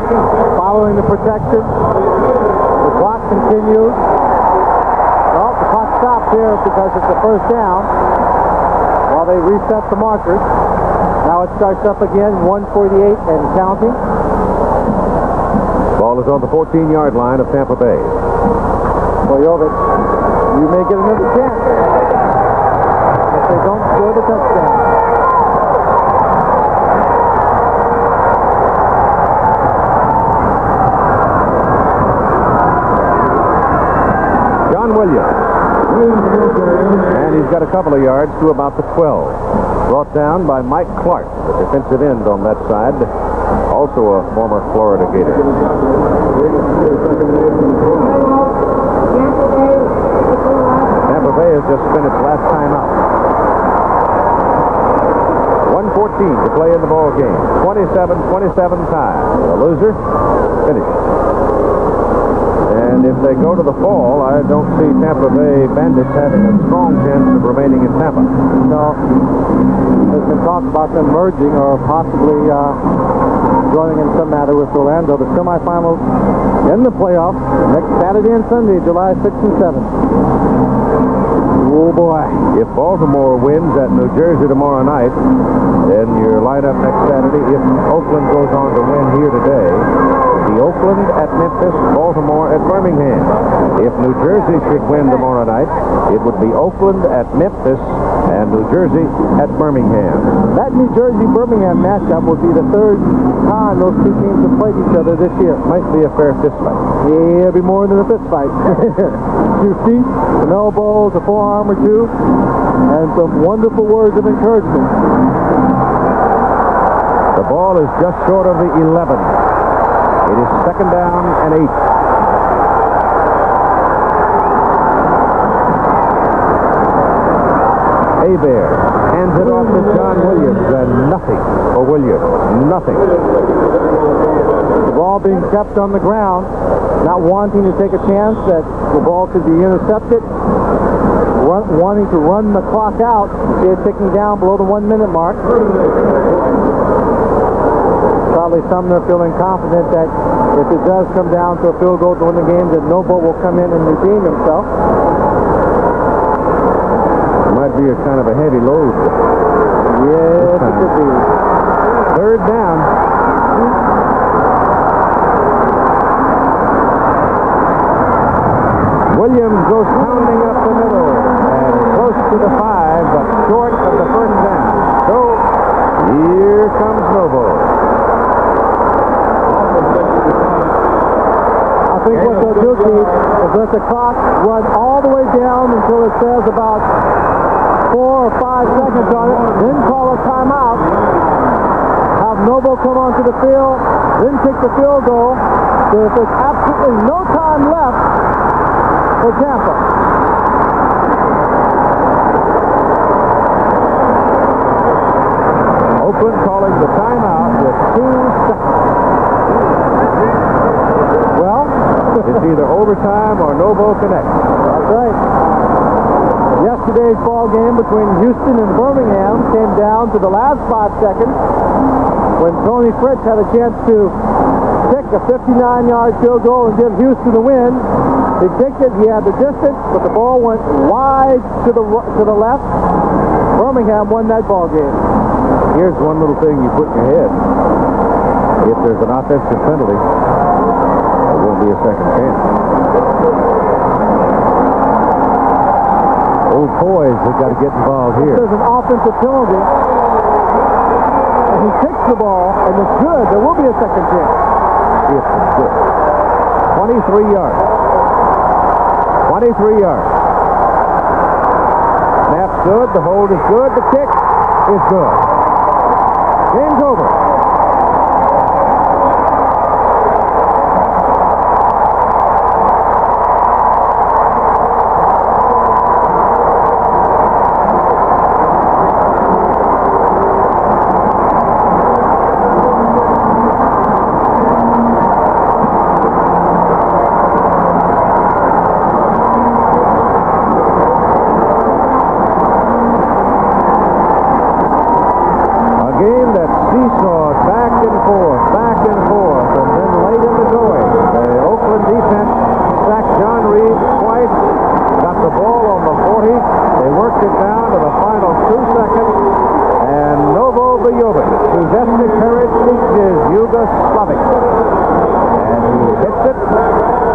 following the protection. The clock continues. Well, the clock stops here because it's a first down while they reset the markers. Now it starts up again, 1:48 and counting. Ball is on the 14-yard line of Tampa Bay. Bojovic, you may get another chance if they don't score the touchdown. John Williams. And he's got a couple of yards to about the 12. Brought down by Mike Clark, the defensive end on that side. Also a former Florida Gator. Tampa Bay has just spent its last time out. 1:14 to play in the ball game. 27-27 tie. The loser finished. And if they go to the fall, I don't see Tampa Bay Bandits having a strong chance of remaining in Tampa. No. There's been talk about them merging or possibly joining in some matter with Orlando. The semifinals in the playoffs next Saturday and Sunday, July 6th and 7th. Oh, boy. If Baltimore wins at New Jersey tomorrow night, then your lineup next Saturday, if Oakland goes on to win here today, the Oakland at Memphis, Baltimore at Birmingham. If New Jersey should win tomorrow night, it would be Oakland at Memphis and New Jersey at Birmingham. That New Jersey-Birmingham matchup would be the third time those two teams have played each other this year. Might be a fair fist fight. Yeah, it'll be more than a fist fight. Few feet, some elbows, a forearm or two, and some wonderful words of encouragement. The ball is just short of the 11. It is 2nd down and 8. Hebert hands it off to John Williams, and nothing for Williams. Nothing. The ball being kept on the ground, not wanting to take a chance that the ball could be intercepted, wanting to run the clock out, see it ticking down below the 1-minute mark. Probably Sumner feeling confident that if it does come down to a field goal to win the game, that Noble will come in and redeem himself. Might be a kind of a heavy load. Yes, it could be. 3rd down. Williams goes pounding up the middle and close to the 5, but short of the first down. So here comes Noble. I think what they'll do, Keith, is let the clock run all the way down until it says about 4 or 5 seconds on it, then call a timeout, have Noble come onto the field, then kick the field goal, so if there's absolutely no time left for Tampa. Oakland calling the timeout with 2 seconds. Well, it's either overtime or Noble connects. That's right. Yesterday's ball game between Houston and Birmingham came down to the last 5 seconds when Tony Fritz had a chance to kick a 59-yard field goal and give Houston the win. He kicked it, he had the distance, but the ball went wide to the left. Birmingham won that ball game. Here's one little thing you put in your head. If there's an offensive penalty, there won't be a second chance. Old boys have got to get involved here. If there's an offensive penalty, and he kicks the ball, and it's good, there will be a second chance. If it's good. 23 yards. 23 yards. Snap's good, the hold is good, the kick is good. Game's over.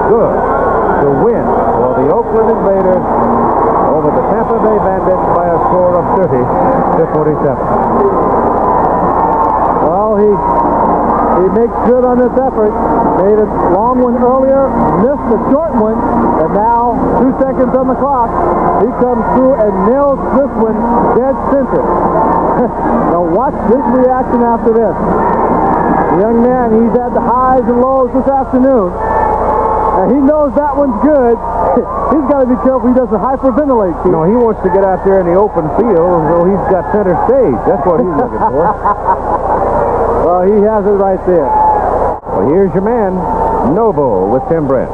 Good to win for the Oakland Invaders over the Tampa Bay Bandits by a score of 30-47. Well, he makes good on this effort. Made a long one earlier, missed a short one, and now 2 seconds on the clock. He comes through and nails this one dead center. Now watch this reaction after this. The young man, he's had the highs and lows this afternoon. And he knows that one's good. He's got to be careful he doesn't hyperventilate. No, he wants to get out there in the open field, so he's got center stage. That's what he's looking for. Well, he has it right there. Well, here's your man, Noble, with Tim Brent.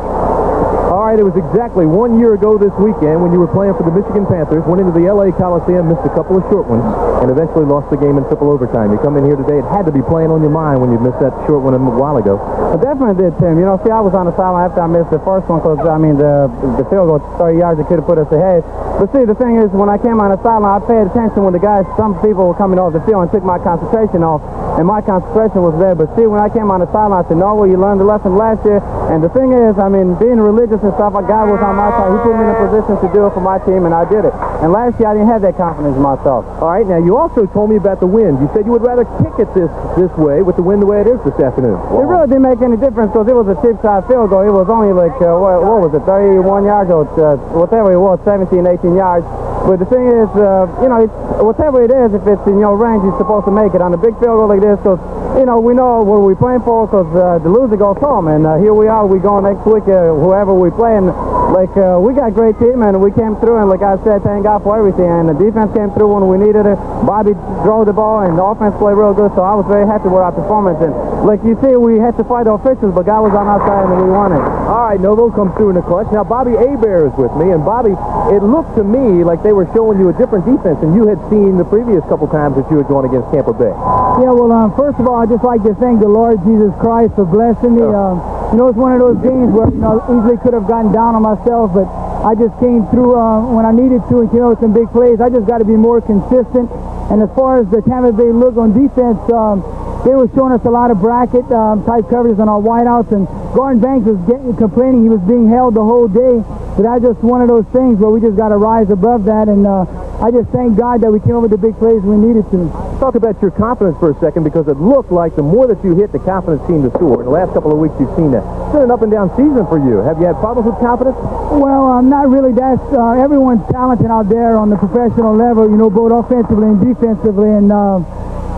All right, it was exactly 1 year ago this weekend when you were playing for the Michigan Panthers, went into the L.A. Coliseum, missed a couple of short ones, and eventually lost the game in triple overtime. You come in here today, it had to be playing on your mind when you missed that short one a while ago. I definitely did, Tim. You know, see, I was on the sideline after I missed the first one because, I mean, the field goal 30 yards, it could have put us ahead. But see, the thing is, when I came on the sideline, I paid attention when the guys, some people were coming off the field and took my concentration off, and my concentration was there. But see, when I came on the sideline, I said, no, well, you learned the lesson last year. And the thing is, I mean, being religious and stuff, a guy was on my side. He put me in a position to do it for my team, and I did it. And last year, I didn't have that confidence in myself. All right, now you also told me about the wind. You said you would rather kick it this way with the wind the way it is this afternoon. It really didn't make any difference because it was a cheap side field goal. It was only like, what was it, 31 yards or whatever it was, 17, 18 yards. But the thing is, you know, whatever it is, if it's in your range, you're supposed to make it. On a big field goal like this, because, you know, we know what we're playing for because the loser goes home. And here we are, we go next week, whoever we play. And, like, we got a great team, and we came through. And, like I said, thank God for everything. And the defense came through when we needed it. Bobby drove the ball, and the offense played real good. So I was very happy with our performance. And, like you see, we had to fight the officials, but God was on our side, and we won it. All right, Novo comes through in the clutch. Now, Bobby Hebert is with me. And, Bobby, it looked to me like they were showing you a different defense than you had seen the previous couple times that you had gone against Tampa Bay. Yeah, well, first of all, I'd just like to thank the Lord Jesus Christ for blessing me. You know, it's one of those games where, you know, easily could have gotten down on myself, but I just came through when I needed to and came up with some big plays. I just got to be more consistent. And as far as the Tampa Bay look on defense, they were showing us a lot of bracket type coverages on our wideouts, and Gordon Banks was complaining he was being held the whole day. But that's just one of those things where we just got to rise above that, and I just thank God that we came up with the big plays we needed to. Talk about your confidence for a second, because it looked like the more that you hit, the confidence seemed to soar. In the last couple of weeks, you've seen that. It's been an up-and-down season for you. Have you had problems with confidence? Well, not really. That's everyone's talented out there on the professional level, you know, both offensively and defensively, and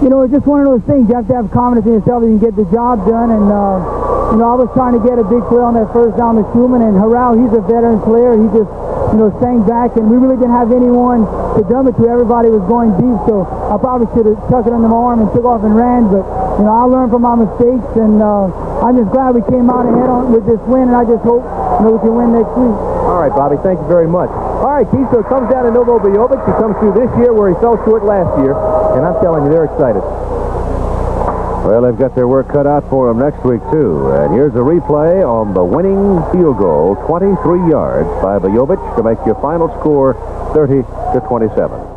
you know, it's just one of those things. You have to have confidence in yourself that you can get the job done. And you know, I was trying to get a big play on that first down to Schumann, and Harrell, he's a veteran player. He just, you know, sang back, and we really didn't have anyone to dump it to. Everybody was going deep, so I probably should have tucked it under my arm and took off and ran. But you know, I learned from my mistakes, and I'm just glad we came out ahead with this win, and I just hope, you know, we can win next week. All right, Bobby, thank you very much. All right, Keith, so it comes down to Novo Bojovic. He comes through this year where he fell short last year, and I'm telling you, they're excited. Well, they've got their work cut out for them next week, too. And here's a replay on the winning field goal, 23 yards by Bojovic to make your final score 30-27.